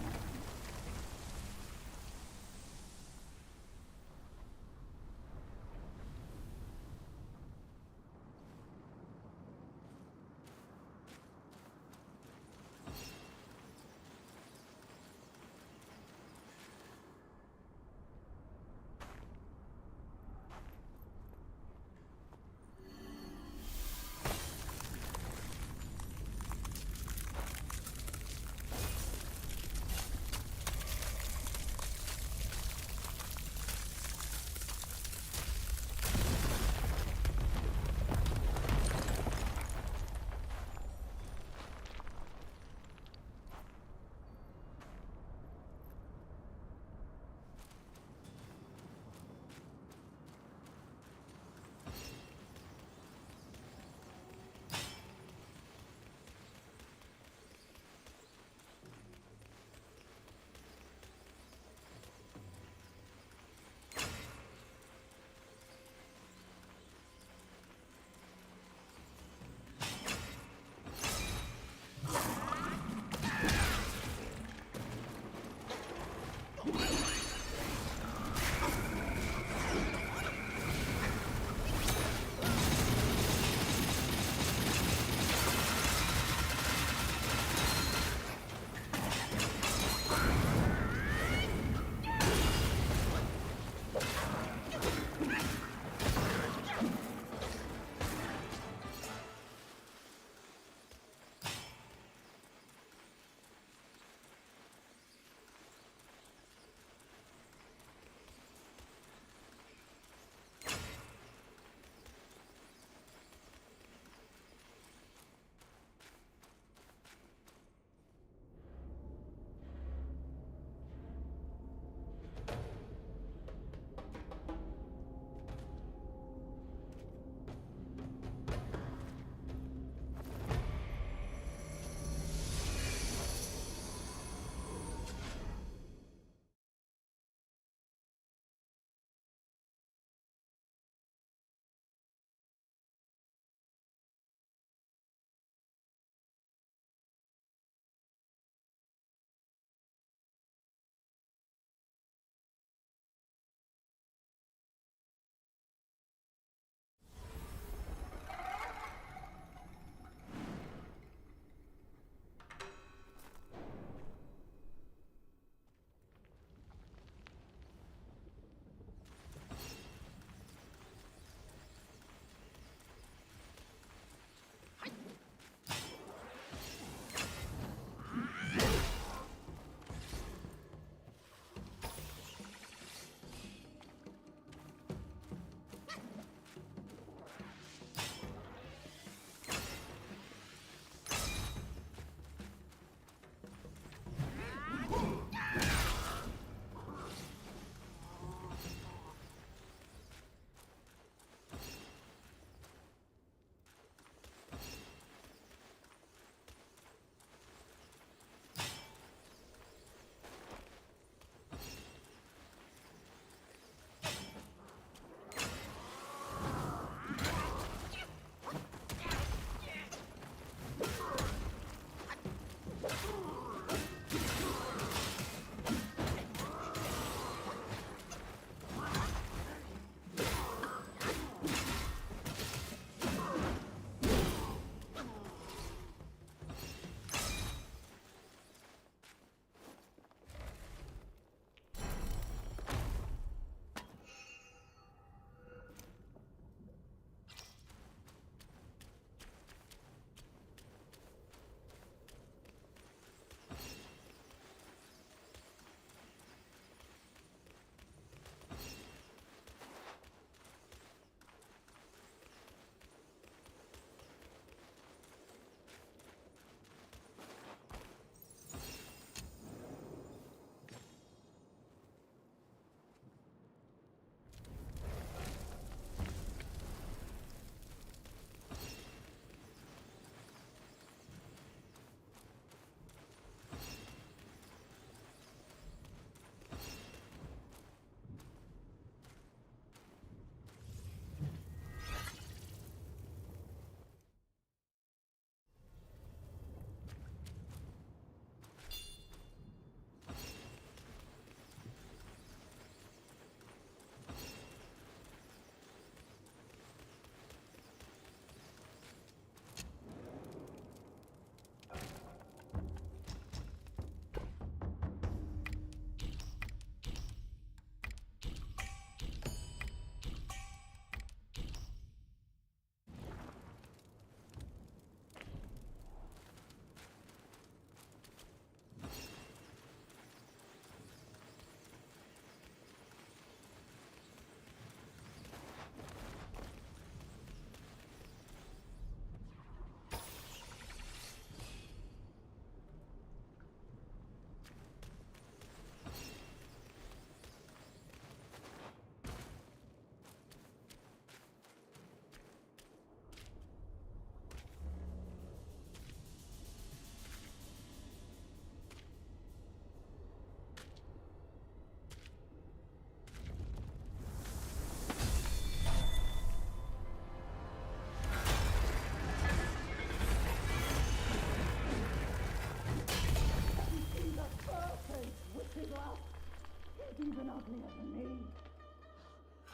S16: even uglier than me.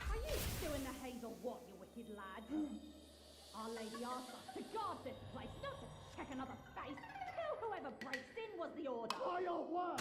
S17: Are you still in the haze or what, you wicked lad? Our Lady asked us to guard this place, not to check another face. Tell whoever breaks in was the order.
S16: By your word!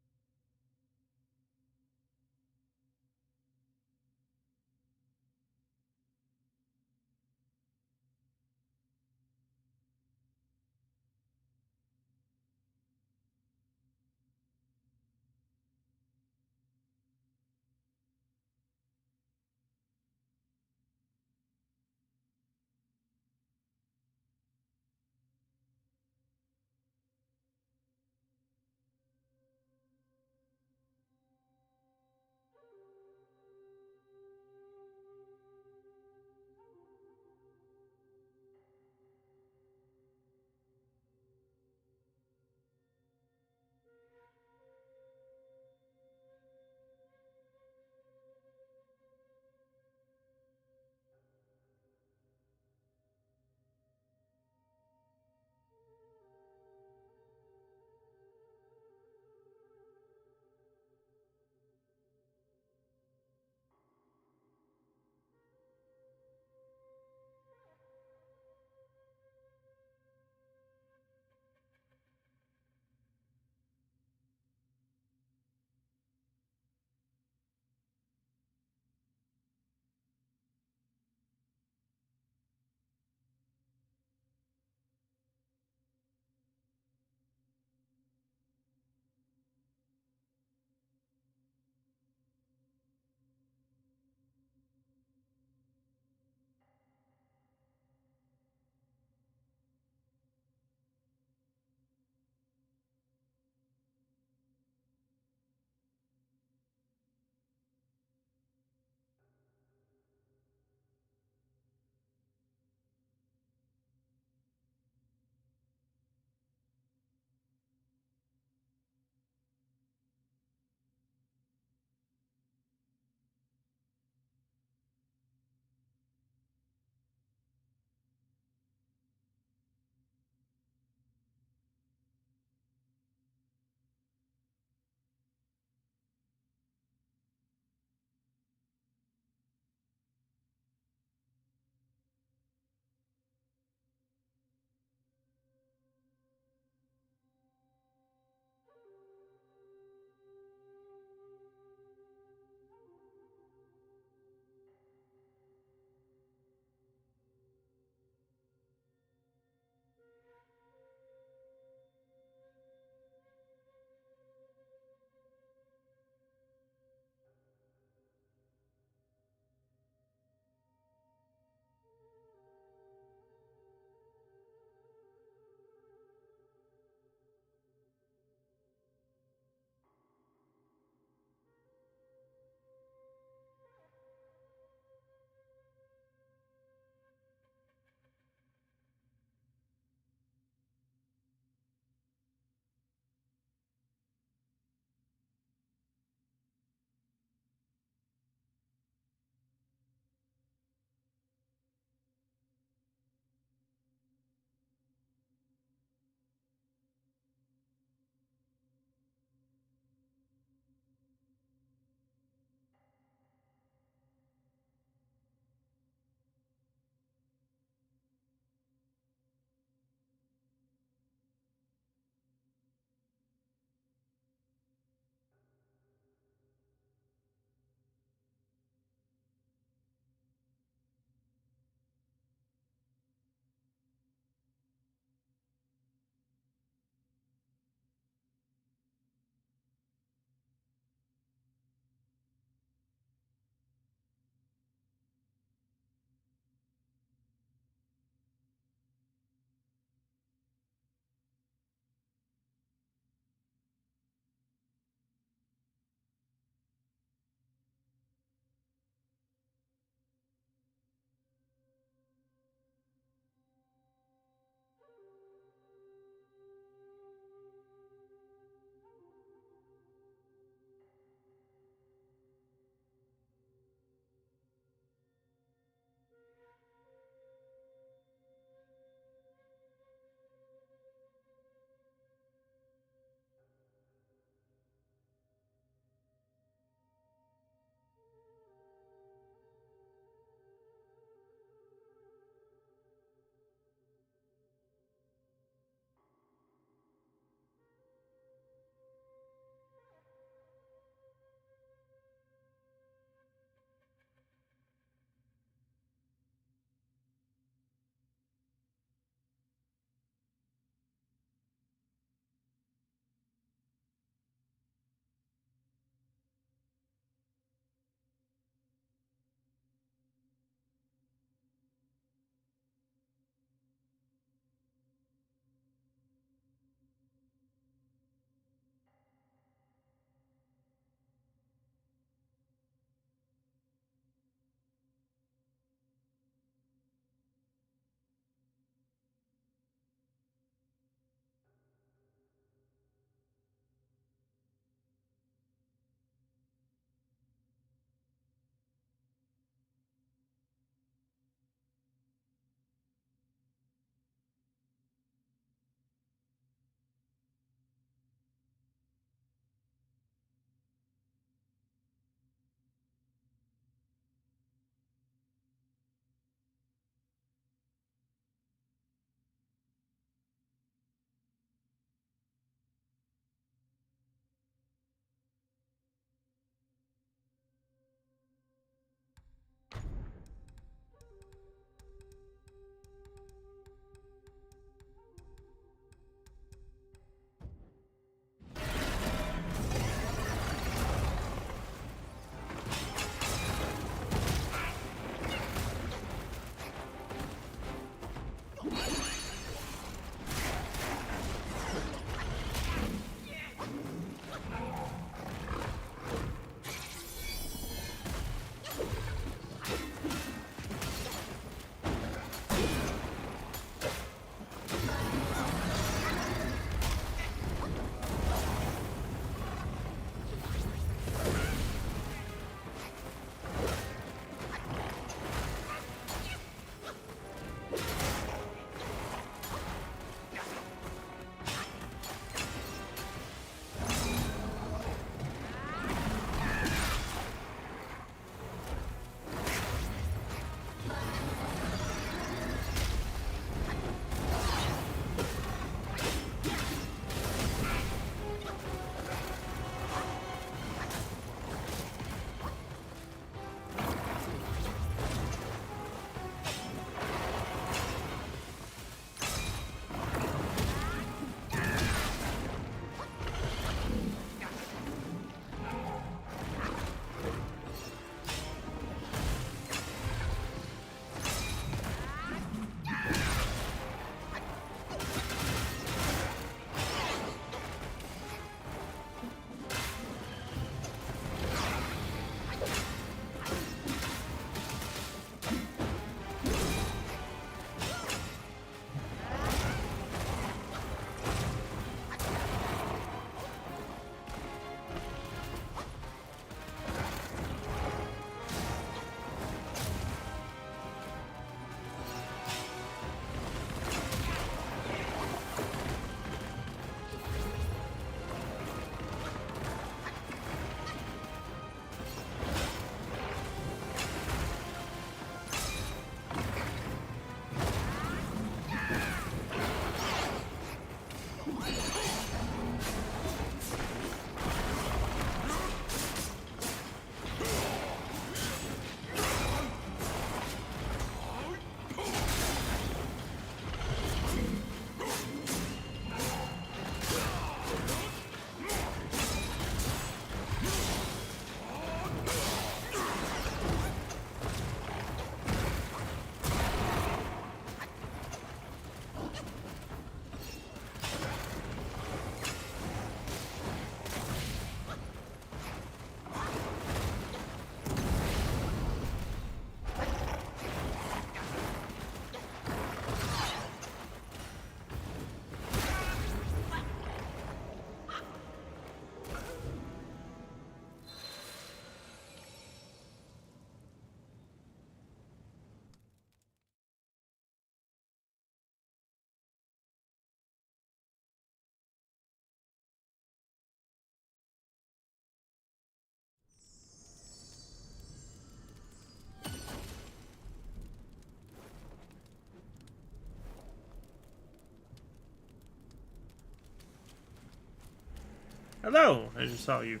S3: Hello, I just saw you.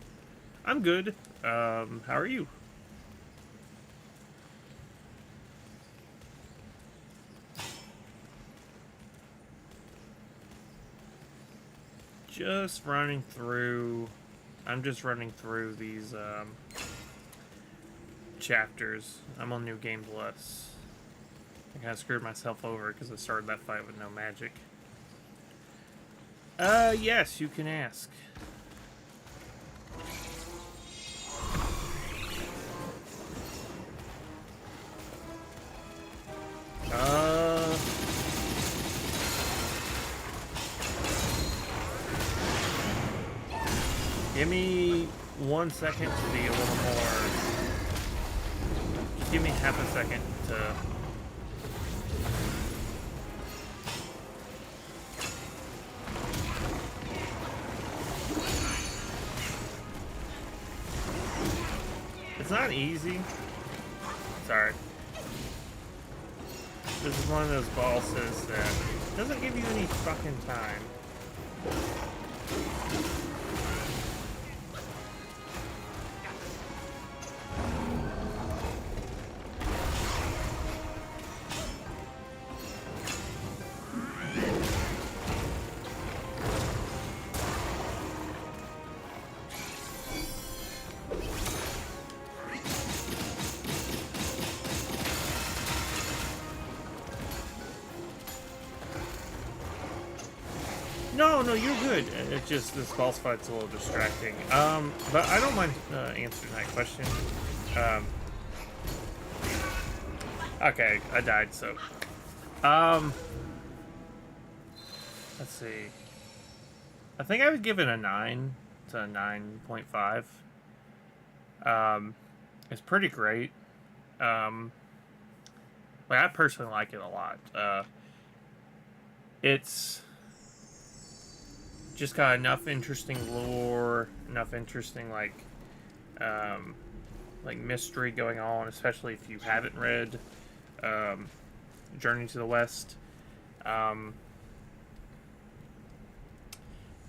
S3: I'm good. How are you? Just running through... I'm just running through these, chapters. I'm on New Game Plus. I kind of screwed myself over because I started that fight with no magic. Yes, you can ask. Give me 1 second to be a little more... Just give me half a second to... It's not easy. Sorry. This is one of those bosses that doesn't give you any fucking time. No, you're good. It's just this boss fight's a little distracting. But I don't mind answering that question. Okay, I died, so. Let's see. I think I would give it a 9 to 9.5. It's pretty great. Like, I personally like it a lot. It's just got enough interesting lore, enough interesting like mystery going on, especially if you haven't read Journey to the West. You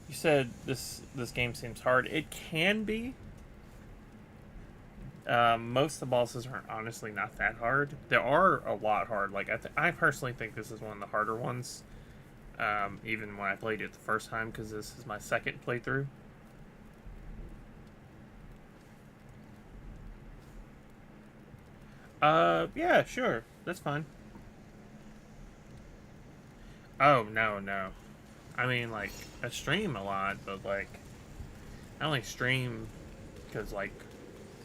S3: said this game seems hard. It can be. Most of the bosses are honestly not that hard. There are a lot hard. Like I personally think this is one of the harder ones. Even when I played it the first time, because this is my second playthrough. Yeah, sure. That's fine. Oh, no. I mean, like, I stream a lot, but, like, I only stream because, like,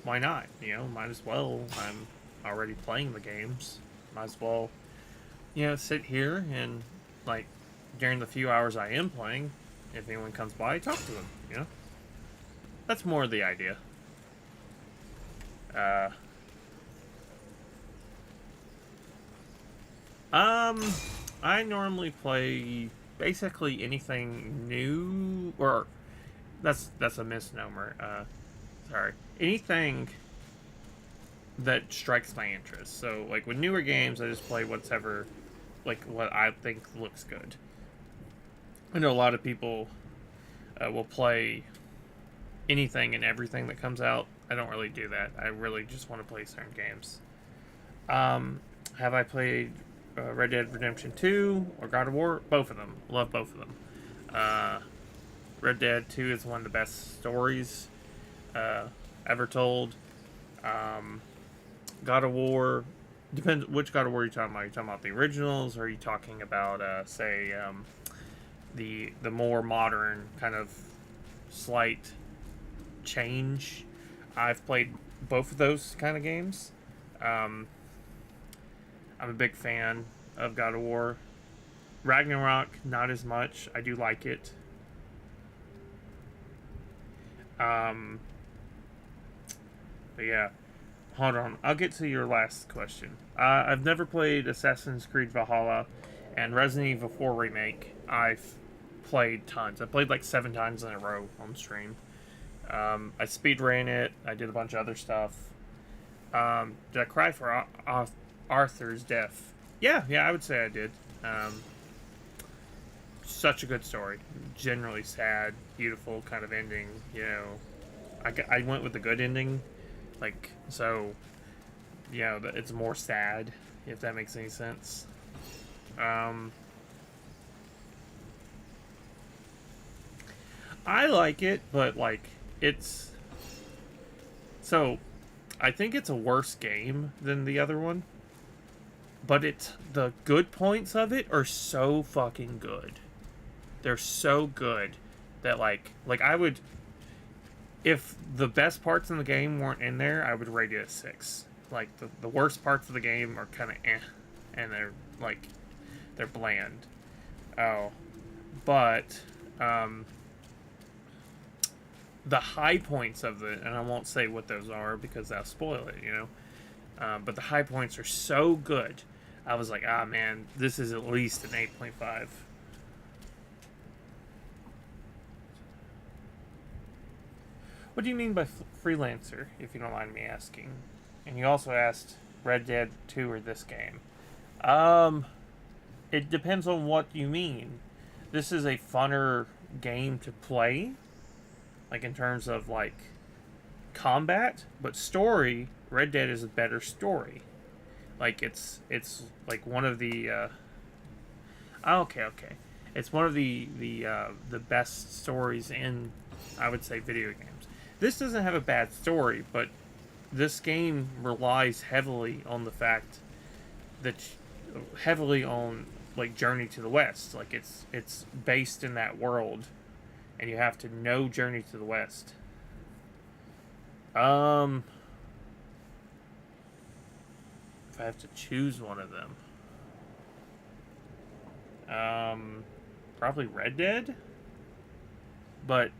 S3: why not? You know, might as well. I'm already playing the games. Might as well, you know, sit here and, like, during the few hours I am playing, if anyone comes by, talk to them, you know? That's more the idea. I normally play basically anything new, or that's a misnomer. Sorry. Anything that strikes my interest. So, like, with newer games, I just play whatever, like, what I think looks good. I know a lot of people will play anything and everything that comes out. I don't really do that. I really just want to play certain games. Have I played Red Dead Redemption 2 or God of War? Both of them. Love both of them. Red Dead 2 is one of the best stories ever told. God of War, depends which God of War you're talking about. Are you talking about the originals, or are you talking about, say, the more modern kind of slight change? I've played both of those kind of games. I'm a big fan of God of War. Ragnarok, not as much. I do like it. But yeah. Hold on. I'll get to your last question. I've never played Assassin's Creed Valhalla, and Resident Evil 4 Remake, I've played tons. I played like 7 times in a row on stream. I speedran it. I did a bunch of other stuff. Did I cry for Arthur's death? Yeah, I would say I did. such a good story. Generally sad, beautiful kind of ending. You know, I went with the good ending, like, so. You know, it's more sad, if that makes any sense. I like it, but like it's so. I think it's a worse game than the other one. But the good points of it are so fucking good. They're so good that like I would, if the best parts in the game weren't in there, I would rate it a 6. Like the worst parts of the game are kind of and they're bland. Oh, but the high points of it, and I won't say what those are because that'll spoil it, you know. But the high points are so good. I was like, ah, man, this is at least an 8.5. What do you mean by freelancer, if you don't mind me asking? And you also asked Red Dead 2 or this game. It depends on what you mean. This is a funner game to play, like in terms of like combat, but story, Red Dead is a better story. Like it's like one of the okay. It's one of the best stories in, I would say, video games. This doesn't have a bad story, but this game relies heavily on the fact that heavily on like Journey to the West. Like it's based in that world, and you have to know Journey to the West. If I have to choose one of them, probably Red Dead. But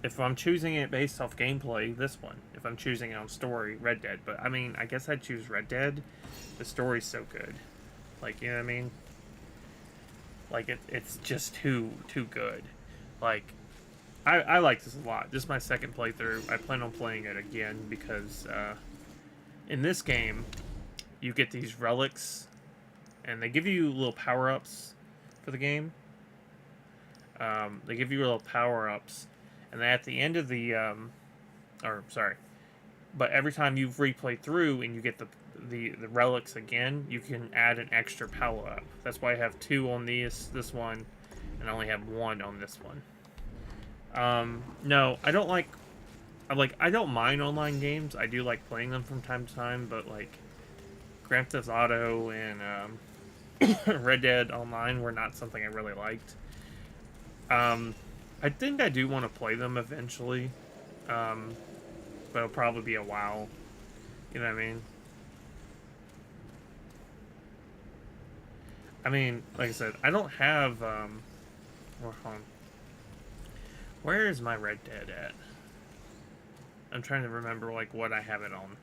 S3: if I'm choosing it based off gameplay, this one. If I'm choosing it on story, Red Dead. But I mean, I guess I'd choose Red Dead. The story's so good. Like, you know what I mean? Like it's just too good. Like, I like this a lot. This is my second playthrough. I plan on playing it again because in this game, you get these relics, and they give you little power-ups for the game. They give you little power-ups, and then at the end of the, but every time you've replayed through and you get the relics again, you can add an extra power-up. That's why I have 2 on this one, and I only have 1 on this one. No, I don't I don't mind online games. I do like playing them from time to time, but like Grand Theft Auto and Red Dead Online were not something I really liked. I think I do want to play them eventually, but it'll probably be a while. You know what I mean? I mean, like I said, I don't have where is my Red Dead at? I'm trying to remember like what I have it on,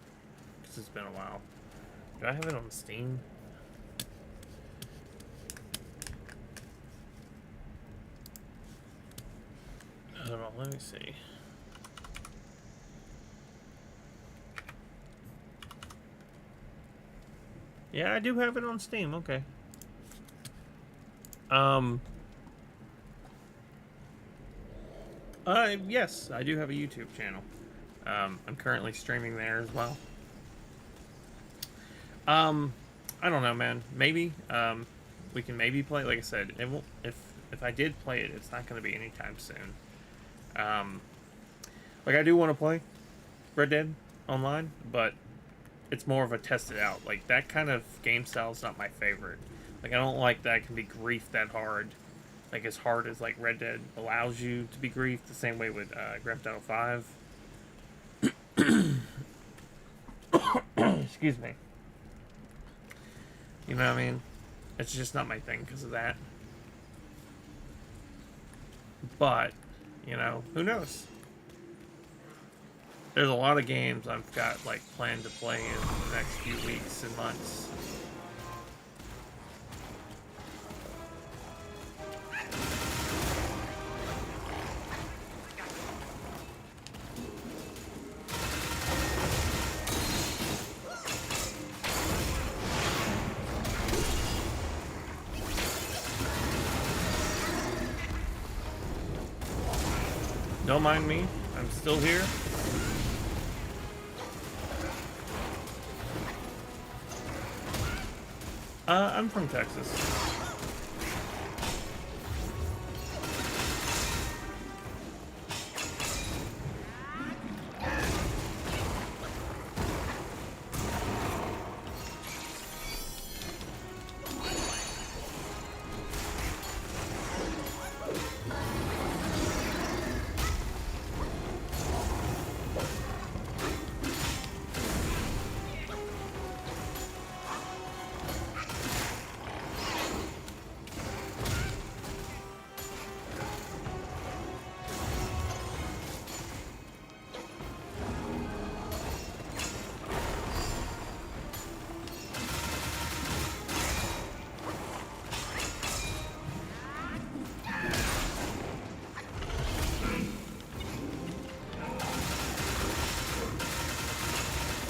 S3: because it's been a while. Do I have it on Steam? Hold on, let me see. Yeah, I do have it on Steam. Okay. Yes, I do have a YouTube channel. I'm currently streaming there as well. I don't know, man. Maybe, we can maybe play. Like I said, it won't, if I did play it, it's not going to be anytime soon. Like I do want to play Red Dead Online, but it's more of a test it out. Like that kind of game style is not my favorite. Like I don't like that I can be griefed that hard. Like as hard as like Red Dead allows you to be griefed, the same way with Grand Theft Auto 5. Excuse me. You know what I mean? It's just not my thing because of that. But, you know, who knows? There's a lot of games I've got like planned to play in the next few weeks and months. Don't mind me. I'm still here. I'm from Texas.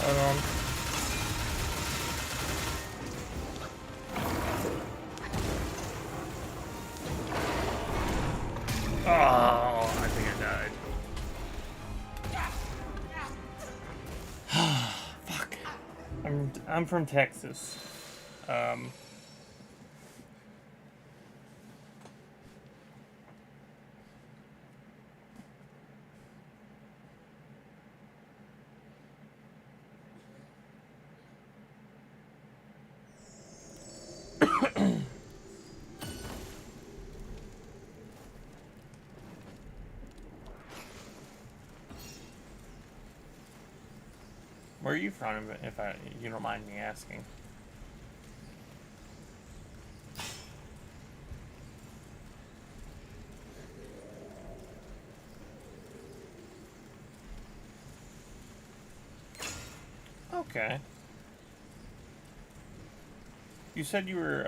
S3: Hold on. Oh, I think I died. Fuck. I'm from Texas. Where are you from, if you don't mind me asking? Okay. You said you were,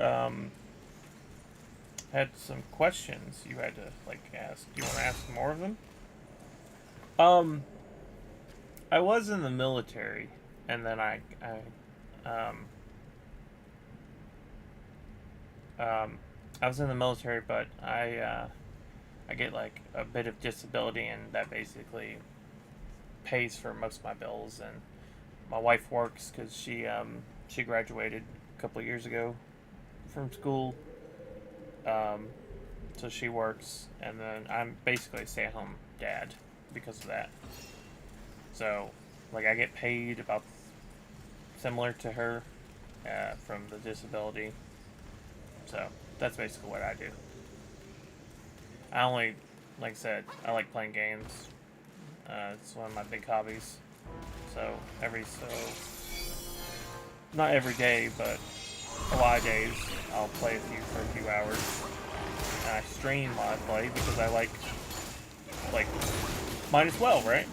S3: had some questions you had to, like, ask. Do you want to ask more of them? I was in the military, and then I was in the military, but I get, like, a bit of disability, and that basically pays for most of my bills, and my wife works because she graduated a couple of years ago from school, so she works, and then I'm basically a stay-at-home dad because of that. So, like, I get paid about similar to her from the disability. So, that's basically what I do. I only, like I said, I like playing games. It's one of my big hobbies. So, not every day, but a lot of days, I'll play for a few hours. And I stream while I play because I like, might as well, right?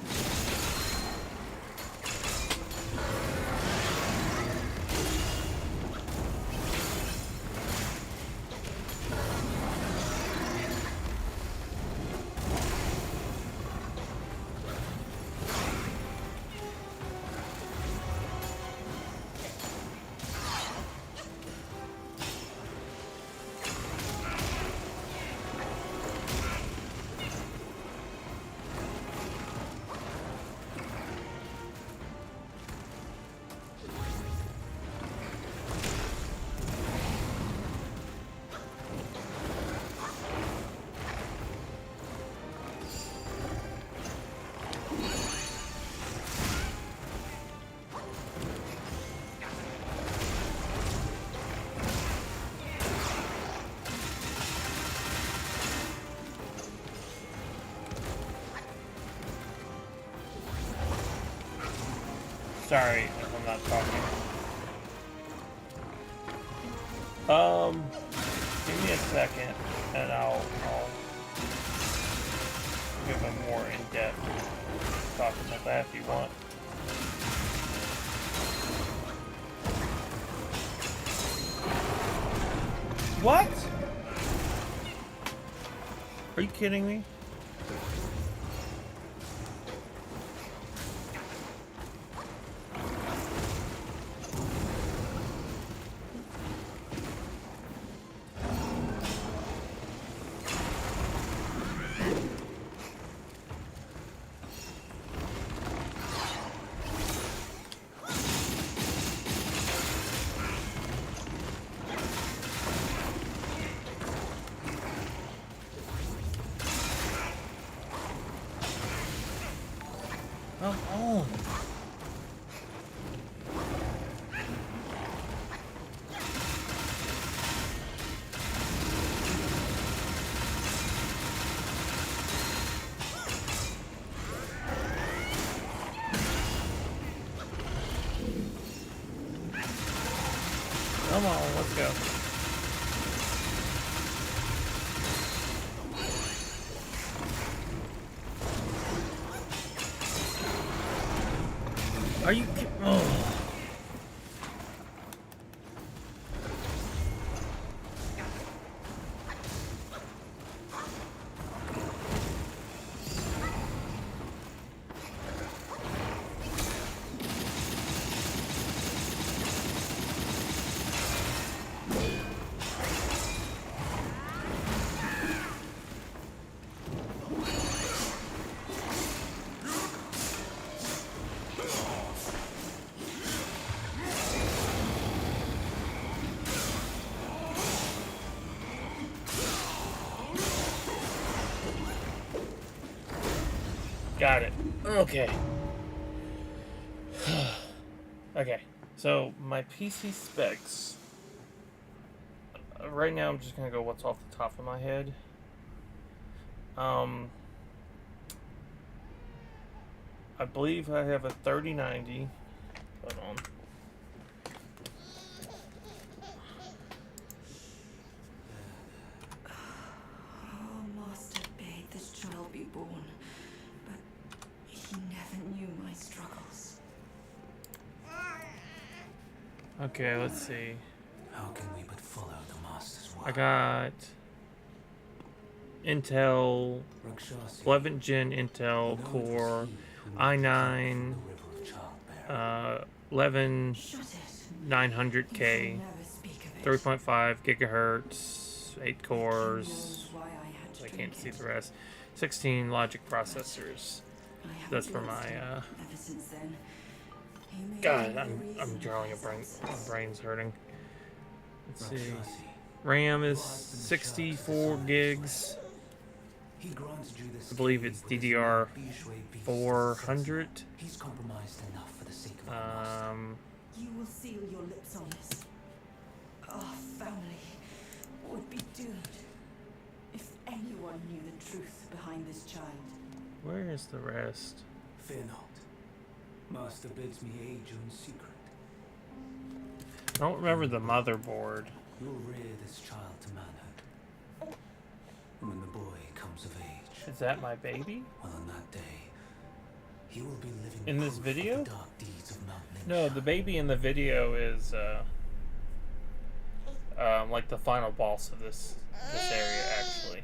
S3: Sorry if I'm not talking. Give me a second, and I'll give a more in-depth talk about that if you want. What? Are you kidding me? Come on. Come on, let's go. Are you kidding? Oh. Got it. Okay. Okay. So, my PC specs. Right now, I'm just going to go what's off the top of my head. I believe I have a 3090. Hold on.
S12: Oh, Master bade this child be born, but he never knew my struggles.
S3: Okay, let's see.
S5: How can we but follow the Master's word?
S3: I got Intel 11th Gen Intel Core i9 11 900K 3.5 gigahertz 8 cores. I can't see the rest. 16 logic processors. That's for my God, I'm drawing a brain. My brain's hurting. Let's see. RAM is 64 gigs. I believe it's DDR 400.
S5: He's compromised enough for the sake of
S12: You will seal your lips on this. Our family would be doomed if anyone knew the truth behind this child.
S3: Where is the rest?
S5: Fear not. Master bids me aid you in secret.
S3: I don't remember the motherboard.
S5: You'll rear this child to manhood. And when the boy comes of age...
S3: Is that my baby?
S5: Well, on that day, he will be living
S3: in this video?
S5: the dark deeds of Mount Lynch.
S3: No, the baby in the video is like the final boss of this area actually.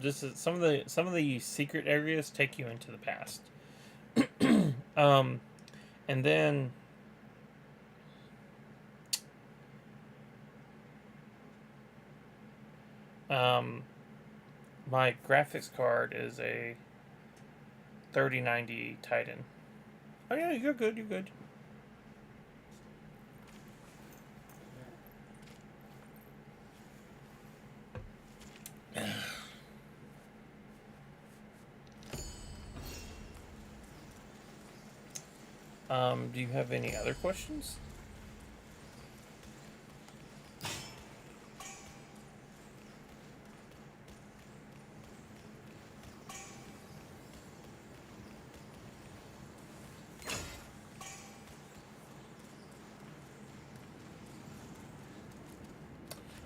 S3: This is some of the secret areas take you into the past. And then my graphics card is a 3090 Titan. Oh yeah, you're good, you're good. Do you have any other questions?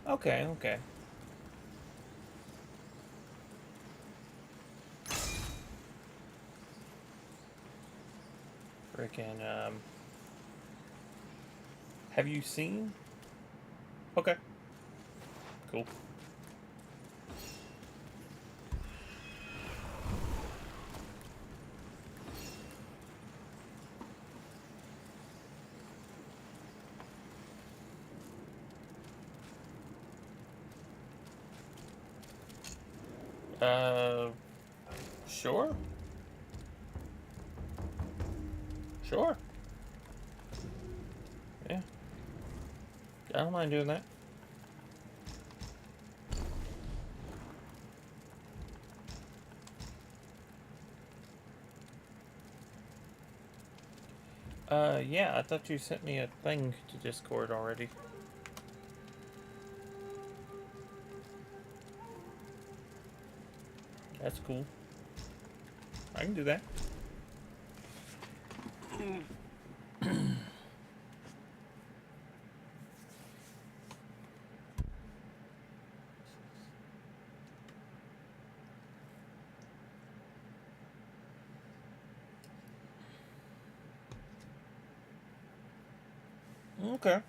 S3: Okay, okay. Freaking, have you seen? Okay. Cool. Sure. Sure. Yeah. I don't mind doing that. Yeah, I thought you sent me a thing to Discord already. That's cool. I can do that. Okay.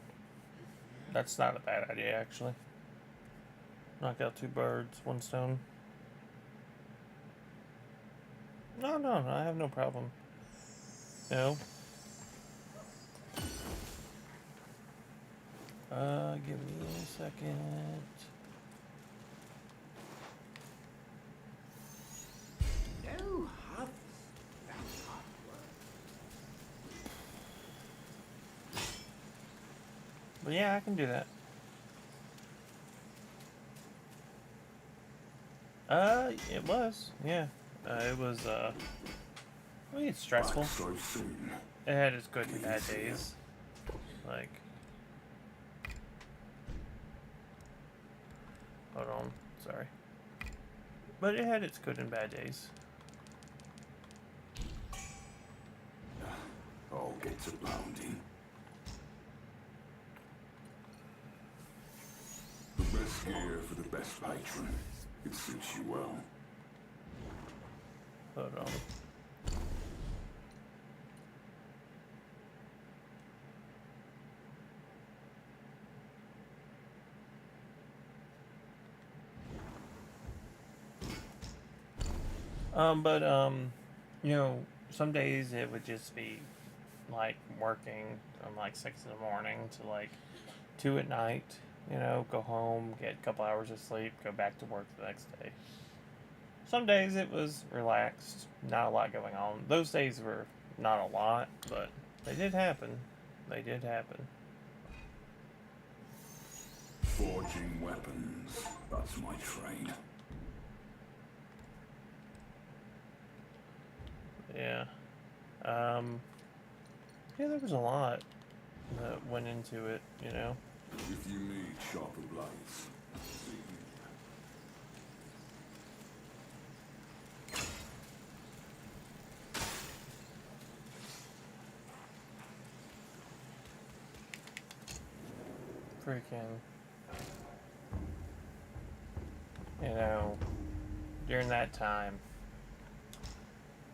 S3: That's not a bad idea, actually. Knock out 2 birds, 1 stone. No, I have no problem. No. Give me a second.
S2: No huffs. That's hard work.
S3: But yeah, I can do that. It was. Yeah. It was, I mean, it's stressful. It had its good and bad days. Like... Hold on. Sorry. But it had its good and bad days.
S15: I'll get to pounding. The best gear for the best patron. It suits you well.
S3: Hold on. You know, some days it would just be like working from like 6 in the morning to like 2 at night, you know, go home, get a couple hours of sleep, go back to work the next day. Some days it was relaxed, not a lot going on. Those days were not a lot, but they did happen. They did happen.
S15: Forging weapons, that's my trade.
S3: Yeah. Yeah, there was a lot that went into it, you know.
S15: If you need sharper blades, see me.
S3: Freaking, you know, during that time,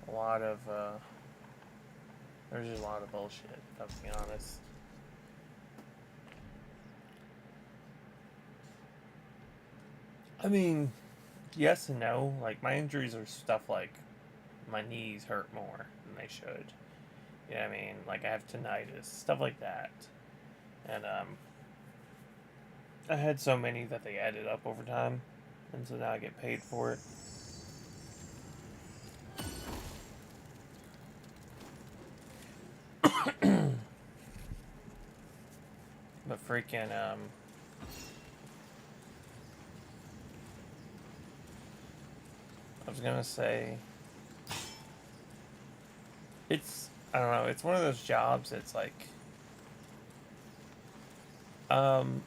S3: a lot of, there's just a lot of bullshit, I'll be honest. I mean, yes and no. Like, my injuries are stuff like my knees hurt more than they should. You know what I mean? Like, I have tinnitus, stuff like that. And, I had so many that they added up over time, and so now I get paid for it. But freaking, I was gonna say, I don't know, it's one of those jobs that's like,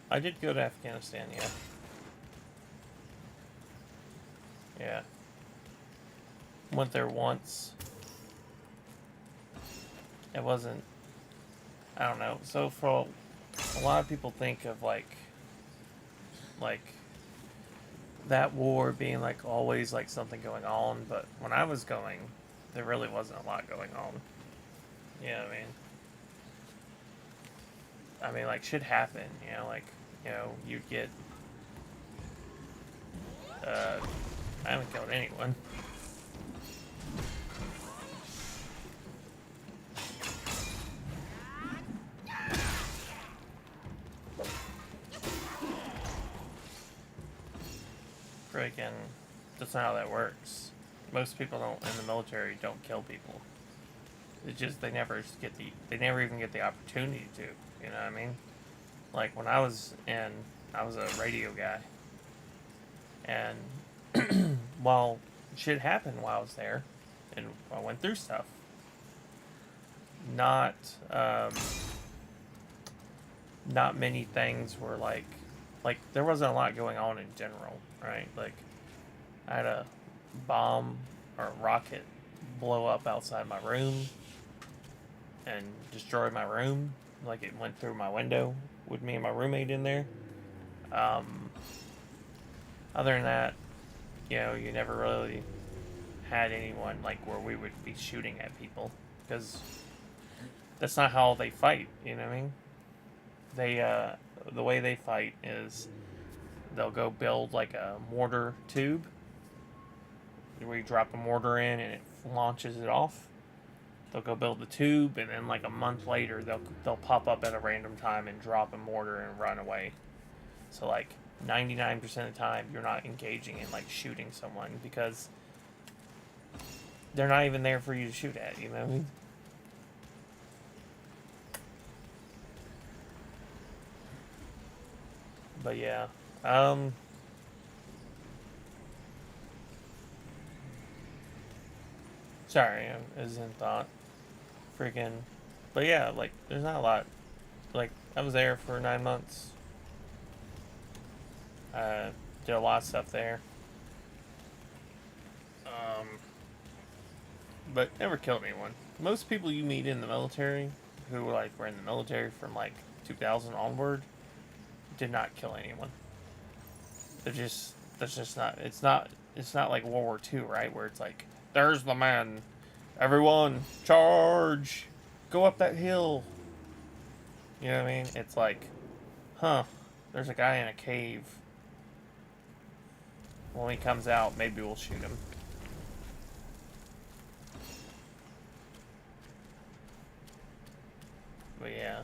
S3: I did go to Afghanistan, yeah. Yeah. Went there once. It wasn't, I don't know, so for a lot of people think of like that war being like always like something going on, but when I was going, there really wasn't a lot going on. You know what I mean? Like shit happened, you know, like, you know, you get, I haven't killed anyone. Freaking, that's not how that works. Most people don't in the military don't kill people. It's just they never even get the opportunity to. You know what I mean? Like when I was a radio guy, and while shit happened while I was there, and I went through stuff, not not many things were like there wasn't a lot going on in general, right? Like I had a bomb or a rocket blow up outside my room and destroy my room. Like it went through my window with me and my roommate in there. Other than that, you know, you never really had anyone like where we would be shooting at people, because that's not how they fight, you know what I mean? They the way they fight is they'll go build like a mortar tube where you drop a mortar in and it launches it off. They'll go build the tube, and then like a month later they'll pop up at a random time and drop a mortar and run away. So like 99% of the time you're not engaging in like shooting someone, because they're not even there for you to shoot at, you know what I mean? But yeah, sorry, I was in thought. Freaking, but yeah, like there's not a lot. Like I was there for 9 months. Did a lot of stuff there. But never killed anyone. Most people you meet in the military, who like were in the military from like 2000 onward, did not kill anyone. That's just not. It's not like World War II, right? Where it's like, there's the man, everyone charge, go up that hill. You know what I mean? It's like, huh? There's a guy in a cave. When he comes out, maybe we'll shoot him. But yeah.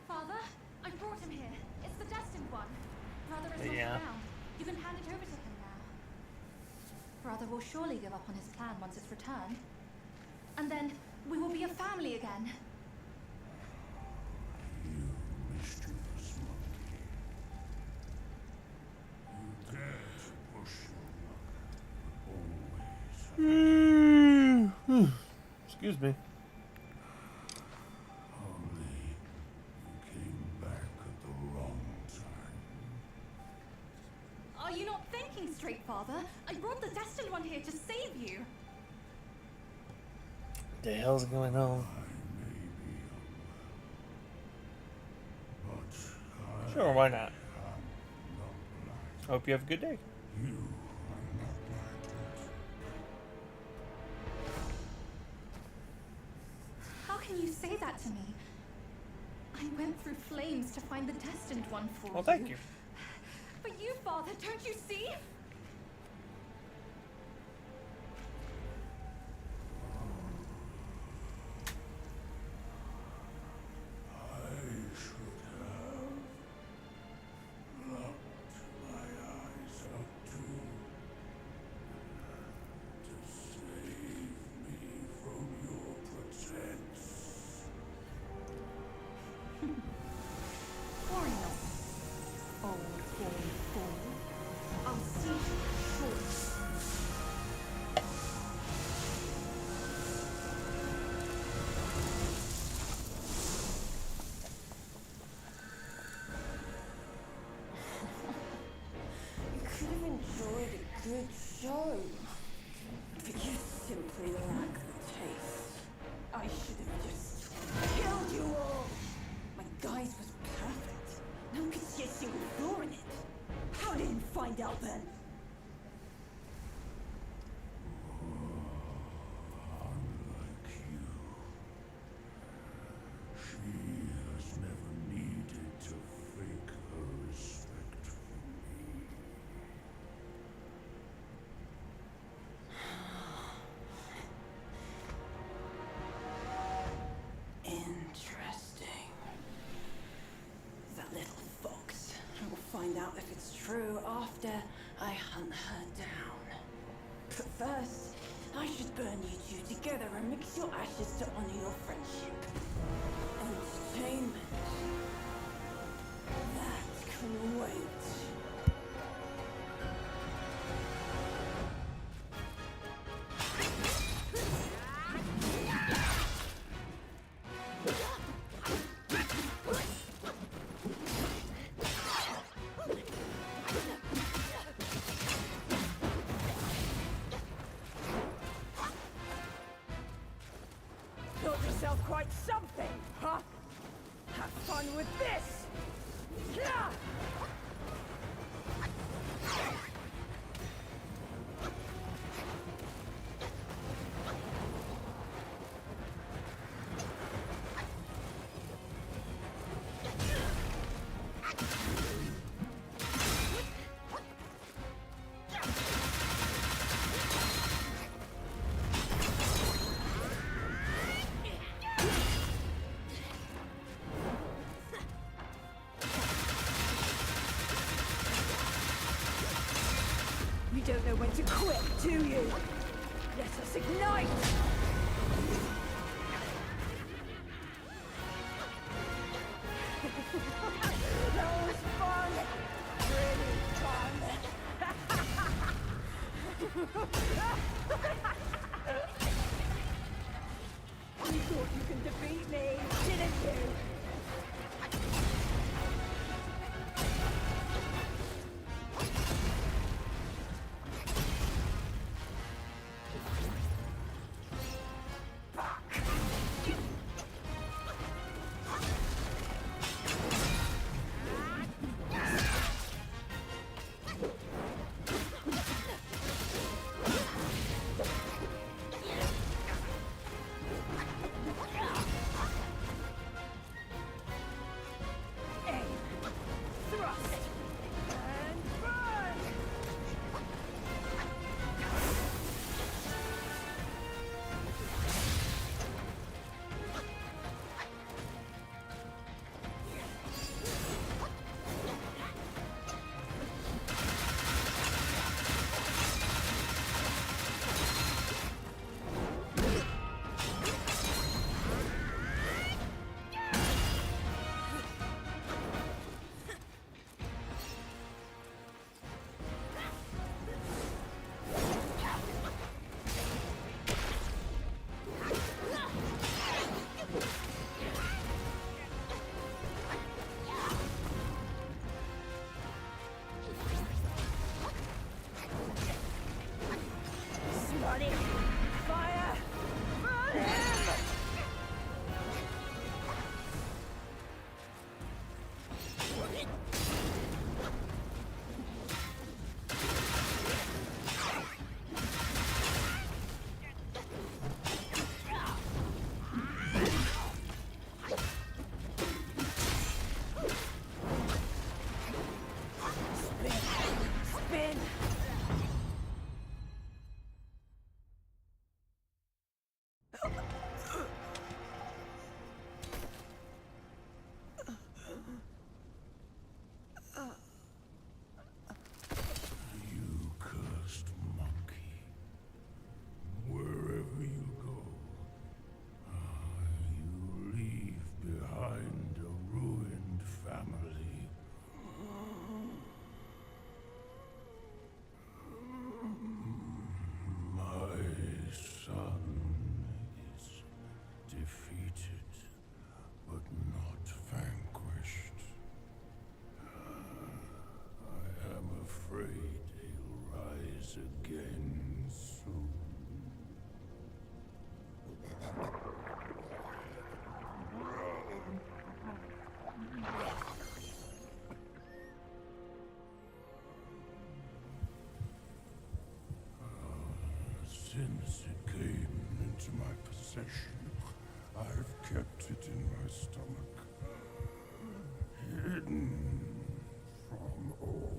S9: Father, I brought him here. It's the destined one. Brother is not around. You can hand it over to him now. Brother will surely give up on his plan once it's returned. And then we will be a family again.
S15: You mischievous monkey. You dare to push your luck, but always.
S3: Excuse me.
S15: Only you came back at the wrong time.
S9: Are you not thinking straight, Father? I brought the destined one here to save you.
S3: What the hell's going on? Sure, why not? Hope you have a good day.
S9: How can you say that to me? I went through flames to find the destined one for you.
S3: Well, thank you.
S9: But you, Father, don't you see? Worry not, old boy fool. I'll see you shortly.
S12: You could have enjoyed a good show, but you simply lack the taste. I should have just killed you all. My guise was perfect. No one could see a single flaw in it. How did you find out then?
S15: Unlike you, she has never needed to fake her respect for me.
S12: Interesting. That little fox. I will find out if it's true after I hunt her down. But first, I should burn you two together and mix your ashes to honor your friendship. Entertainment. That can wait.
S6: I'm quite something, huh? Have fun with this! Yeah! You don't know when to quit, do you? Let us ignite! That was fun! Really fun! You thought you can defeat me, didn't you? Fire! Burn him! Spin!
S15: You cursed monkey. Wherever you go, you leave behind a ruined family. My son is defeated, but not vanquished. I am afraid he'll rise again soon. Since it came into my possession, I've kept it in my stomach, hidden from all.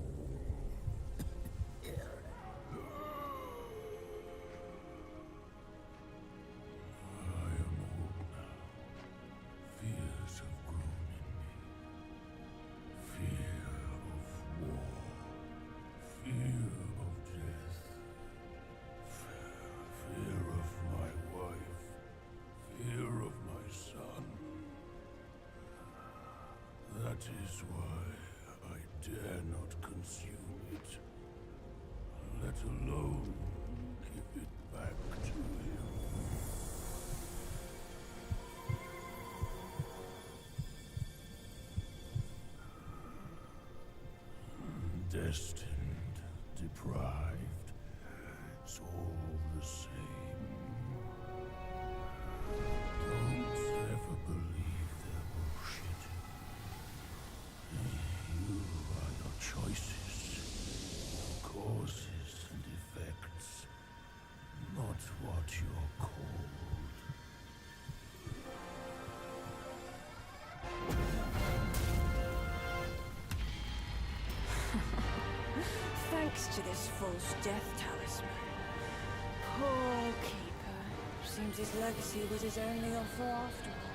S15: I am old now. Fears have grown in me. Fear of war. Fear of death. Fear of my wife. Fear of my son. That is why I dare not consume it, let alone give it back to him. Destined, deprived, it's all the same. Don't
S12: thanks to this false death talisman. Poor keeper. Seems his legacy was his only offer after all.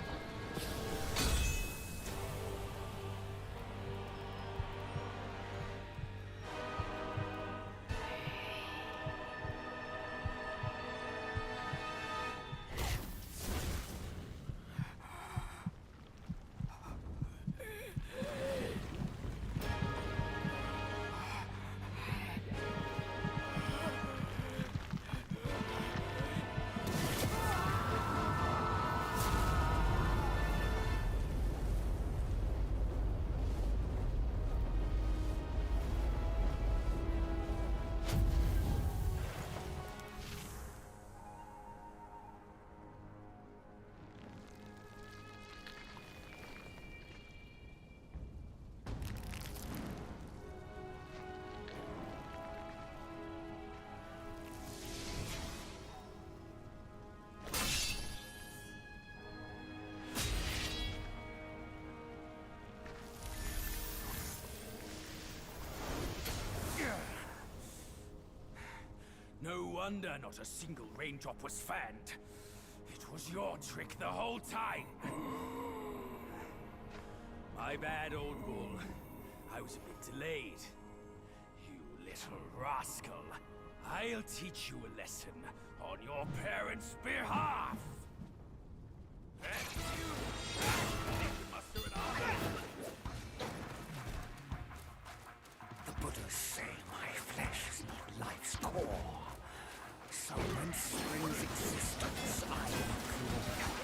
S8: No wonder not a single raindrop was fanned. It was your trick the whole time. My bad, old bull. I was a bit delayed. You little rascal. I'll teach you a lesson on your parents' behalf.
S1: The Buddhas say my flesh is not life's core. So when springs existence, I am creator.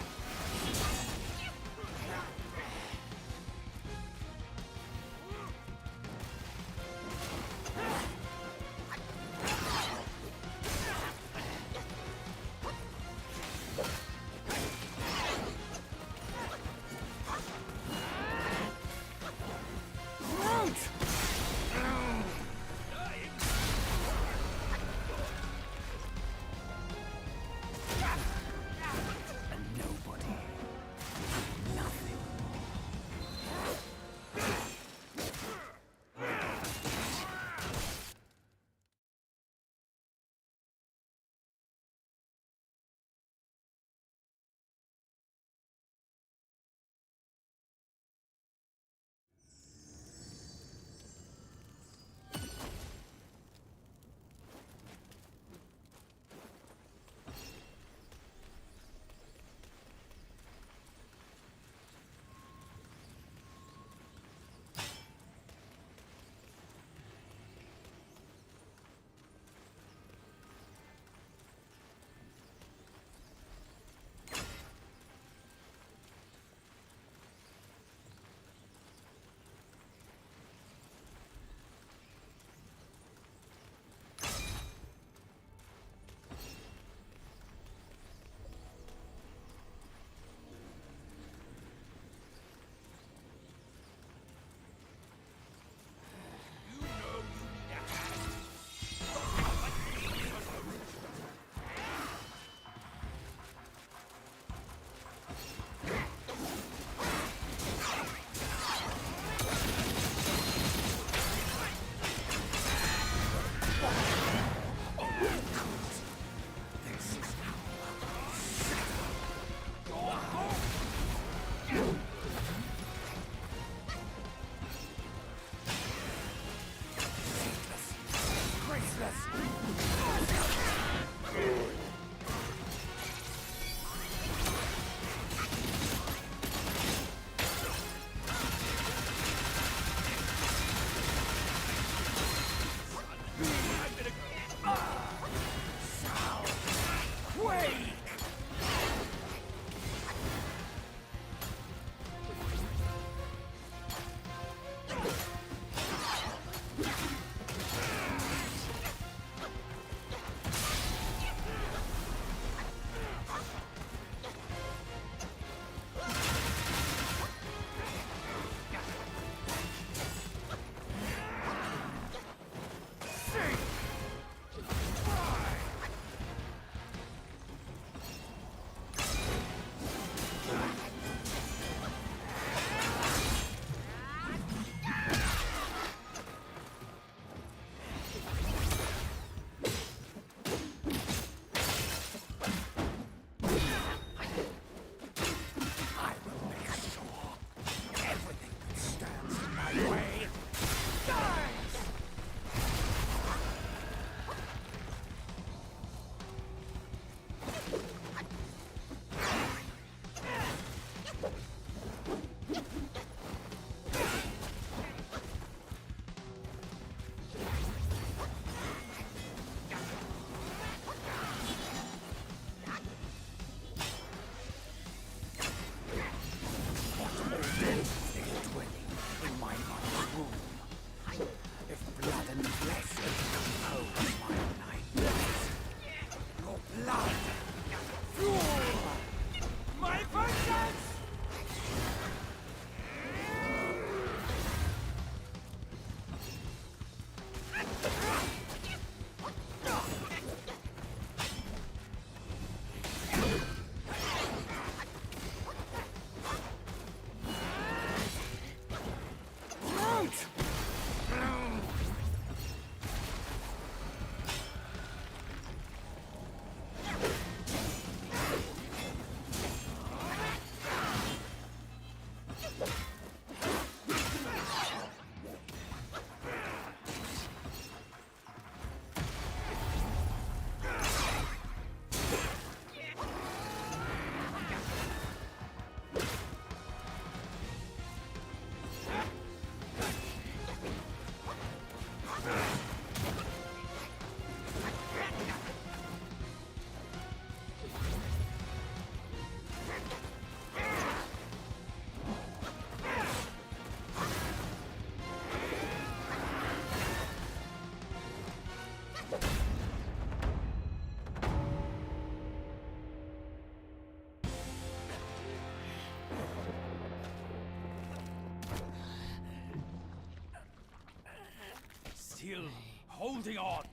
S8: Still holding on,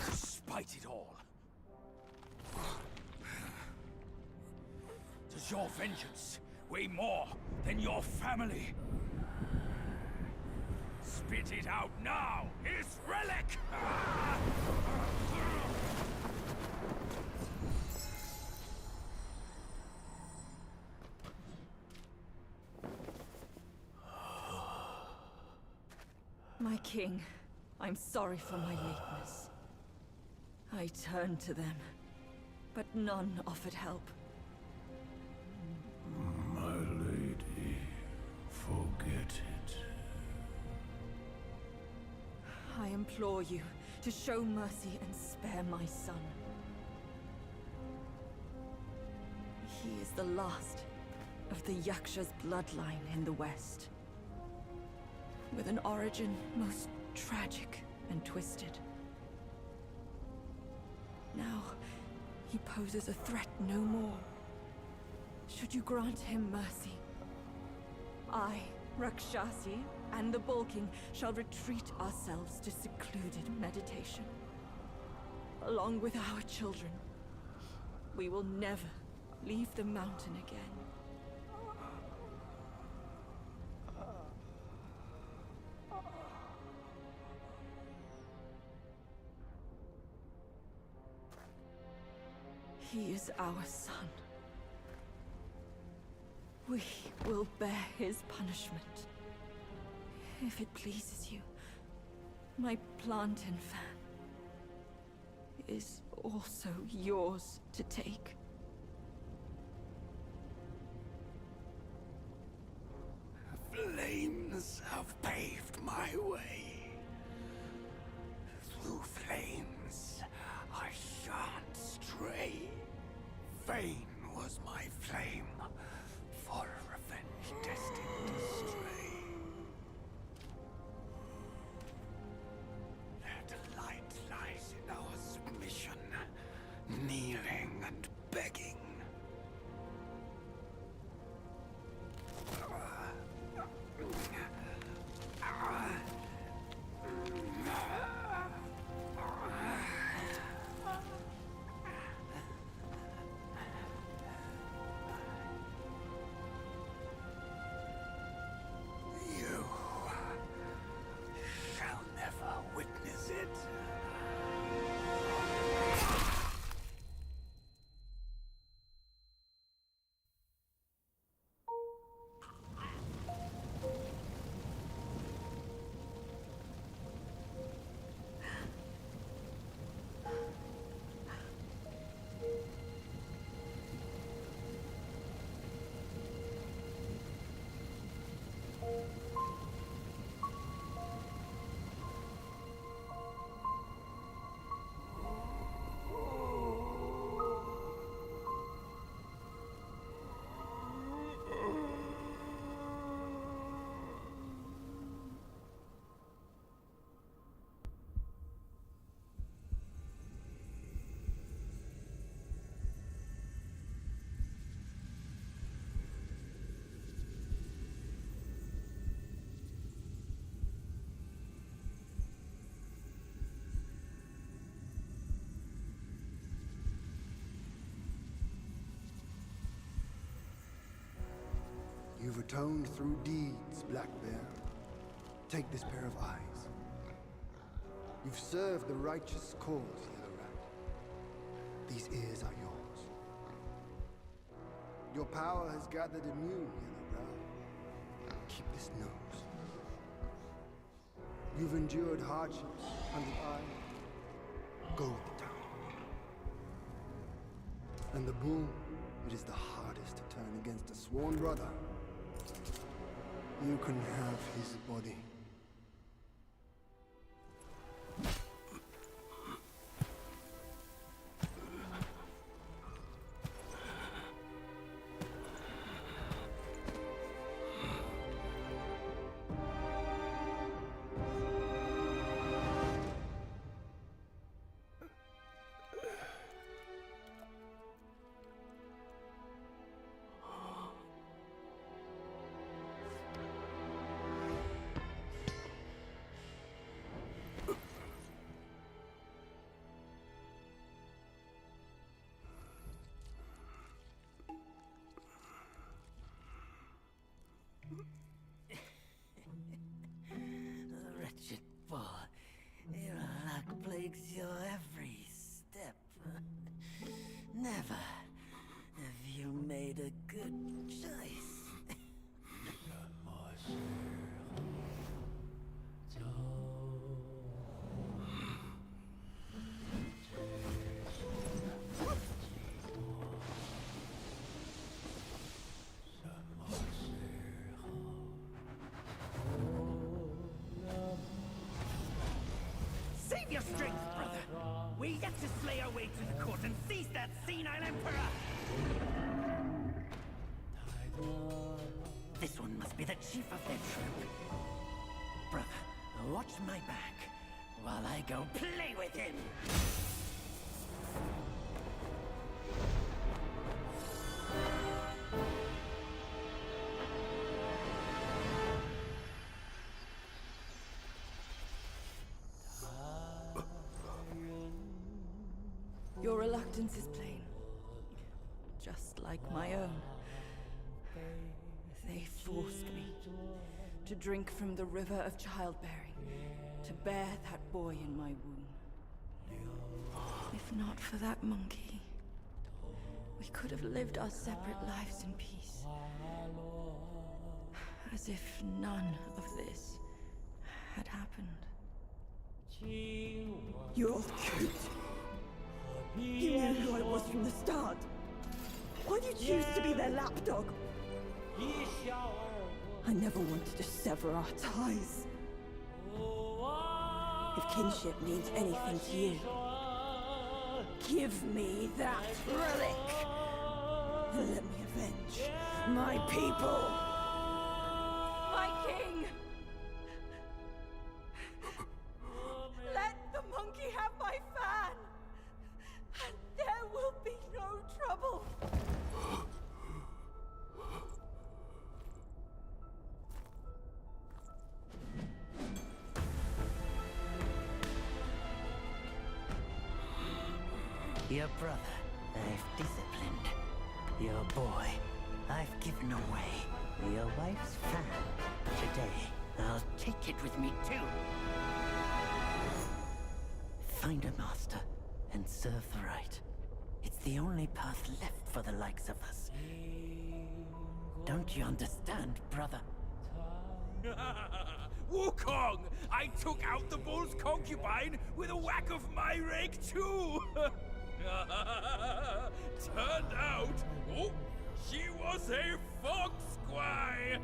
S8: despite it all. Does your vengeance weigh more than your family? Spit it out now, his relic!
S12: My king, I'm sorry for my lateness. I turned to them, but none offered help.
S15: My lady, forget it.
S12: I implore you to show mercy and spare my son. He is the last of the Yaksha's bloodline in the West, with an origin most tragic and twisted. Now, he poses a threat no more. Should you grant him mercy, I, Rakshasi, and the Bull King shall retreat ourselves to secluded meditation. Along with our children, we will never leave the mountain again. He is our son. We will bear his punishment. If it pleases you, my plantain fan is also yours to take.
S15: Flames have paved my way. Through flames, I shan't stray. Vain was my flame, for revenge destined to stray. That light lies in our submission, kneeling and begging. You shall never witness it.
S18: You've atoned through deeds, Black Bear. Take this pair of eyes. You've served the righteous cause, Yellow Rat. These ears are yours. Your power has gathered anew, Yellow Brow. Keep this nose. You've endured hardships under eye. Go with the tongue. And the bull, it is the hardest to turn against a sworn brother. You can have his body.
S6: wretched bull. Your luck plagues your every step. Never have you made a good choice.
S19: Save your strength, brother! We're yet to slay our way to the court and seize that senile emperor! This one must be the chief of their troop. Brother, watch my back while I go play with him!
S12: Your reluctance is plain. Just like my own. They forced me to drink from the river of childbearing, to bear that boy in my womb. If not for that monkey, we could have lived our separate lives in peace. As if none of this had happened.
S17: You're all cute. You knew who I was from the start. Why do you choose to be their lapdog? I never wanted to sever our ties. If kinship means anything to you, give me that relic, and let me avenge my people.
S12: My king! Let the monkey have my fan! And there will be no trouble!
S6: Your brother, I've disciplined. Your boy, I've given away. Your wife's fan. Today, I'll take it with me too. Find a master and serve the right. It's the only path left for the likes of us. Don't you understand, brother?
S8: Wukong! I took out the bull's concubine with a whack of my rake too! Turned out, oh, she was a fox squire!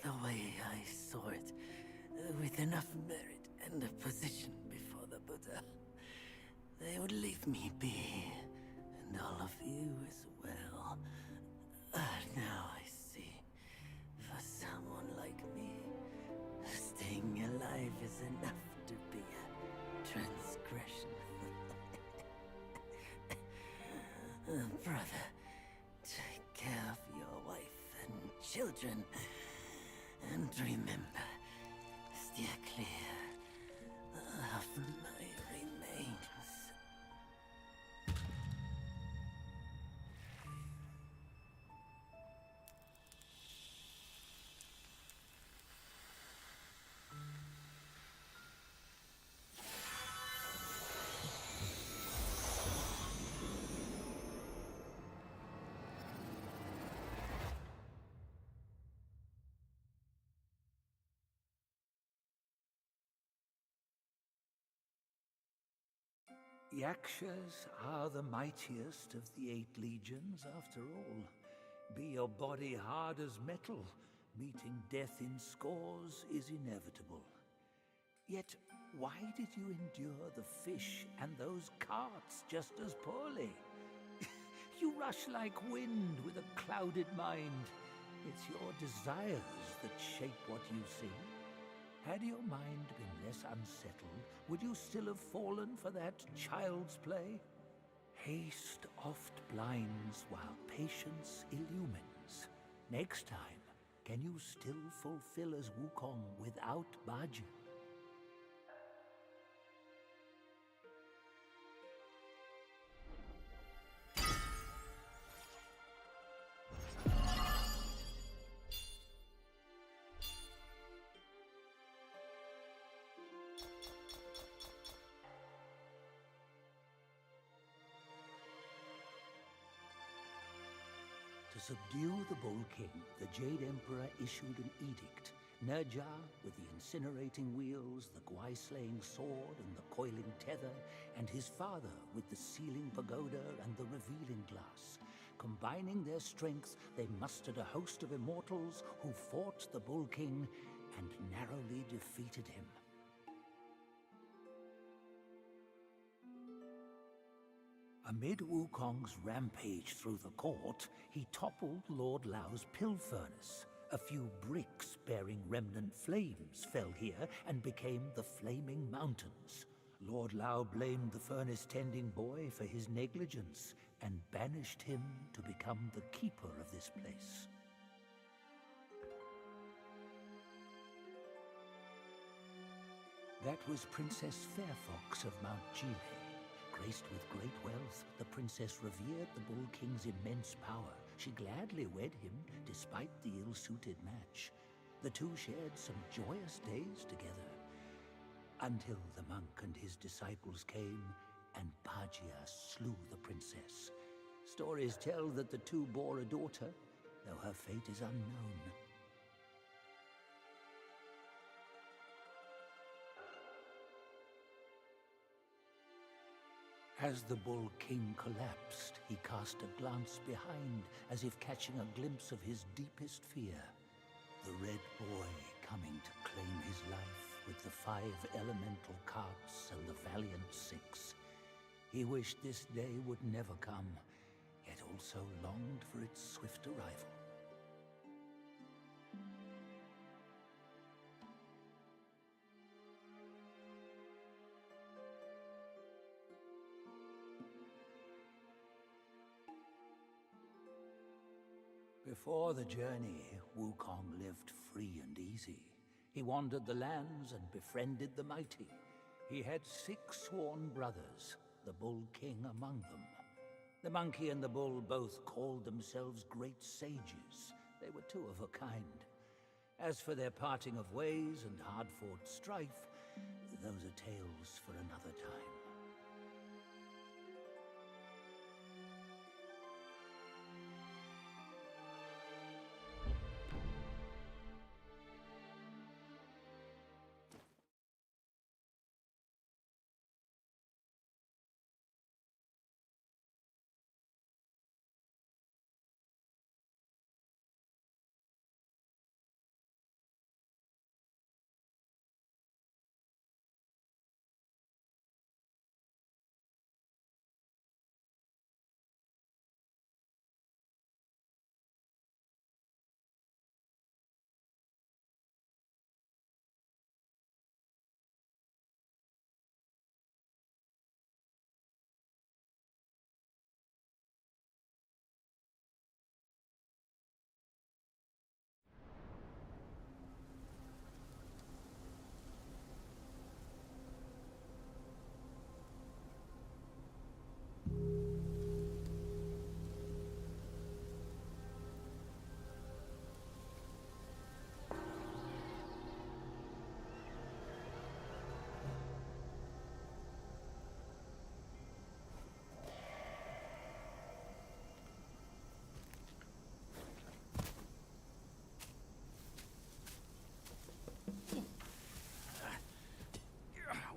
S6: The way I saw it, with enough merit and a position before the Buddha, they would leave me be, and all of you as well. Now I see, for someone like me, staying alive is enough to be a transgression. Brother, take care of your wife and children. And remember, steer clear of my
S7: Yakshas are the mightiest of the 8 legions, after all. Be your body hard as metal, meeting death in scores is inevitable. Yet, why did you endure the fish and those carts just as poorly? You rush like wind with a clouded mind. It's your desires that shape what you see. Had your mind been less unsettled, would you still have fallen for that child's play? Haste oft blinds while patience illumines. Next time, can you still fulfill as Wukong without Baju? To subdue the Bull King, the Jade Emperor issued an edict. Nerja with the incinerating wheels, the Gwai-slaying sword, and the coiling tether, and his father with the sealing pagoda and the revealing glass. Combining their strength, they mustered a host of immortals who fought the Bull King and narrowly defeated him. Amid Wukong's rampage through the court, he toppled Lord Lao's pill furnace. A few bricks bearing remnant flames fell here and became the Flaming Mountains. Lord Lao blamed the furnace-tending boy for his negligence and banished him to become the keeper of this place. That was Princess Fairfox of Mount Gile. Graced with great wealth, the princess revered the Bull King's immense power. She gladly wed him, despite the ill-suited match. The two shared some joyous days together, until the monk and his disciples came, and Bajia slew the princess. Stories tell that the two bore a daughter, though her fate is unknown. As the Bull King collapsed, he cast a glance behind, as if catching a glimpse of his deepest fear. The Red Boy coming to claim his life with the 5 elemental carts and the valiant 6. He wished this day would never come, yet also longed for its swift arrival. Before the journey, Wukong lived free and easy. He wandered the lands and befriended the mighty. He had 6 sworn brothers, the Bull King among them. The monkey and the bull both called themselves great sages. They were 2 of a kind. As for their parting of ways and hard-fought strife, those are tales for another time.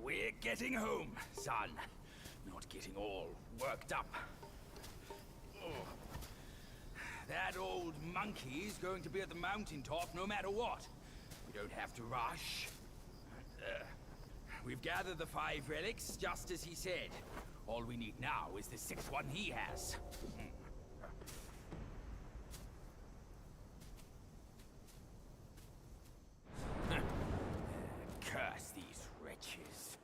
S8: We're getting home, son. not getting all worked up. Oh. That old monkey is going to be at the mountaintop no matter what. We don't have to rush. We've gathered the 5 relics, just as he said. All we need now is the 6th one he has. Curse these wretches.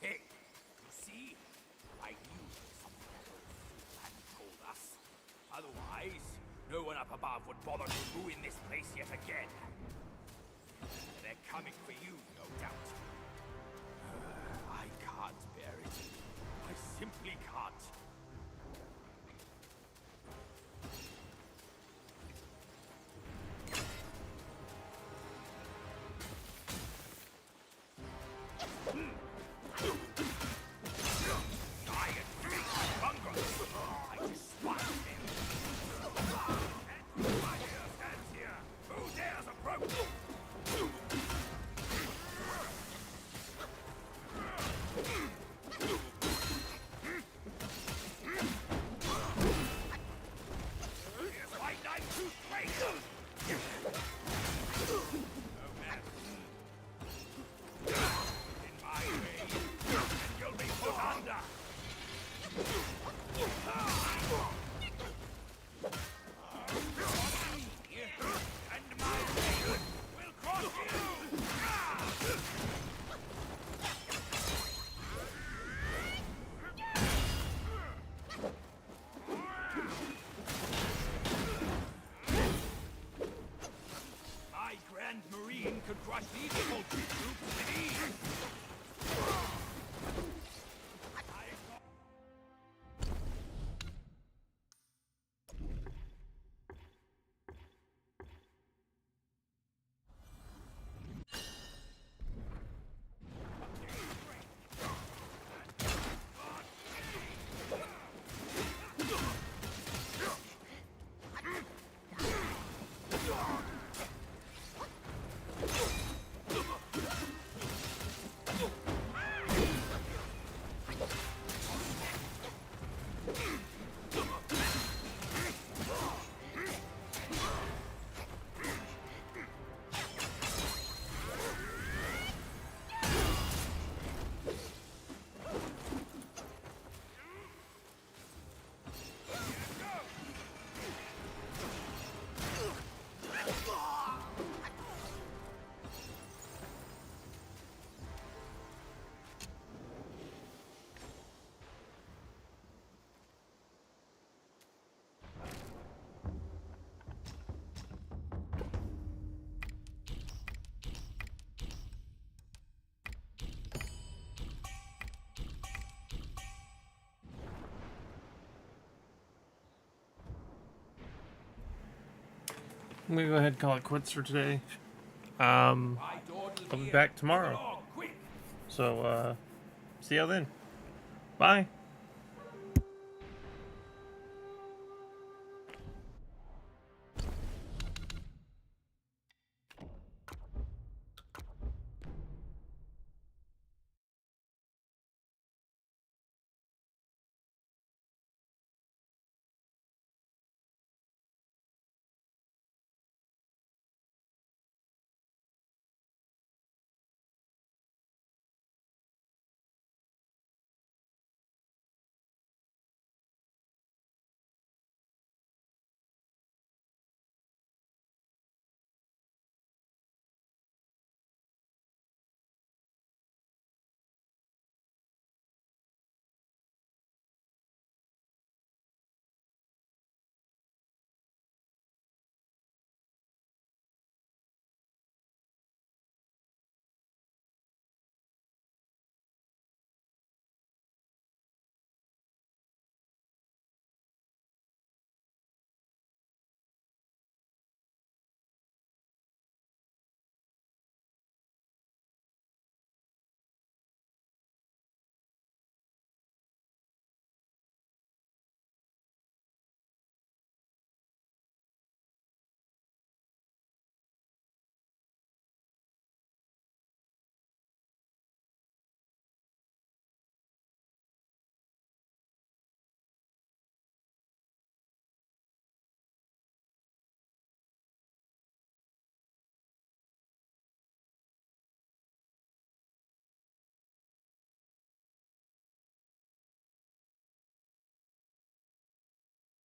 S8: Hey, you see? I knew something hadn't told us. Otherwise, no one up above would bother to ruin this place yet again. They're coming for you, no doubt. I can't bear it. I simply can't. Could crush these poultry troops with ease.
S3: I'm gonna go ahead and call it quits for today. I'll be back tomorrow. So, see you then. Bye.